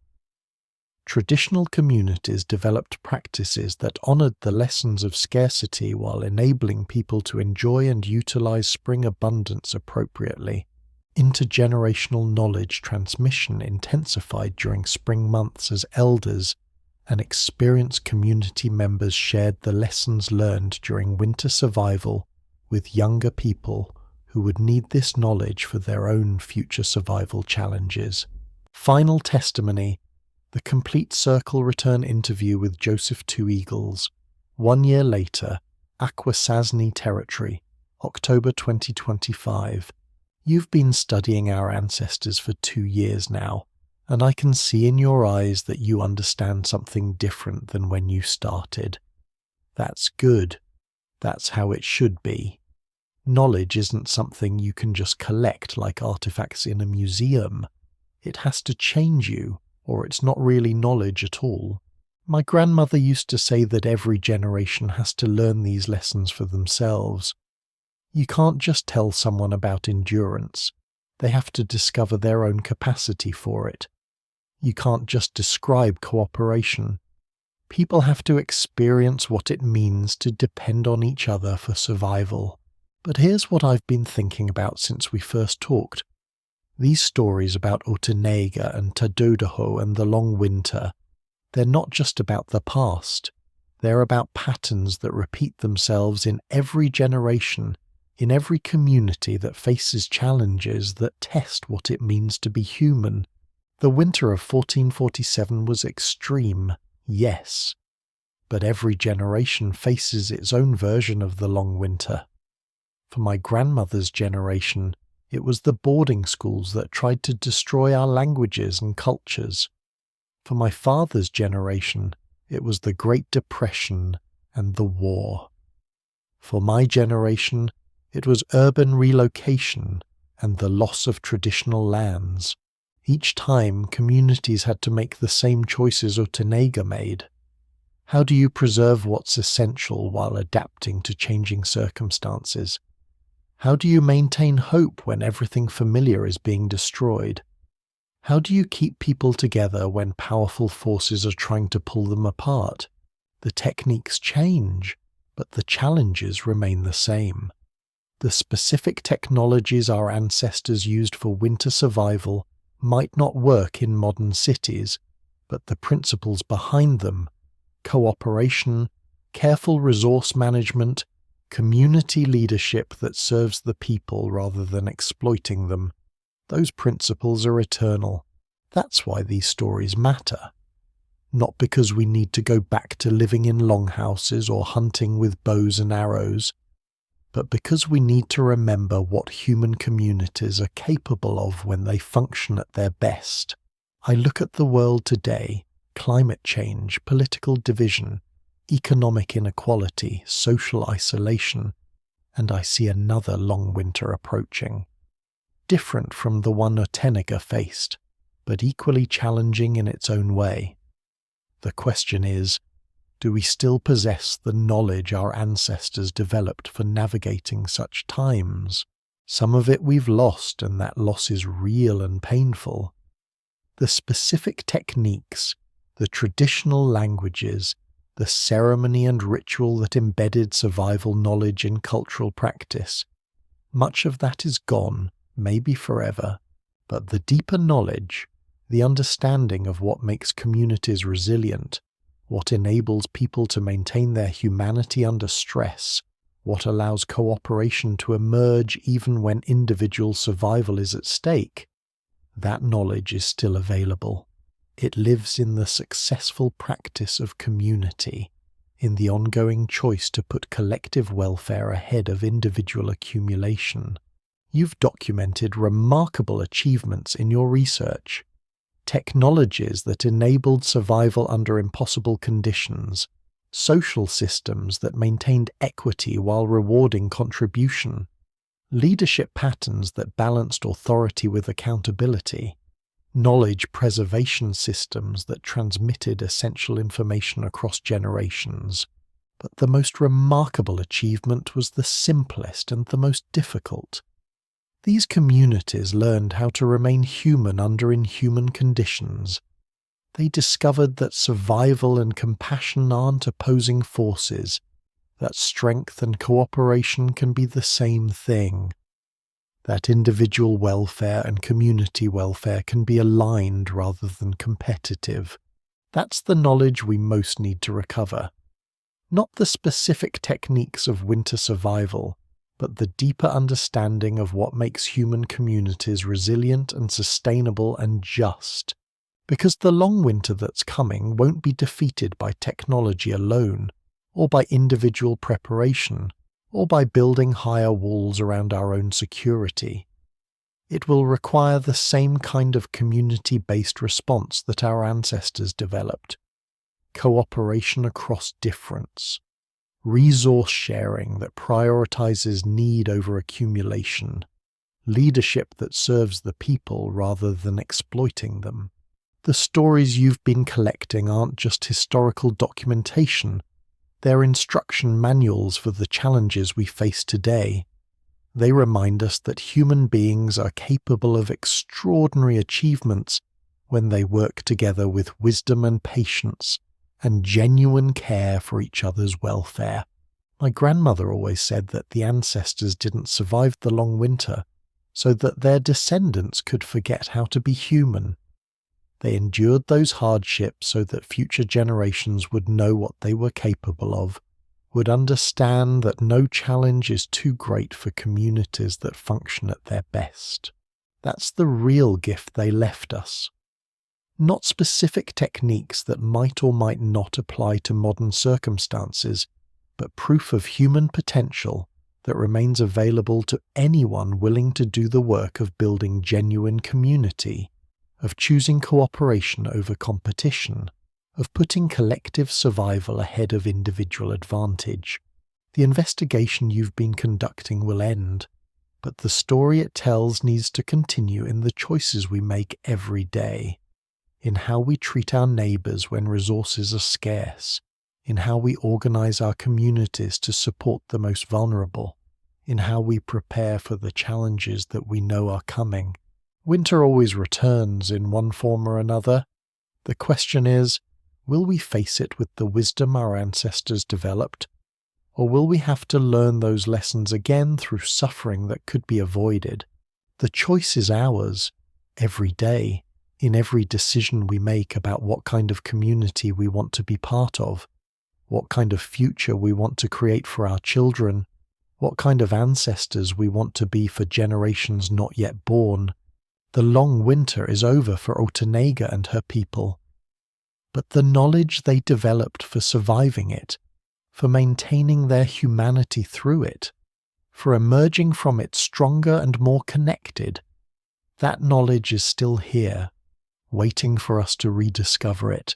Traditional communities developed practices that honored the lessons of scarcity while enabling people to enjoy and utilize spring abundance appropriately. Intergenerational knowledge transmission intensified during spring months as elders and experienced community members shared the lessons learned during winter survival with younger people who would need this knowledge for their own future survival challenges. Final testimony: the Complete Circle return interview with Joseph Two Eagles, 1 year later, Akwesasne Territory, October 2025. You've been studying our ancestors for 2 years now, and I can see in your eyes that you understand something different than when you started. That's good. That's how it should be. Knowledge isn't something you can just collect like artifacts in a museum. It has to change you, or it's not really knowledge at all. My grandmother used to say that every generation has to learn these lessons for themselves. You can't just tell someone about endurance. They have to discover their own capacity for it. You can't just describe cooperation. People have to experience what it means to depend on each other for survival. But here's what I've been thinking about since we first talked. These stories about Otanega and Tadodaho and the long winter, they're not just about the past. They're about patterns that repeat themselves in every generation, in every community that faces challenges that test what it means to be human. The winter of 1447 was extreme, yes, but every generation faces its own version of the long winter. For my grandmother's generation, it was the boarding schools that tried to destroy our languages and cultures. For my father's generation, it was the Great Depression and the war. For my generation, it was urban relocation and the loss of traditional lands. Each time, communities had to make the same choices Otanega made. How do you preserve what's essential while adapting to changing circumstances? How do you maintain hope when everything familiar is being destroyed? How do you keep people together when powerful forces are trying to pull them apart? The techniques change, but the challenges remain the same. The specific technologies our ancestors used for winter survival might not work in modern cities, but the principles behind them, cooperation, careful resource management, community leadership that serves the people rather than exploiting them, those principles are eternal. That's why these stories matter. Not because we need to go back to living in longhouses or hunting with bows and arrows, but because we need to remember what human communities are capable of when they function at their best. I look at the world today, climate change, political division, economic inequality, social isolation, and I see another long winter approaching. Different from the one Otanega faced, but equally challenging in its own way. The question is, do we still possess the knowledge our ancestors developed for navigating such times? Some of it we've lost, and that loss is real and painful. The specific techniques, the traditional languages, the ceremony and ritual that embedded survival knowledge in cultural practice, much of that is gone, maybe forever, but the deeper knowledge, the understanding of what makes communities resilient, what enables people to maintain their humanity under stress, what allows cooperation to emerge even when individual survival is at stake, that knowledge is still available. It lives in the successful practice of community, in the ongoing choice to put collective welfare ahead of individual accumulation. You've documented remarkable achievements in your research. technologies that enabled survival under impossible conditions, social systems that maintained equity while rewarding contribution, leadership patterns that balanced authority with accountability, knowledge preservation systems that transmitted essential information across generations. But the most remarkable achievement was the simplest and the most difficult. These communities learned how to remain human under inhuman conditions. They discovered that survival and compassion aren't opposing forces, that strength and cooperation can be the same thing, that individual welfare and community welfare can be aligned rather than competitive. That's the knowledge we most need to recover. Not the specific techniques of winter survival, but the deeper understanding of what makes human communities resilient and sustainable and just. Because the long winter that's coming won't be defeated by technology alone, or by individual preparation, or by building higher walls around our own security. It will require the same kind of community-based response that our ancestors developed. Cooperation across difference. Resource sharing that prioritizes need over accumulation. Leadership that serves the people rather than exploiting them. The stories you've been collecting aren't just historical documentation. They're instruction manuals for the challenges we face today. They remind us that human beings are capable of extraordinary achievements when they work together with wisdom and patience, and genuine care for each other's welfare. My grandmother always said that the ancestors didn't survive the long winter so that their descendants could forget how to be human. They endured those hardships so that future generations would know what they were capable of, would understand that no challenge is too great for communities that function at their best. That's the real gift they left us. Not specific techniques that might or might not apply to modern circumstances, but proof of human potential that remains available to anyone willing to do the work of building genuine community, of choosing cooperation over competition, of putting collective survival ahead of individual advantage. The investigation you've been conducting will end, but the story it tells needs to continue in the choices we make every day. In how we treat our neighbours when resources are scarce, in how we organise our communities to support the most vulnerable, in how we prepare for the challenges that we know are coming. Winter always returns in one form or another. The question is, will we face it with the wisdom our ancestors developed, or will we have to learn those lessons again through suffering that could be avoided? The choice is ours, every day. In every decision we make about what kind of community we want to be part of, what kind of future we want to create for our children, what kind of ancestors we want to be for generations not yet born. The long winter is over for Otanega and her people. But the knowledge they developed for surviving it, for maintaining their humanity through it, for emerging from it stronger and more connected, that knowledge is still here, waiting for us to rediscover it,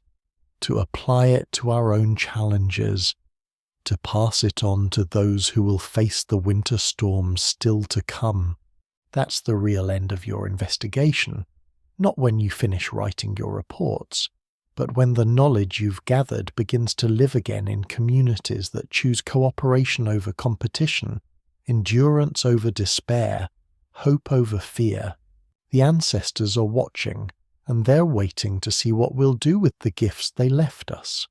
to apply it to our own challenges, to pass it on to those who will face the winter storms still to come. That's the real end of your investigation, not when you finish writing your reports, but when the knowledge you've gathered begins to live again in communities that choose cooperation over competition, endurance over despair, hope over fear. The ancestors are watching, and they're waiting to see what we'll do with the gifts they left us.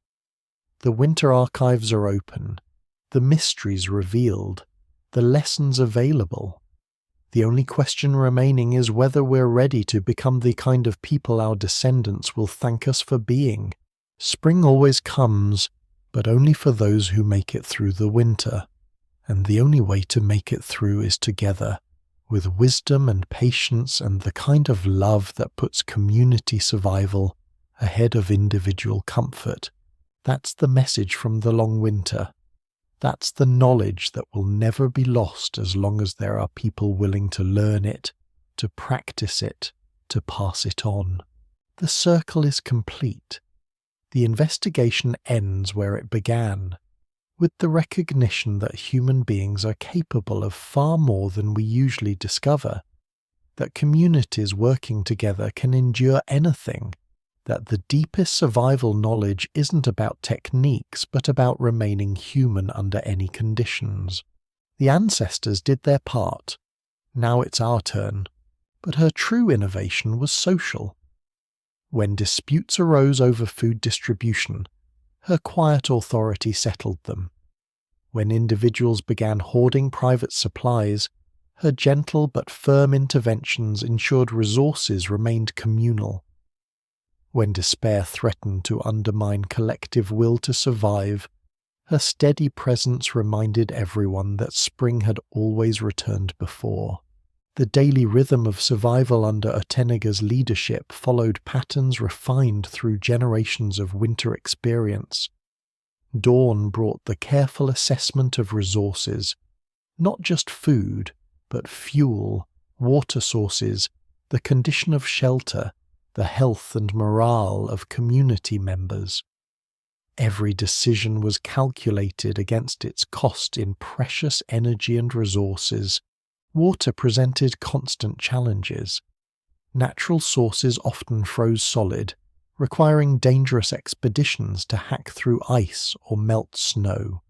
The winter archives are open, the mysteries revealed, the lessons available. The only question remaining is whether we're ready to become the kind of people our descendants will thank us for being. Spring always comes, but only for those who make it through the winter, and the only way to make it through is together, with wisdom and patience and the kind of love that puts community survival ahead of individual comfort. That's the message from the long winter. That's the knowledge that will never be lost as long as there are people willing to learn it, to practice it, to pass it on. The circle is complete. The investigation ends where it began, with the recognition that human beings are capable of far more than we usually discover, that communities working together can endure anything, that the deepest survival knowledge isn't about techniques but about remaining human under any conditions. The ancestors did their part. Now it's our turn. But her true innovation was social. When disputes arose over food distribution, her quiet authority settled them. When individuals began hoarding private supplies, her gentle but firm interventions ensured resources remained communal. When despair threatened to undermine collective will to survive, her steady presence reminded everyone that spring had always returned before. The daily rhythm of survival under Otenega's leadership followed patterns refined through generations of winter experience. Dawn brought the careful assessment of resources, not just food, but fuel, water sources, the condition of shelter, the health and morale of community members. Every decision was calculated against its cost in precious energy and resources. Water presented constant challenges. Natural sources often froze solid, requiring dangerous expeditions to hack through ice or melt snow,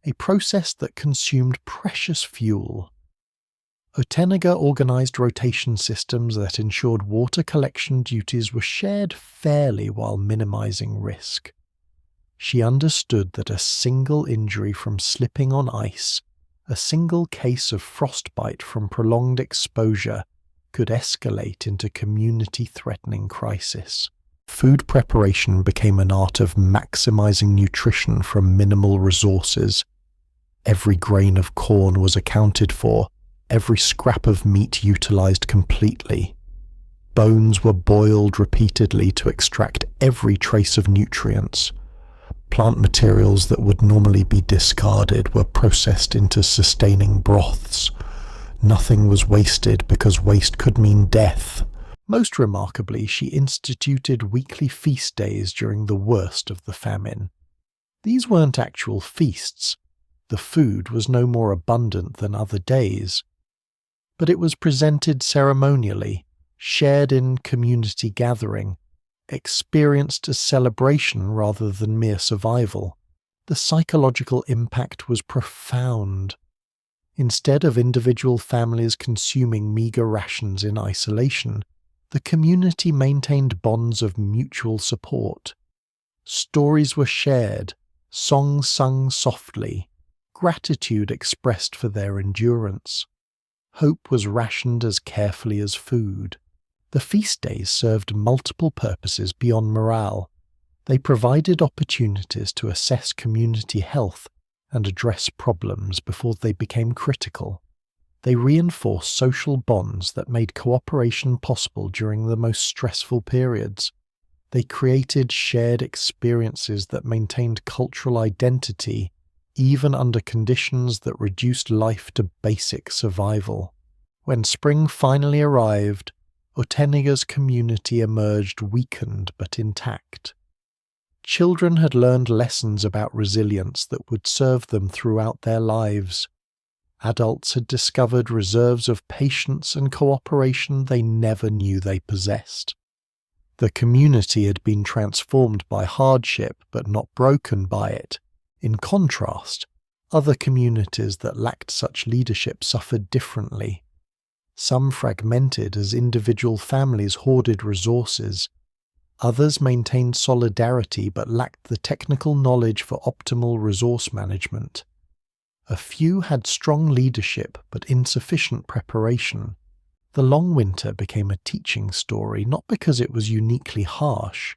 a process that consumed precious fuel. Otenega organized rotation systems that ensured water collection duties were shared fairly while minimizing risk. She understood that a single injury from slipping on ice, a single case of frostbite from prolonged exposure, could escalate into community-threatening crisis. Food preparation became an art of maximizing nutrition from minimal resources. Every grain of corn was accounted for, every scrap of meat utilized completely. Bones were boiled repeatedly to extract every trace of nutrients. Plant materials that would normally be discarded were processed into sustaining broths. Nothing was wasted because waste could mean death. Most remarkably, she instituted weekly feast days during the worst of the famine. These weren't actual feasts. The food was no more abundant than other days. But it was presented ceremonially, shared in community gathering, experienced as celebration rather than mere survival. The psychological impact was profound. Instead of individual families consuming meager rations in isolation, the community maintained bonds of mutual support. Stories were shared, songs sung softly, gratitude expressed for their endurance. Hope was rationed as carefully as food. The feast days served multiple purposes beyond morale. They provided opportunities to assess community health and address problems before they became critical. They reinforced social bonds that made cooperation possible during the most stressful periods. They created shared experiences that maintained cultural identity even under conditions that reduced life to basic survival. When spring finally arrived, Otenega's community emerged weakened but intact. Children had learned lessons about resilience that would serve them throughout their lives. Adults had discovered reserves of patience and cooperation they never knew they possessed. The community had been transformed by hardship but not broken by it. In contrast, other communities that lacked such leadership suffered differently. Some fragmented as individual families hoarded resources. Others maintained solidarity but lacked the technical knowledge for optimal resource management. A few had strong leadership but insufficient preparation. The long winter became a teaching story not because it was uniquely harsh,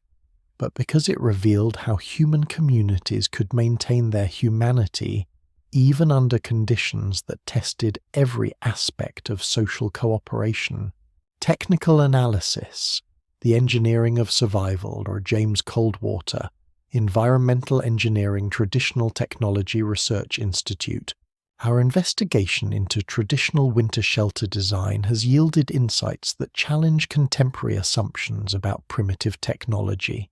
but because it revealed how human communities could maintain their humanity even under conditions that tested every aspect of social cooperation. Technical analysis, the engineering of survival, or James Coldwater, Environmental Engineering Traditional Technology Research Institute, Our investigation into traditional winter shelter design has yielded insights that challenge contemporary assumptions about primitive technology.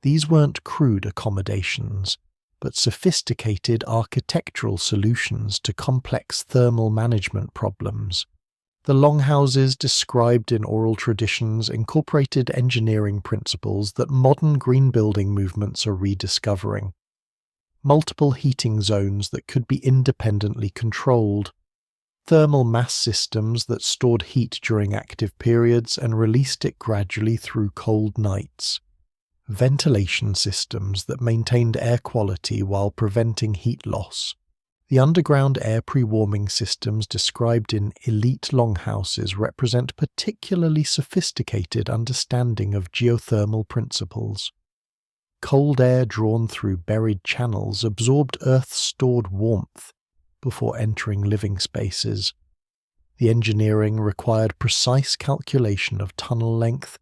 These weren't crude accommodations, but sophisticated architectural solutions to complex thermal management problems. The longhouses described in oral traditions incorporated engineering principles that modern green building movements are rediscovering. Multiple heating zones that could be independently controlled, thermal mass systems that stored heat during active periods and released it gradually through cold nights, ventilation systems that maintained air quality while preventing heat loss. The underground air pre-warming systems described in elite longhouses represent particularly sophisticated understanding of geothermal principles. Cold air drawn through buried channels absorbed Earth's stored warmth before entering living spaces. The engineering required precise calculation of tunnel length,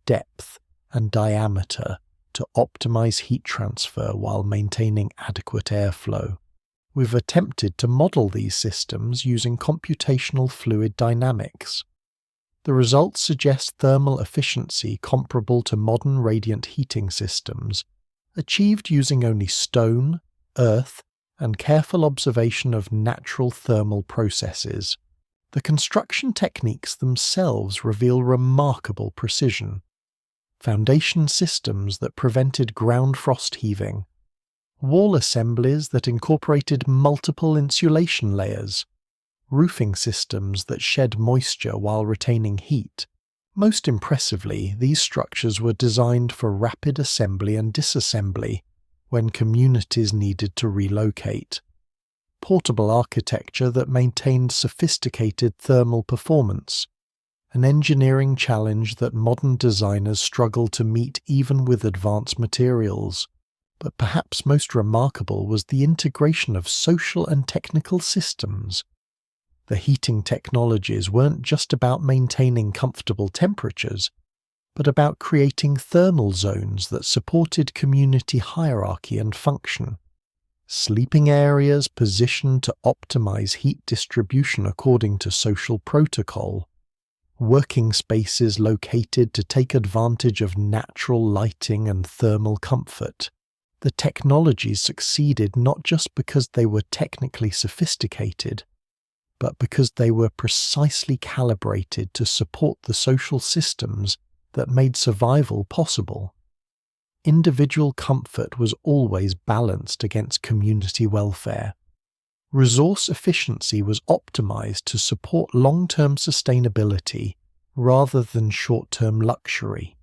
depth, and diameter to optimize heat transfer while maintaining adequate airflow. We've attempted to model these systems using computational fluid dynamics. The results suggest thermal efficiency comparable to modern radiant heating systems, achieved using only stone, earth, and careful observation of natural thermal processes. The construction techniques themselves reveal remarkable precision. Foundation systems that prevented ground frost heaving, wall assemblies that incorporated multiple insulation layers, roofing systems that shed moisture while retaining heat. Most impressively, these structures were designed for rapid assembly and disassembly when communities needed to relocate. Portable architecture that maintained sophisticated thermal performance, an engineering challenge that modern designers struggle to meet even with advanced materials. But perhaps most remarkable was the integration of social and technical systems. The heating technologies weren't just about maintaining comfortable temperatures, but about creating thermal zones that supported community hierarchy and function. Sleeping areas positioned to optimize heat distribution according to social protocol. Working spaces located to take advantage of natural lighting and thermal comfort. The technologies succeeded not just because they were technically sophisticated, but because they were precisely calibrated to support the social systems that made survival possible. Individual comfort was always balanced against community welfare. Resource efficiency was optimized to support long-term sustainability rather than short-term luxury.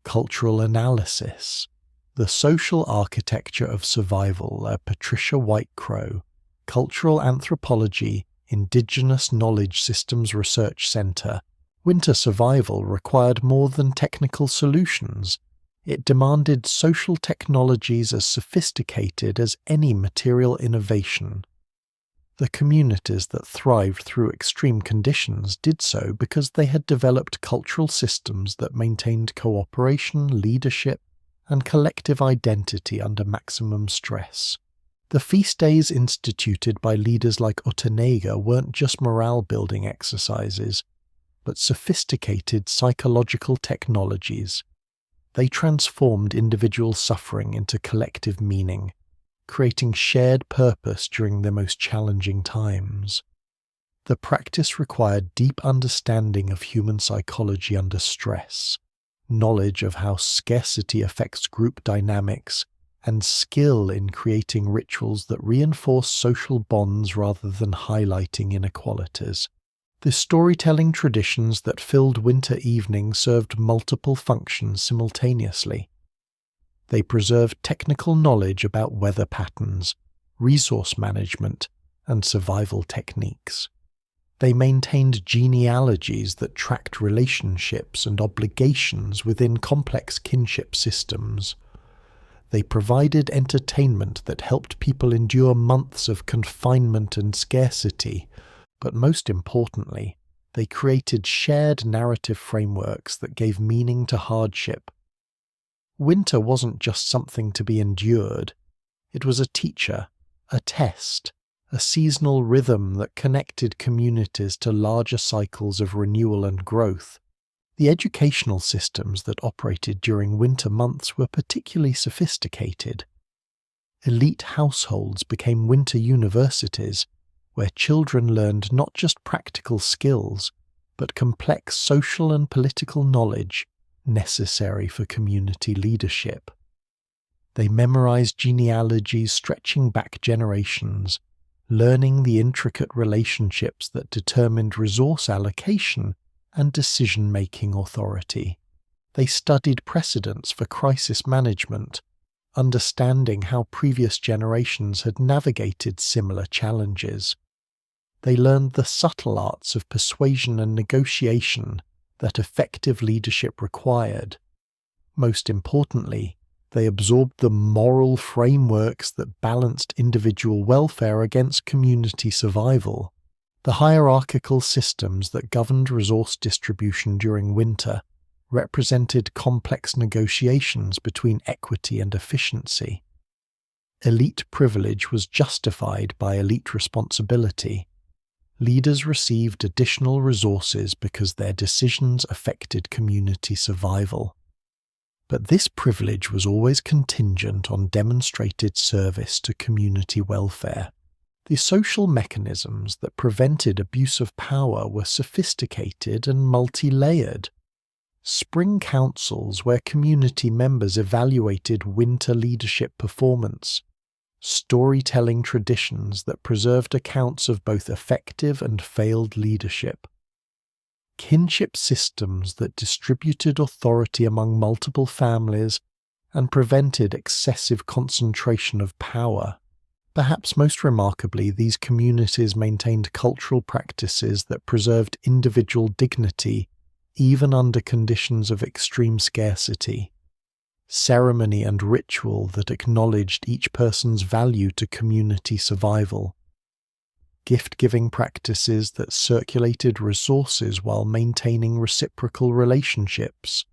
Cultural analysis. The Social Architecture of Survival, a Patricia Whitecrow, Cultural Anthropology, Indigenous Knowledge Systems Research Center. Winter survival required more than technical solutions. It demanded social technologies as sophisticated as any material innovation. The communities that thrived through extreme conditions did so because they had developed cultural systems that maintained cooperation, leadership, and collective identity under maximum stress. The feast days instituted by leaders like Otanega weren't just morale-building exercises, but sophisticated psychological technologies. They transformed individual suffering into collective meaning, creating shared purpose during their most challenging times. The practice required deep understanding of human psychology under stress, knowledge of how scarcity affects group dynamics, and skill in creating rituals that reinforce social bonds rather than highlighting inequalities. The storytelling traditions that filled winter evenings served multiple functions simultaneously. They preserved technical knowledge about weather patterns, resource management, and survival techniques. They maintained genealogies that tracked relationships and obligations within complex kinship systems. They provided entertainment that helped people endure months of confinement and scarcity, but most importantly, they created shared narrative frameworks that gave meaning to hardship. Winter wasn't just something to be endured. It was a teacher, a test, a seasonal rhythm that connected communities to larger cycles of renewal and growth. The educational systems that operated during winter months were particularly sophisticated. Elite households became winter universities, where children learned not just practical skills, but complex social and political knowledge necessary for community leadership. They memorized genealogies stretching back generations, learning the intricate relationships that determined resource allocation and decision-making authority. They studied precedents for crisis management, understanding how previous generations had navigated similar challenges. They learned the subtle arts of persuasion and negotiation that effective leadership required. Most importantly, they absorbed the moral frameworks that balanced individual welfare against community survival. The hierarchical systems that governed resource distribution during winter represented complex negotiations between equity and efficiency. Elite privilege was justified by elite responsibility. Leaders received additional resources because their decisions affected community survival. But this privilege was always contingent on demonstrated service to community welfare. The social mechanisms that prevented abuse of power were sophisticated and multi-layered. Spring councils where community members evaluated winter leadership performance, storytelling traditions that preserved accounts of both effective and failed leadership, kinship systems that distributed authority among multiple families and prevented excessive concentration of power. Perhaps most remarkably, these communities maintained cultural practices that preserved individual dignity even under conditions of extreme scarcity, ceremony and ritual that acknowledged each person's value to community survival, gift-giving practices that circulated resources while maintaining reciprocal relationships,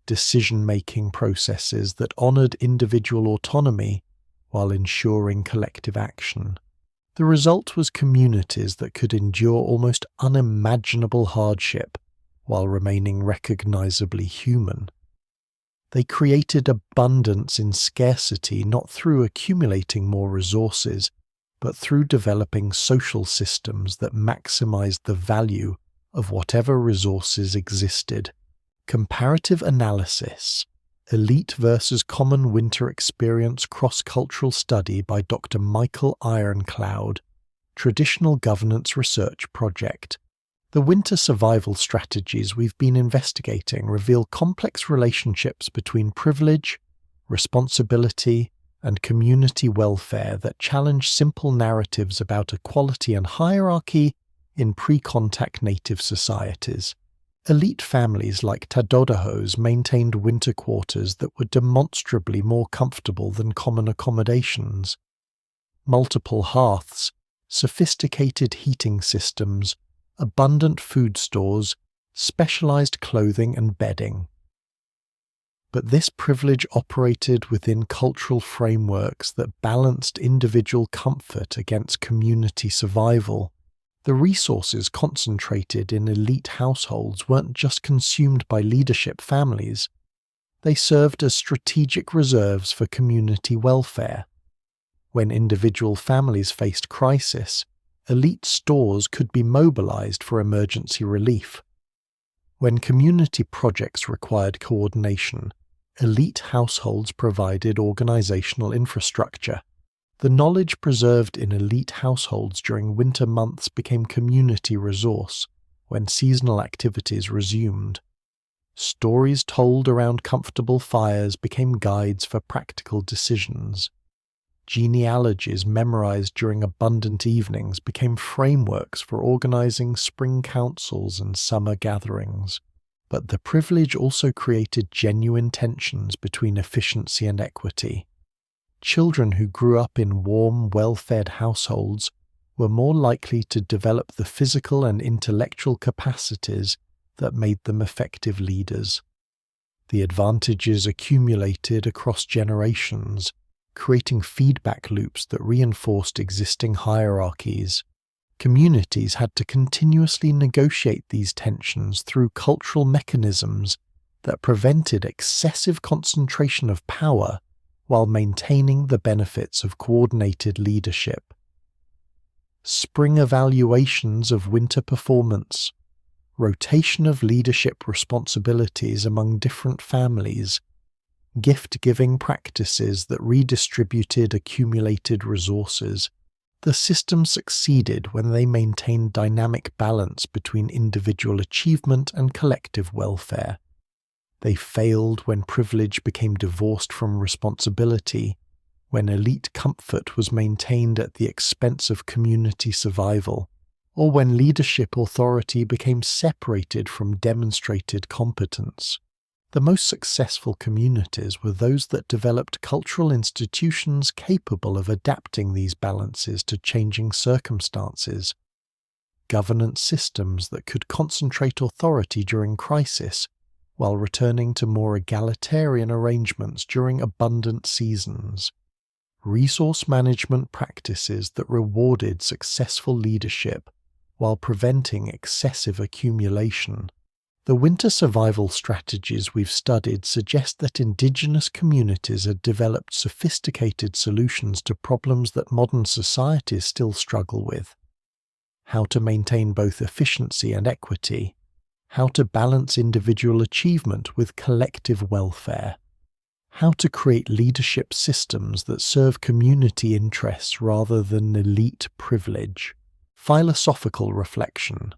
decision-making processes that honored individual autonomy while ensuring collective action. The result was communities that could endure almost unimaginable hardship while remaining recognizably human. They created abundance in scarcity not through accumulating more resources, but through developing social systems that maximized the value of whatever resources existed. Comparative analysis, Elite versus Common Winter Experience Cross-Cultural Study by Dr. Michael Ironcloud, Traditional Governance Research Project. The winter survival strategies we've been investigating reveal complex relationships between privilege, responsibility, and community welfare that challenge simple narratives about equality and hierarchy in pre-contact native societies. Elite families like Tadodahos maintained winter quarters that were demonstrably more comfortable than common accommodations. Multiple hearths, sophisticated heating systems, abundant food stores, specialized clothing and bedding. But this privilege operated within cultural frameworks that balanced individual comfort against community survival. The resources concentrated in elite households weren't just consumed by leadership families. They served as strategic reserves for community welfare. When individual families faced crisis, elite stores could be mobilized for emergency relief. When community projects required coordination, elite households provided organizational infrastructure. The knowledge preserved in elite households during winter months became community resource when seasonal activities resumed. Stories told around comfortable fires became guides for practical decisions. Genealogies memorized during abundant evenings became frameworks for organizing spring councils and summer gatherings. But the privilege also created genuine tensions between efficiency and equity. Children who grew up in warm, well-fed households were more likely to develop the physical and intellectual capacities that made them effective leaders. The advantages accumulated across generations, creating feedback loops that reinforced existing hierarchies. Communities had to continuously negotiate these tensions through cultural mechanisms that prevented excessive concentration of power while maintaining the benefits of coordinated leadership. Spring evaluations of winter performance, rotation of leadership responsibilities among different families, gift-giving practices that redistributed accumulated resources. The system succeeded when they maintained dynamic balance between individual achievement and collective welfare. They failed when privilege became divorced from responsibility, when elite comfort was maintained at the expense of community survival, or when leadership authority became separated from demonstrated competence. The most successful communities were those that developed cultural institutions capable of adapting these balances to changing circumstances, governance systems that could concentrate authority during crisis while returning to more egalitarian arrangements during abundant seasons, resource management practices that rewarded successful leadership while preventing excessive accumulation. The winter survival strategies we've studied suggest that indigenous communities had developed sophisticated solutions to problems that modern societies still struggle with. How to maintain both efficiency and equity, how to balance individual achievement with collective welfare, how to create leadership systems that serve community interests rather than elite privilege. Philosophical reflection.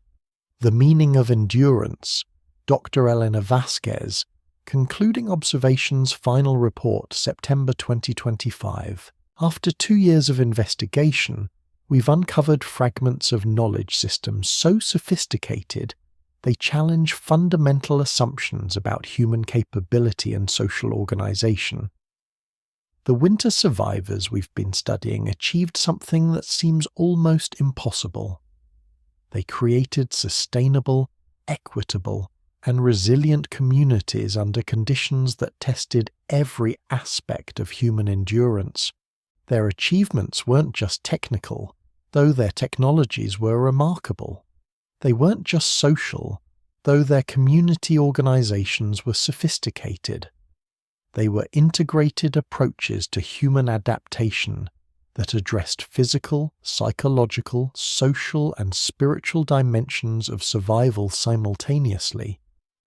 The Meaning of Endurance, Dr. Elena Vasquez, Concluding Observations Final Report, September 2025. After 2 years of investigation, we've uncovered fragments of knowledge systems so sophisticated they challenge fundamental assumptions about human capability and social organization. The winter survivors we've been studying achieved something that seems almost impossible. They created sustainable, equitable, and resilient communities under conditions that tested every aspect of human endurance. Their achievements weren't just technical, though their technologies were remarkable. They weren't just social, though their community organizations were sophisticated. They were integrated approaches to human adaptation that addressed physical, psychological, social, and spiritual dimensions of survival simultaneously.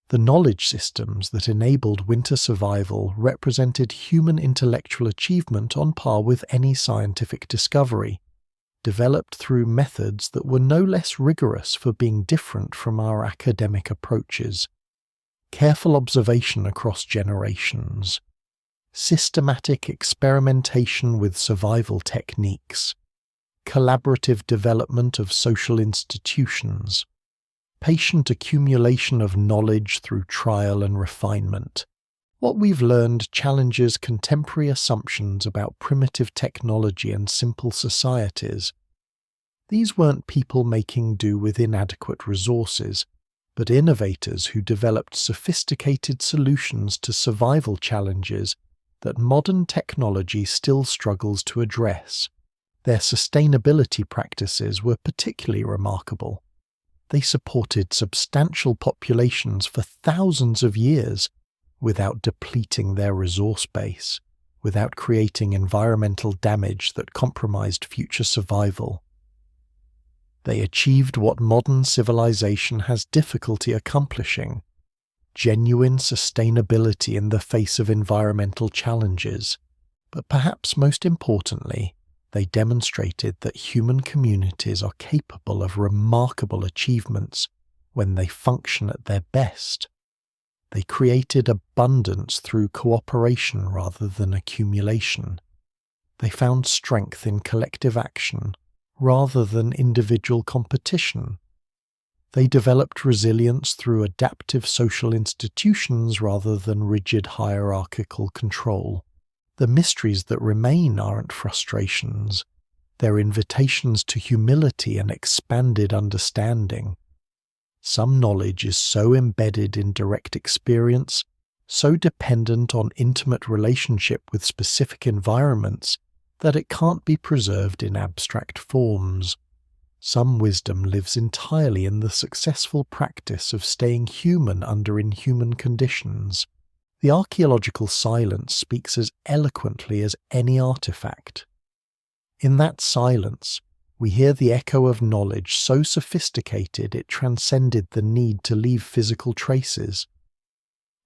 The knowledge systems that enabled winter survival represented human intellectual achievement on par with any scientific discovery, developed through methods that were no less rigorous for being different from our academic approaches. Careful observation across generations, systematic experimentation with survival techniques, collaborative development of social institutions, patient accumulation of knowledge through trial and refinement. What we've learned challenges contemporary assumptions about primitive technology and simple societies. These weren't people making do with inadequate resources, but innovators who developed sophisticated solutions to survival challenges that modern technology still struggles to address. Their sustainability practices were particularly remarkable. They supported substantial populations for thousands of years without depleting their resource base, without creating environmental damage that compromised future survival. They achieved what modern civilization has difficulty accomplishing: genuine sustainability in the face of environmental challenges. But perhaps most importantly, they demonstrated that human communities are capable of remarkable achievements when they function at their best. They created abundance through cooperation rather than accumulation. They found strength in collective action rather than individual competition. They developed resilience through adaptive social institutions rather than rigid hierarchical control. The mysteries that remain aren't frustrations. They're invitations to humility and expanded understanding. Some knowledge is so embedded in direct experience, so dependent on intimate relationship with specific environments that it can't be preserved in abstract forms. Some wisdom lives entirely in the successful practice of staying human under inhuman conditions. The archaeological silence speaks as eloquently as any artifact. In that silence, we hear the echo of knowledge so sophisticated it transcended the need to leave physical traces.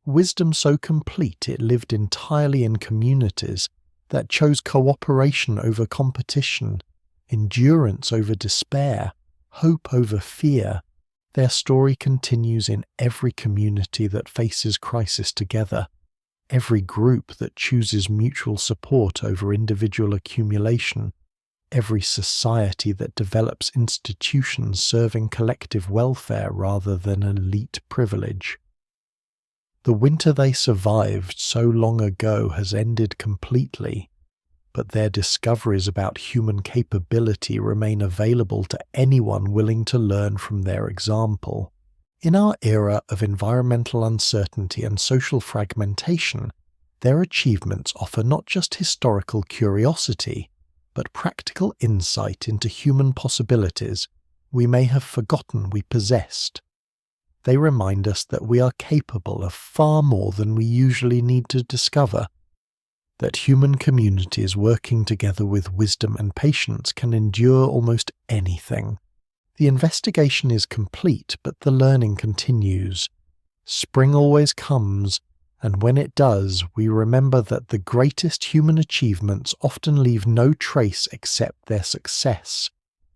Wisdom so complete it lived entirely in communities that chose cooperation over competition, endurance over despair, hope over fear. Their story continues in every community that faces crisis together, every group that chooses mutual support over individual accumulation, every society that develops institutions serving collective welfare rather than elite privilege. The winter they survived so long ago has ended completely, but their discoveries about human capability remain available to anyone willing to learn from their example. In our era of environmental uncertainty and social fragmentation, their achievements offer not just historical curiosity, but practical insight into human possibilities we may have forgotten we possessed. They remind us that we are capable of far more than we usually need to discover, that human communities working together with wisdom and patience can endure almost anything. The investigation is complete, but the learning continues. Spring always comes, and when it does, we remember that the greatest human achievements often leave no trace except their success,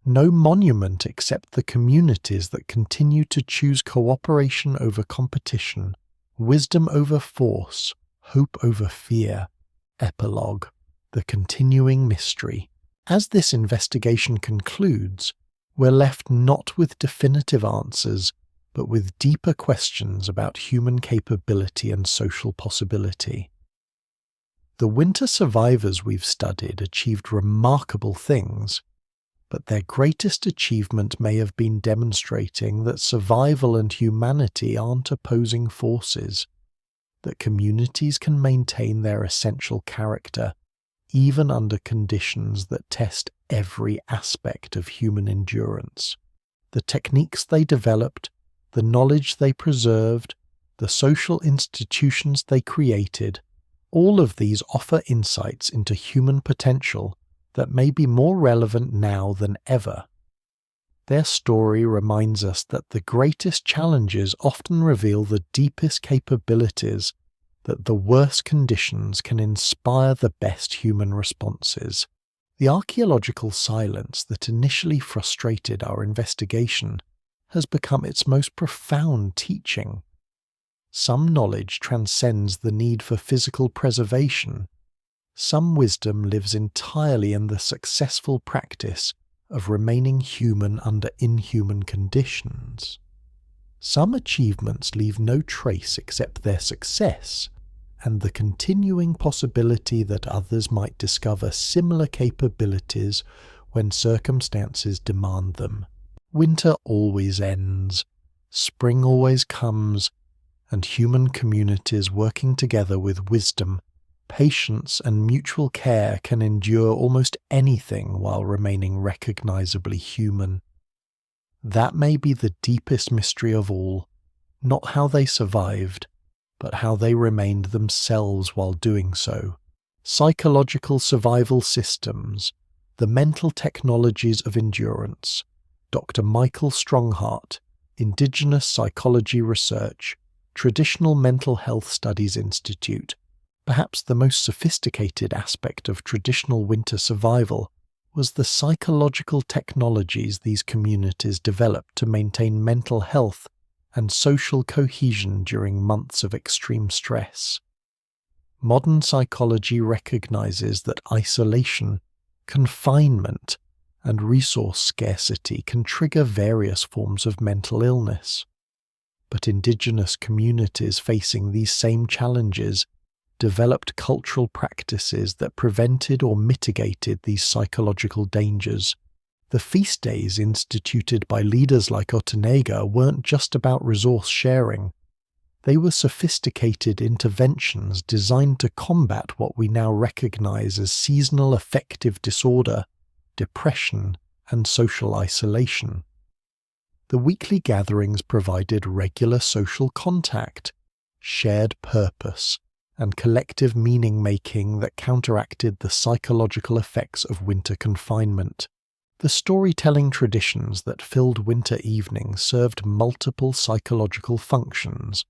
no monument except the communities that continue to choose cooperation over competition, wisdom over force, hope over fear. Epilogue: the continuing mystery. As this investigation concludes, we're left not with definitive answers, but with deeper questions about human capability and social possibility. The winter survivors we've studied achieved remarkable things, but their greatest achievement may have been demonstrating that survival and humanity aren't opposing forces, that communities can maintain their essential character even under conditions that test every aspect of human endurance. The techniques they developed, the knowledge they preserved, the social institutions they created, all of these offer insights into human potential that may be more relevant now than ever. Their story reminds us that the greatest challenges often reveal the deepest capabilities, that the worst conditions can inspire the best human responses. The archaeological silence that initially frustrated our investigation has become its most profound teaching. Some knowledge transcends the need for physical preservation. Some wisdom lives entirely in the successful practice of remaining human under inhuman conditions. Some achievements leave no trace except their success, and the continuing possibility that others might discover similar capabilities when circumstances demand them. Winter always ends, spring always comes, and human communities working together with wisdom, patience and mutual care can endure almost anything while remaining recognizably human. That may be the deepest mystery of all, not how they survived, but how they remained themselves while doing so. Psychological survival systems, the mental technologies of endurance. Dr. Michael Stronghart, Indigenous Psychology Research, Traditional Mental Health Studies Institute. Perhaps the most sophisticated aspect of traditional winter survival was the psychological technologies these communities developed to maintain mental health and social cohesion during months of extreme stress. Modern psychology recognizes that isolation, confinement, and resource scarcity can trigger various forms of mental illness. But indigenous communities facing these same challenges developed cultural practices that prevented or mitigated these psychological dangers. The feast days instituted by leaders like Otanega weren't just about resource sharing. They were sophisticated interventions designed to combat what we now recognize as seasonal affective disorder, depression, and social isolation. The weekly gatherings provided regular social contact, shared purpose, and collective meaning-making that counteracted the psychological effects of winter confinement. The storytelling traditions that filled winter evenings served multiple psychological functions.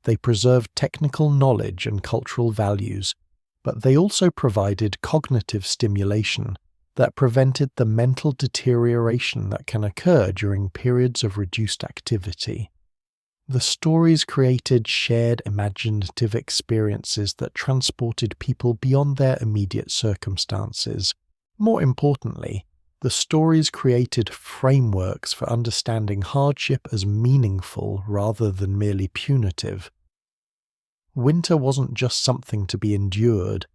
They preserved technical knowledge and cultural values, but they also provided cognitive stimulation that prevented the mental deterioration that can occur during periods of reduced activity. The stories created shared imaginative experiences that transported people beyond their immediate circumstances. More importantly, the stories created frameworks for understanding hardship as meaningful rather than merely punitive. Winter wasn't just something to be endured,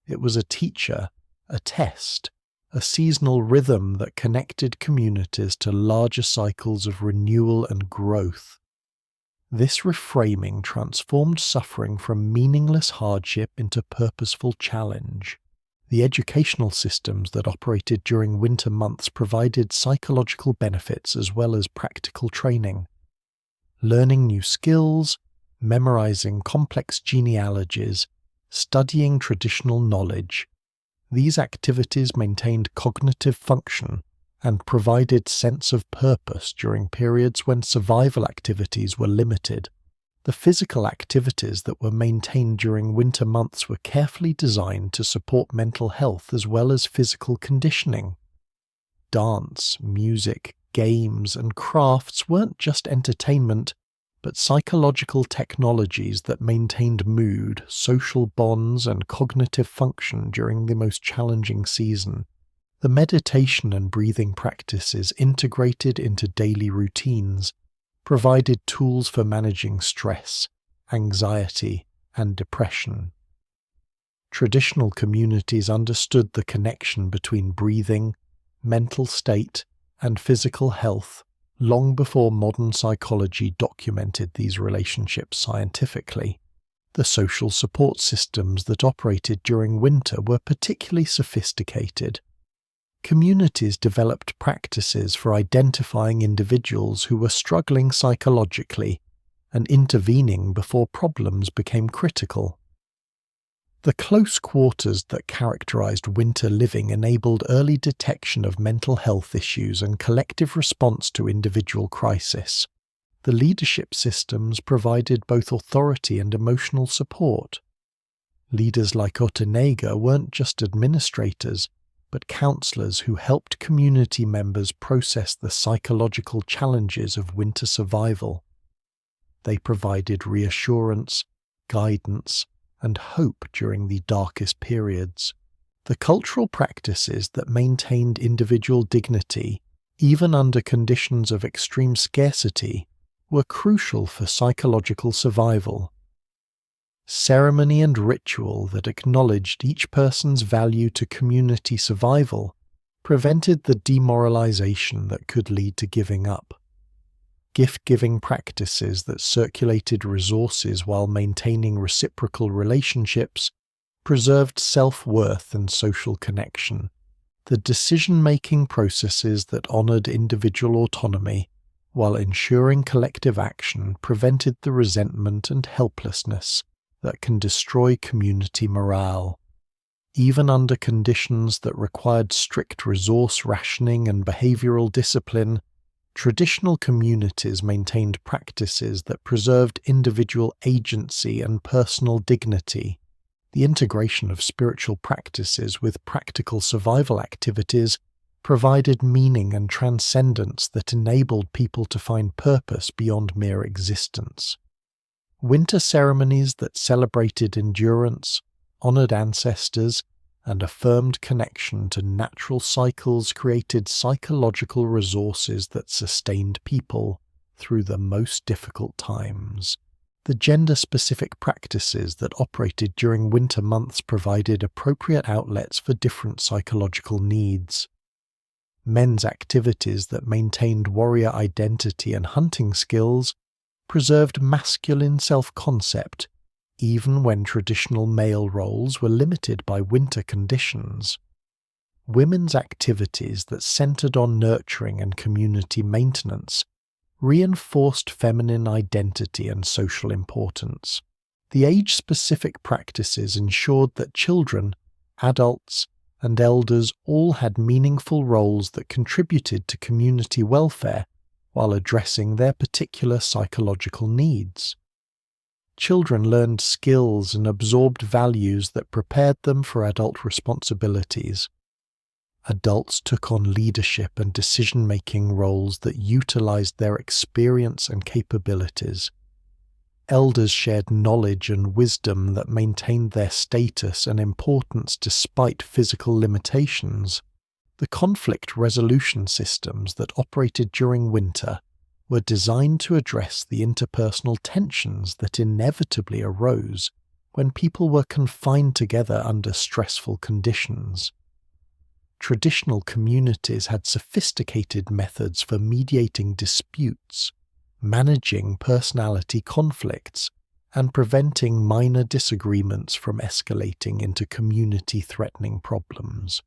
it was a teacher, a test, a seasonal rhythm that connected communities to larger cycles of renewal and growth. This reframing transformed suffering from meaningless hardship into purposeful challenge. The educational systems that operated during winter months provided psychological benefits as well as practical training. Learning new skills, memorizing complex genealogies, studying traditional knowledge, these activities maintained cognitive function and provided sense of purpose during periods when survival activities were limited. The physical activities that were maintained during winter months were carefully designed to support mental health as well as physical conditioning. Dance, music, games, and crafts weren't just entertainment, but psychological technologies that maintained mood, social bonds, and cognitive function during the most challenging season. The meditation and breathing practices integrated into daily routines provided tools for managing stress, anxiety, and depression. Traditional communities understood the connection between breathing, mental state, and physical health long before modern psychology documented these relationships scientifically. The social support systems that operated during winter were particularly sophisticated. Communities developed practices for identifying individuals who were struggling psychologically and intervening before problems became critical. The close quarters that characterized winter living enabled early detection of mental health issues and collective response to individual crisis. The leadership systems provided both authority and emotional support. Leaders like Otanega weren't just administrators, but counselors who helped community members process the psychological challenges of winter survival. They provided reassurance, guidance, and hope during the darkest periods. The cultural practices that maintained individual dignity, even under conditions of extreme scarcity, were crucial for psychological survival. Ceremony and ritual that acknowledged each person's value to community survival prevented the demoralization that could lead to giving up. Gift-giving practices that circulated resources while maintaining reciprocal relationships preserved self-worth and social connection. The decision-making processes that honored individual autonomy while ensuring collective action prevented the resentment and helplessness that can destroy community morale. Even under conditions that required strict resource rationing and behavioral discipline, traditional communities maintained practices that preserved individual agency and personal dignity. The integration of spiritual practices with practical survival activities provided meaning and transcendence that enabled people to find purpose beyond mere existence. Winter ceremonies that celebrated endurance, honored ancestors, and affirmed connection to natural cycles created psychological resources that sustained people through the most difficult times. The gender-specific practices that operated during winter months provided appropriate outlets for different psychological needs. Men's activities that maintained warrior identity and hunting skills preserved masculine self-concept, even when traditional male roles were limited by winter conditions. Women's activities that centered on nurturing and community maintenance reinforced feminine identity and social importance. The age-specific practices ensured that children, adults, and elders all had meaningful roles that contributed to community welfare while addressing their particular psychological needs. Children learned skills and absorbed values that prepared them for adult responsibilities. Adults took on leadership and decision-making roles that utilized their experience and capabilities. Elders shared knowledge and wisdom that maintained their status and importance despite physical limitations. The conflict resolution systems that operated during winter were designed to address the interpersonal tensions that inevitably arose when people were confined together under stressful conditions. Traditional communities had sophisticated methods for mediating disputes, managing personality conflicts, and preventing minor disagreements from escalating into community-threatening problems.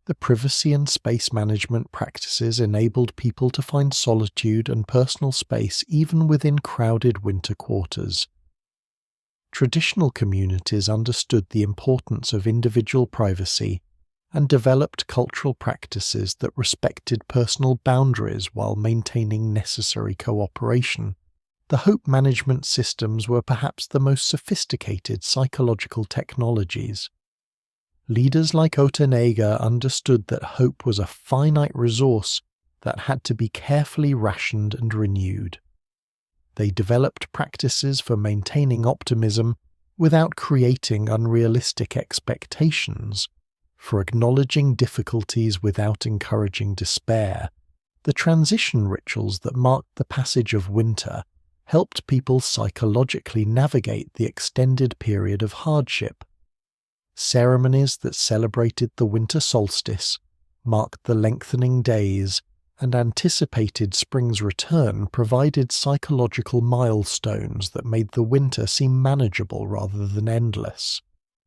The privacy and space management practices enabled people to find solitude and personal space even within crowded winter quarters. Traditional communities understood the importance of individual privacy and developed cultural practices that respected personal boundaries while maintaining necessary cooperation. The hope management systems were perhaps the most sophisticated psychological technologies. Leaders like Otanega understood that hope was a finite resource that had to be carefully rationed and renewed. They developed practices for maintaining optimism without creating unrealistic expectations, for acknowledging difficulties without encouraging despair. The transition rituals that marked the passage of winter helped people psychologically navigate the extended period of hardship. Ceremonies that celebrated the winter solstice, marked the lengthening days, and anticipated spring's return provided psychological milestones that made the winter seem manageable rather than endless.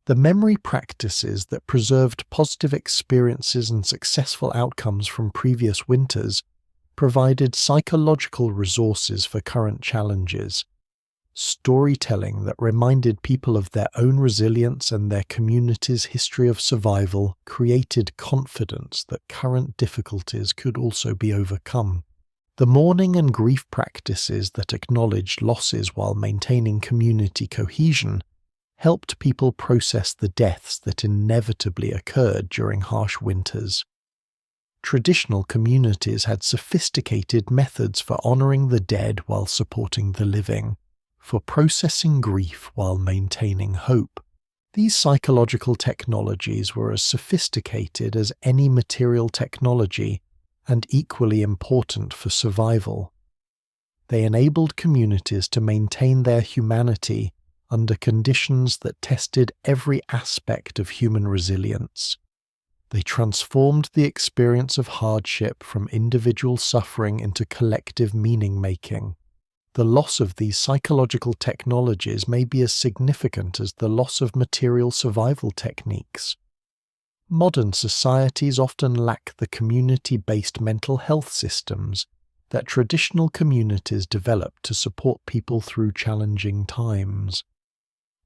The memory practices that preserved positive experiences and successful outcomes from previous winters provided psychological resources for current challenges. Storytelling that reminded people of their own resilience and their community's history of survival created confidence that current difficulties could also be overcome. The mourning and grief practices that acknowledged losses while maintaining community cohesion helped people process the deaths that inevitably occurred during harsh winters. Traditional communities had sophisticated methods for honoring the dead while supporting the living, for processing grief while maintaining hope. These psychological technologies were as sophisticated as any material technology and equally important for survival. They enabled communities to maintain their humanity under conditions that tested every aspect of human resilience. They transformed the experience of hardship from individual suffering into collective meaning-making. The loss of these psychological technologies may be as significant as the loss of material survival techniques. Modern societies often lack the community-based mental health systems that traditional communities developed to support people through challenging times.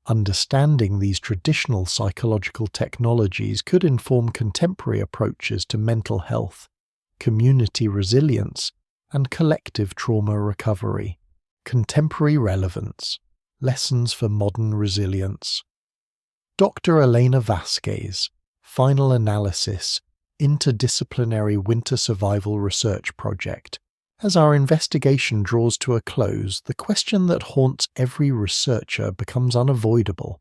Understanding these traditional psychological technologies could inform contemporary approaches to mental health, community resilience, and collective trauma recovery. Contemporary relevance. Lessons for modern resilience. Dr. Elena Vasquez, Final Analysis, Interdisciplinary Winter Survival Research Project. As our investigation draws to a close, the question that haunts every researcher becomes unavoidable.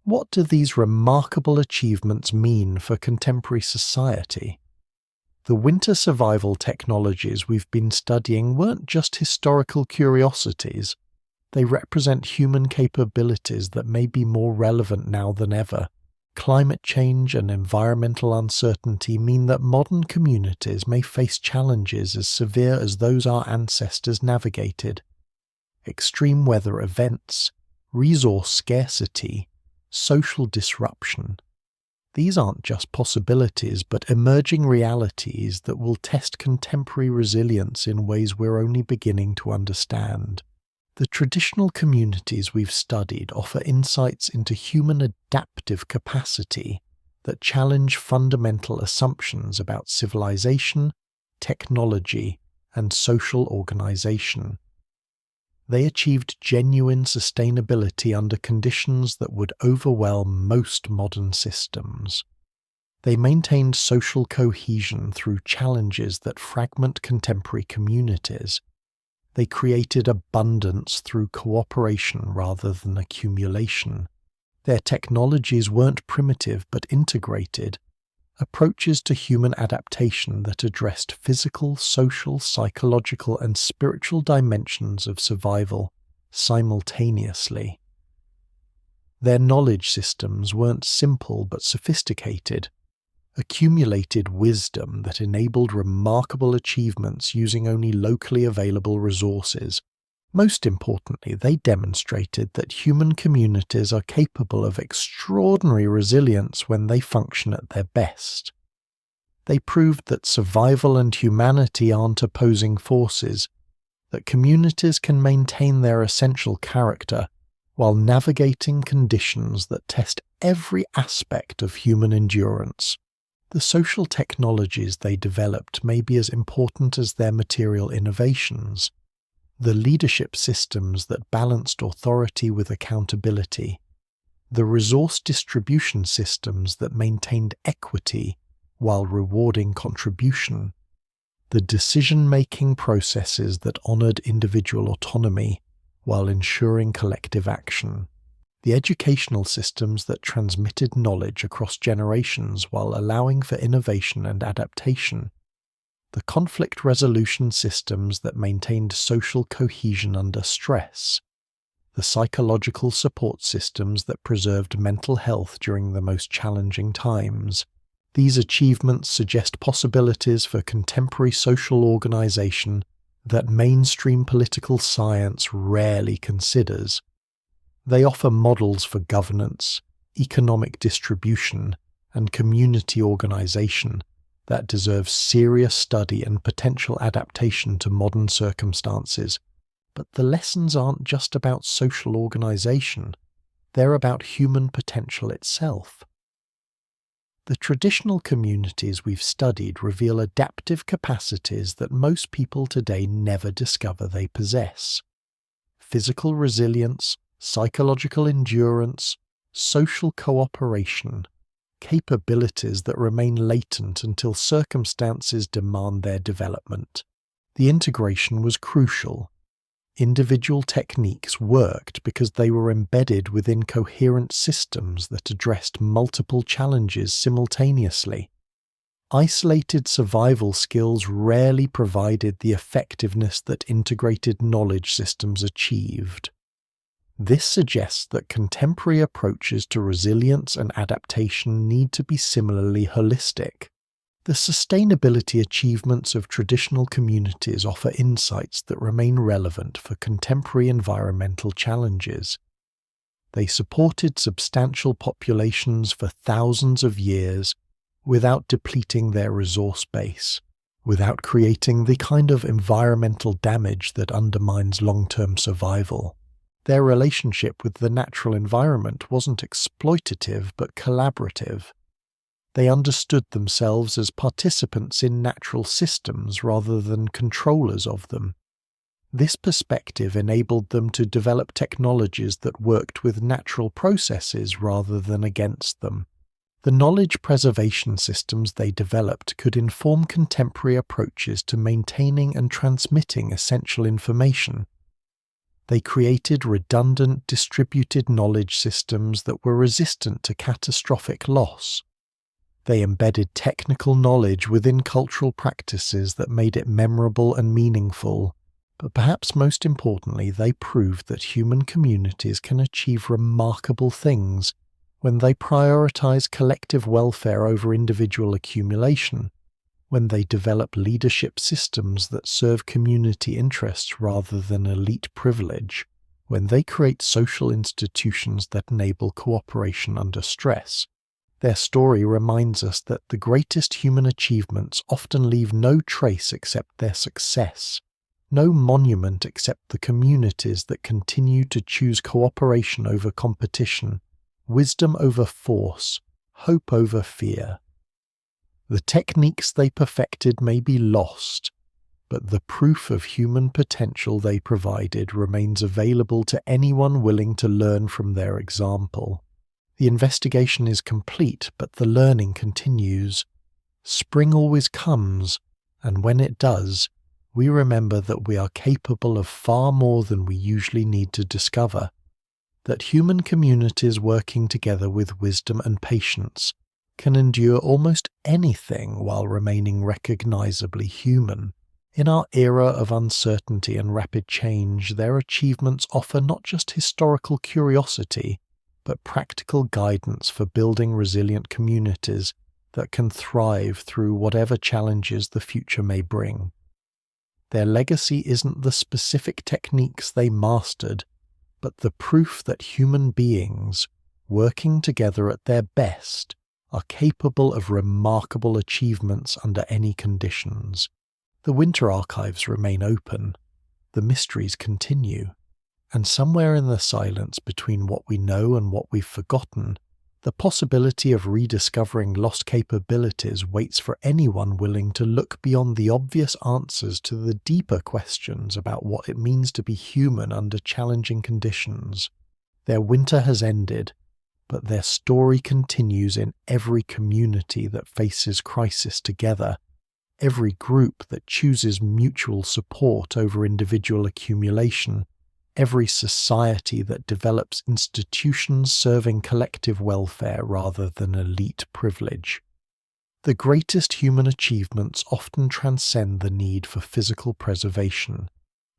What do these remarkable achievements mean for contemporary society? The winter survival technologies we've been studying weren't just historical curiosities. They represent human capabilities that may be more relevant now than ever. Climate change and environmental uncertainty mean that modern communities may face challenges as severe as those our ancestors navigated. extreme weather events, resource scarcity, social disruption. These aren't just possibilities, but emerging realities that will test contemporary resilience in ways we're only beginning to understand. The traditional communities we've studied offer insights into human adaptive capacity that challenge fundamental assumptions about civilization, technology, and social organization. They achieved genuine sustainability under conditions that would overwhelm most modern systems. They maintained social cohesion through challenges that fragment contemporary communities. They created abundance through cooperation rather than accumulation. Their technologies weren't primitive but integrated, approaches to human adaptation that addressed physical, social, psychological, and spiritual dimensions of survival simultaneously. Their knowledge systems weren't simple but sophisticated, accumulated wisdom that enabled remarkable achievements using only locally available resources. Most importantly, they demonstrated that human communities are capable of extraordinary resilience when they function at their best. They proved that survival and humanity aren't opposing forces, that communities can maintain their essential character while navigating conditions that test every aspect of human endurance. The social technologies they developed may be as important as their material innovations. The leadership systems that balanced authority with accountability, the resource distribution systems that maintained equity while rewarding contribution, the decision-making processes that honored individual autonomy while ensuring collective action, the educational systems that transmitted knowledge across generations while allowing for innovation and adaptation, the conflict resolution systems that maintained social cohesion under stress, the psychological support systems that preserved mental health during the most challenging times. These achievements suggest possibilities for contemporary social organization that mainstream political science rarely considers. They offer models for governance, economic distribution, and community organization that deserve serious study and potential adaptation to modern circumstances. But the lessons aren't just about social organization, they're about human potential itself. The traditional communities we've studied reveal adaptive capacities that most people today never discover they possess. Physical resilience, psychological endurance, social cooperation, capabilities that remain latent until circumstances demand their development. The integration was crucial. Individual techniques worked because they were embedded within coherent systems that addressed multiple challenges simultaneously. Isolated survival skills rarely provided the effectiveness that integrated knowledge systems achieved. This suggests that contemporary approaches to resilience and adaptation need to be similarly holistic. The sustainability achievements of traditional communities offer insights that remain relevant for contemporary environmental challenges. They supported substantial populations for thousands of years without depleting their resource base, without creating the kind of environmental damage that undermines long-term survival. Their relationship with the natural environment wasn't exploitative but collaborative. They understood themselves as participants in natural systems rather than controllers of them. This perspective enabled them to develop technologies that worked with natural processes rather than against them. The knowledge preservation systems they developed could inform contemporary approaches to maintaining and transmitting essential information. They created redundant, distributed knowledge systems that were resistant to catastrophic loss. They embedded technical knowledge within cultural practices that made it memorable and meaningful. But perhaps most importantly, they proved that human communities can achieve remarkable things when they prioritize collective welfare over individual accumulation, when they develop leadership systems that serve community interests rather than elite privilege, when they create social institutions that enable cooperation under stress. Their story reminds us that the greatest human achievements often leave no trace except their success, no monument except the communities that continue to choose cooperation over competition, wisdom over force, hope over fear. The techniques they perfected may be lost, but the proof of human potential they provided remains available to anyone willing to learn from their example. The investigation is complete, but the learning continues. Spring always comes, and when it does, we remember that we are capable of far more than we usually need to discover, that human communities working together with wisdom and patience can endure almost anything while remaining recognizably human. In our era of uncertainty and rapid change, their achievements offer not just historical curiosity, but practical guidance for building resilient communities that can thrive through whatever challenges the future may bring. Their legacy isn't the specific techniques they mastered, but the proof that human beings, working together at their best, are capable of remarkable achievements under any conditions. The winter archives remain open, the mysteries continue, and somewhere in the silence between what we know and what we've forgotten, the possibility of rediscovering lost capabilities waits for anyone willing to look beyond the obvious answers to the deeper questions about what it means to be human under challenging conditions. Their winter has ended, but their story continues in every community that faces crisis together, every group that chooses mutual support over individual accumulation, every society that develops institutions serving collective welfare rather than elite privilege. The greatest human achievements often transcend the need for physical preservation,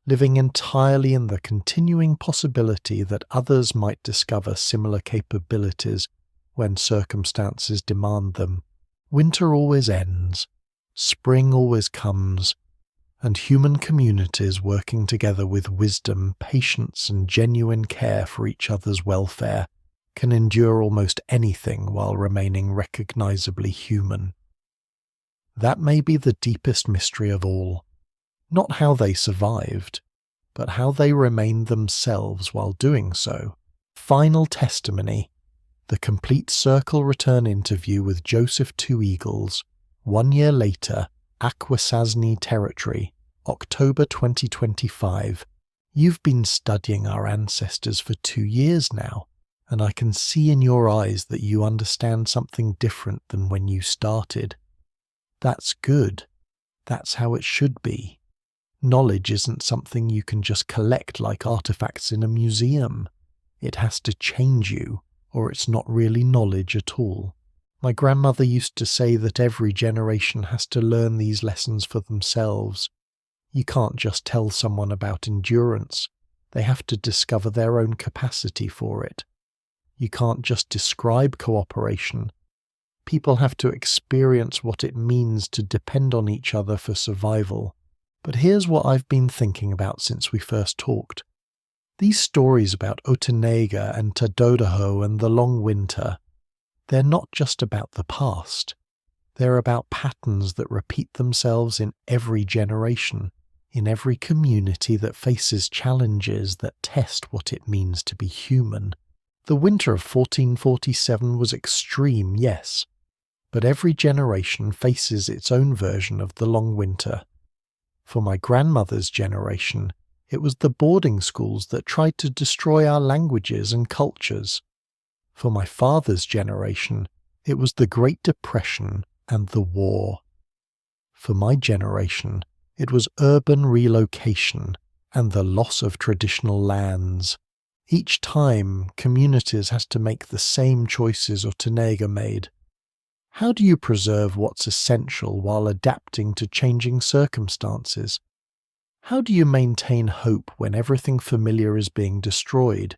living entirely in the continuing possibility that others might discover similar capabilities when circumstances demand them. Winter always ends, spring always comes, and human communities working together with wisdom, patience, and genuine care for each other's welfare can endure almost anything while remaining recognizably human. That may be the deepest mystery of all, not how they survived, but how they remained themselves while doing so. Final Testimony, the Complete Circle Return interview with Joseph Two Eagles, 1 year later, Akwesasne Territory, October 2025. You've been studying our ancestors for 2 years now, and I can see in your eyes that you understand something different than when you started. That's good. That's how it should be. Knowledge isn't something you can just collect like artifacts in a museum. It has to change you, or it's not really knowledge at all. My grandmother used to say that every generation has to learn these lessons for themselves. You can't just tell someone about endurance. They have to discover their own capacity for it. You can't just describe cooperation. People have to experience what it means to depend on each other for survival. But here's what I've been thinking about since we first talked. These stories about Otanega and Tadodaho and the long winter, they're not just about the past. They're about patterns that repeat themselves in every generation, in every community that faces challenges that test what it means to be human. The winter of 1447 was extreme, yes, but every generation faces its own version of the long winter. For my grandmother's generation, it was the boarding schools that tried to destroy our languages and cultures. For my father's generation, it was the Great Depression and the war. For my generation, it was urban relocation and the loss of traditional lands. Each time, communities has to make the same choices Otanega made. How do you preserve what's essential while adapting to changing circumstances? How do you maintain hope when everything familiar is being destroyed?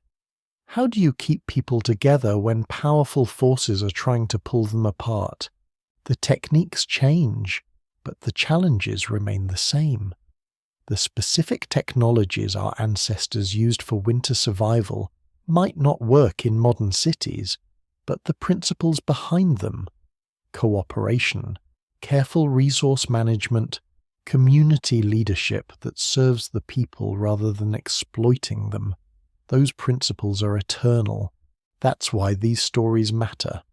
How do you keep people together when powerful forces are trying to pull them apart? The techniques change, but the challenges remain the same. The specific technologies our ancestors used for winter survival might not work in modern cities, but the principles behind them — cooperation, careful resource management, community leadership that serves the people rather than exploiting them — those principles are eternal. That's why these stories matter.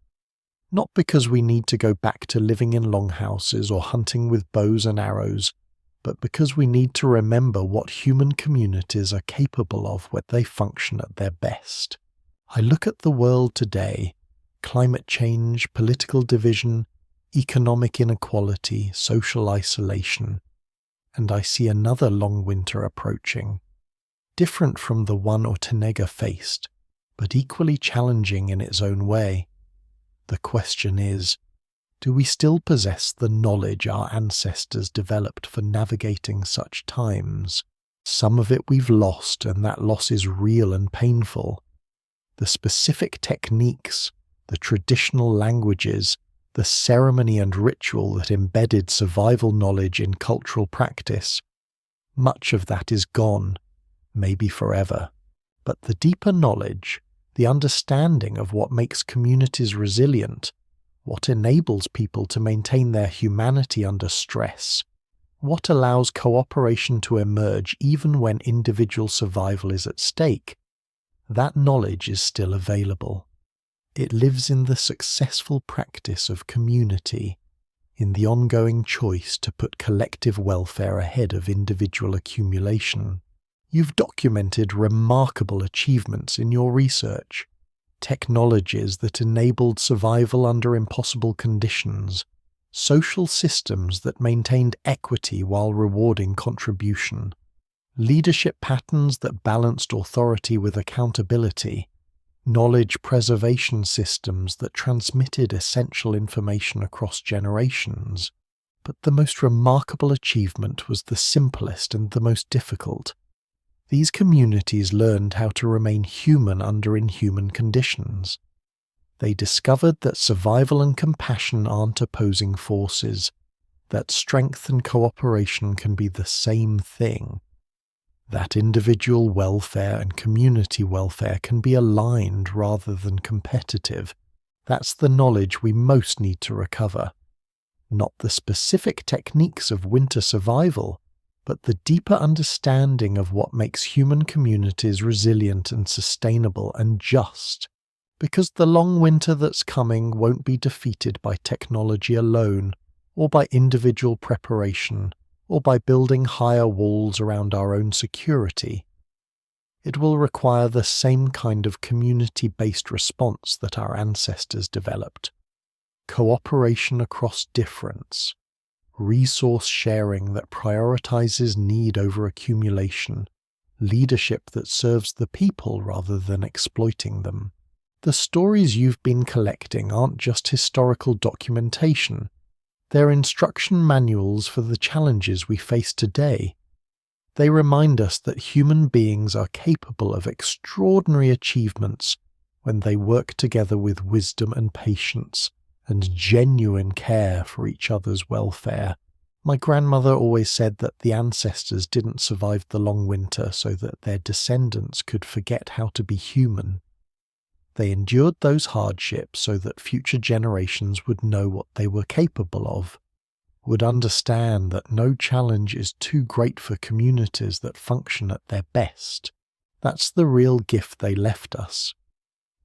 Not because we need to go back to living in longhouses or hunting with bows and arrows, but because we need to remember what human communities are capable of when they function at their best. I look at the world today — climate change, political division, economic inequality, social isolation — and I see another long winter approaching, different from the one Otanega faced, but equally challenging in its own way. The question is, do we still possess the knowledge our ancestors developed for navigating such times? Some of it we've lost, and that loss is real and painful. The specific techniques, the traditional languages, the ceremony and ritual that embedded survival knowledge in cultural practice — much of that is gone, maybe forever. But the deeper knowledge, the understanding of what makes communities resilient, what enables people to maintain their humanity under stress, what allows cooperation to emerge even when individual survival is at stake, that knowledge is still available. It lives in the successful practice of community, in the ongoing choice to put collective welfare ahead of individual accumulation. You've documented remarkable achievements in your research, technologies that enabled survival under impossible conditions, social systems that maintained equity while rewarding contribution, leadership patterns that balanced authority with accountability, knowledge preservation systems that transmitted essential information across generations. But the most remarkable achievement was the simplest and the most difficult. These communities learned how to remain human under inhuman conditions. They discovered that survival and compassion aren't opposing forces, that strength and cooperation can be the same thing, that individual welfare and community welfare can be aligned rather than competitive. That's the knowledge we most need to recover. Not the specific techniques of winter survival, but the deeper understanding of what makes human communities resilient and sustainable and just. Because the long winter that's coming won't be defeated by technology alone, or by individual preparation, or by building higher walls around our own security. It will require the same kind of community-based response that our ancestors developed. Cooperation across difference, resource sharing that prioritizes need over accumulation, leadership that serves the people rather than exploiting them. The stories you've been collecting aren't just historical documentation. They're instruction manuals for the challenges we face today. They remind us that human beings are capable of extraordinary achievements when they work together with wisdom and patience and genuine care for each other's welfare. My grandmother always said that the ancestors didn't survive the long winter so that their descendants could forget how to be human. They endured those hardships so that future generations would know what they were capable of, would understand that no challenge is too great for communities that function at their best. That's the real gift they left us.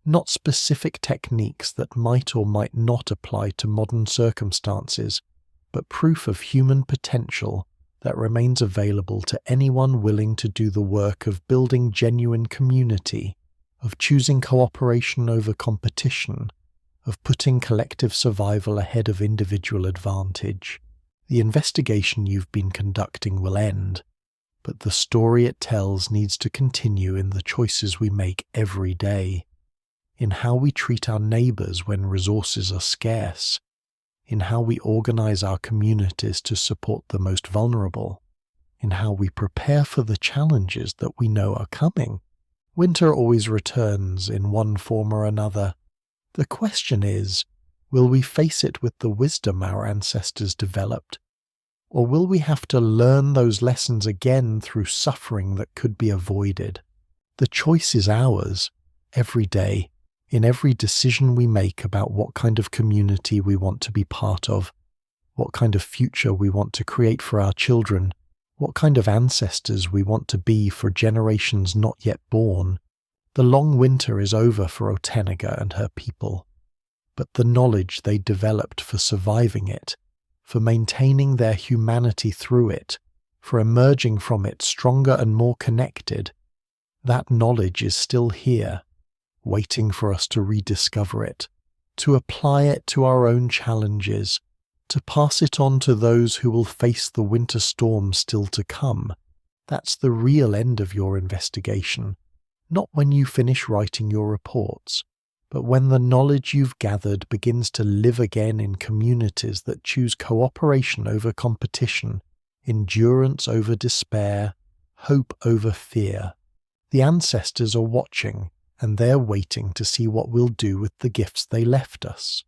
Not specific techniques that might or might not apply to modern circumstances, but proof of human potential that remains available to anyone willing to do the work of building genuine community, of choosing cooperation over competition, of putting collective survival ahead of individual advantage. The investigation you've been conducting will end, but the story it tells needs to continue in the choices we make every day, in how we treat our neighbors when resources are scarce, in how we organize our communities to support the most vulnerable, in how we prepare for the challenges that we know are coming. Winter always returns in one form or another. The question is, will we face it with the wisdom our ancestors developed, Or will we have to learn those lessons again through suffering that could be avoided? The choice is ours, every day, in every decision we make about what kind of community we want to be part of, what kind of future we want to create for our children, what kind of ancestors we want to be for generations not yet born. The long winter is over for Otenaga and her people, but the knowledge they developed for surviving it, for maintaining their humanity through it, for emerging from it stronger and more connected, that knowledge is still here, waiting for us to rediscover it, to apply it to our own challenges, to pass it on to those who will face the winter storm still to come. That's the real end of your investigation, not when you finish writing your reports, but when the knowledge you've gathered begins to live again in communities that choose cooperation over competition, endurance over despair, hope over fear. The ancestors are watching, and they're waiting to see what we'll do with the gifts they left us.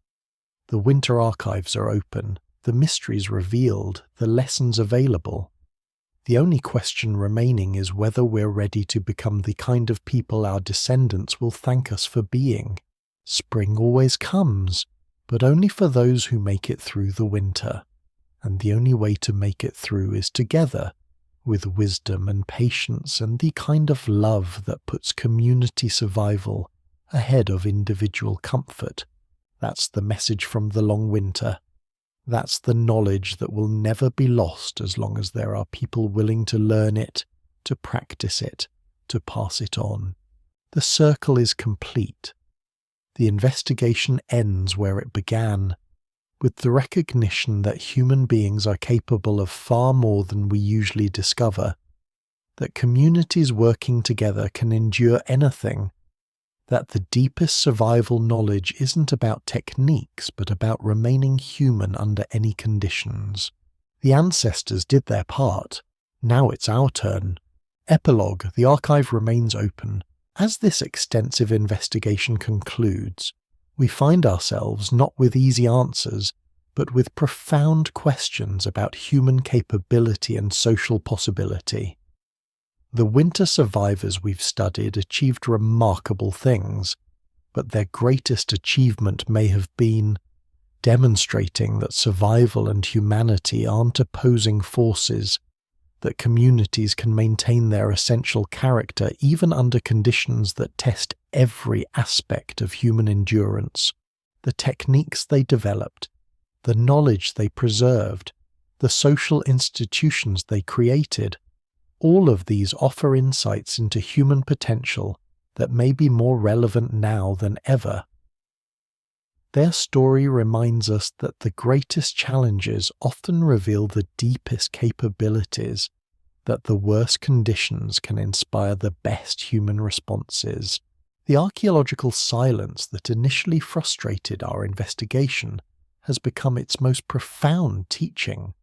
The winter archives are open, the mysteries revealed, the lessons available. The only question remaining is whether we're ready to become the kind of people our descendants will thank us for being. Spring always comes, but only for those who make it through the winter. And the only way to make it through is together, with wisdom and patience and the kind of love that puts community survival ahead of individual comfort. That's the message from the long winter. That's the knowledge that will never be lost as long as there are people willing to learn it, to practice it, to pass it on. The circle is complete. The investigation ends where it began, with the recognition that human beings are capable of far more than we usually discover, that communities working together can endure anything, that the deepest survival knowledge isn't about techniques but about remaining human under any conditions. The ancestors did their part. Now it's our turn. Epilogue: the archive remains open. As this extensive investigation concludes, we find ourselves not with easy answers, but with profound questions about human capability and social possibility. The winter survivors we've studied achieved remarkable things, but their greatest achievement may have been demonstrating that survival and humanity aren't opposing forces, that communities can maintain their essential character even under conditions that test every aspect of human endurance. The techniques they developed, the knowledge they preserved, the social institutions they created, all of these offer insights into human potential that may be more relevant now than ever. Their story reminds us that the greatest challenges often reveal the deepest capabilities, that the worst conditions can inspire the best human responses. The archaeological silence that initially frustrated our investigation has become its most profound teaching.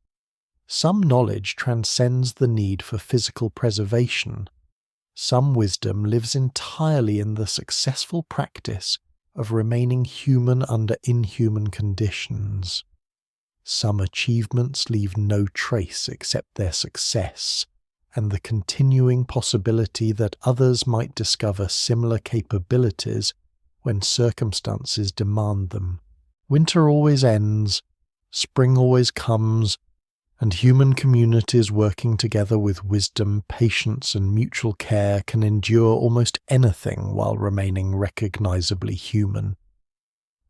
Some knowledge transcends the need for physical preservation. Some wisdom lives entirely in the successful practice of remaining human under inhuman conditions. Some achievements leave no trace except their success, and the continuing possibility that others might discover similar capabilities when circumstances demand them. Winter always ends, spring always comes, and human communities working together with wisdom, patience, and mutual care can endure almost anything while remaining recognizably human.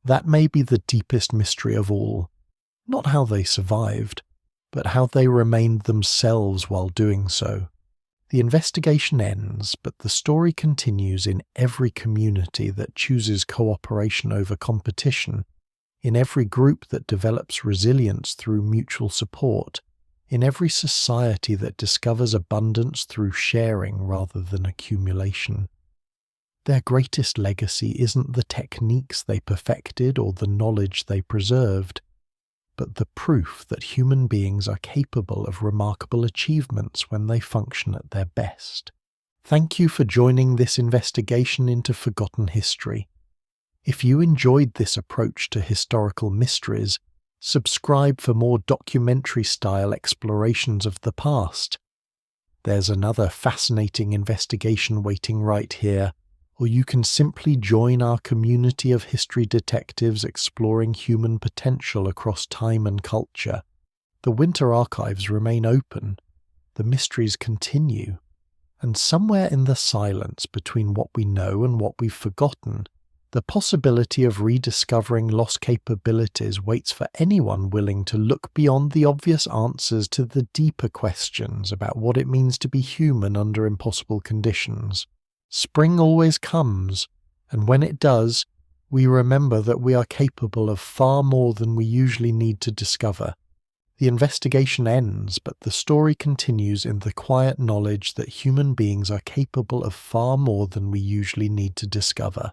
That may be the deepest mystery of all, not how they survived, but how they remained themselves while doing so. The investigation ends, but the story continues in every community that chooses cooperation over competition, in every group that develops resilience through mutual support, in every society that discovers abundance through sharing rather than accumulation. Their greatest legacy isn't the techniques they perfected or the knowledge they preserved, but the proof that human beings are capable of remarkable achievements when they function at their best. Thank you for joining this investigation into forgotten history. If you enjoyed this approach to historical mysteries, Subscribe for more documentary-style explorations of the past. There's another fascinating investigation waiting right here, or you can simply join our community of history detectives exploring human potential across time and culture. The Winter Archives remain open, the mysteries continue, and somewhere in the silence between what we know and what we've forgotten, the possibility of rediscovering lost capabilities waits for anyone willing to look beyond the obvious answers to the deeper questions about what it means to be human under impossible conditions. Spring always comes, and when it does, we remember that we are capable of far more than we usually need to discover. The investigation ends, but the story continues in the quiet knowledge that human beings are capable of far more than we usually need to discover.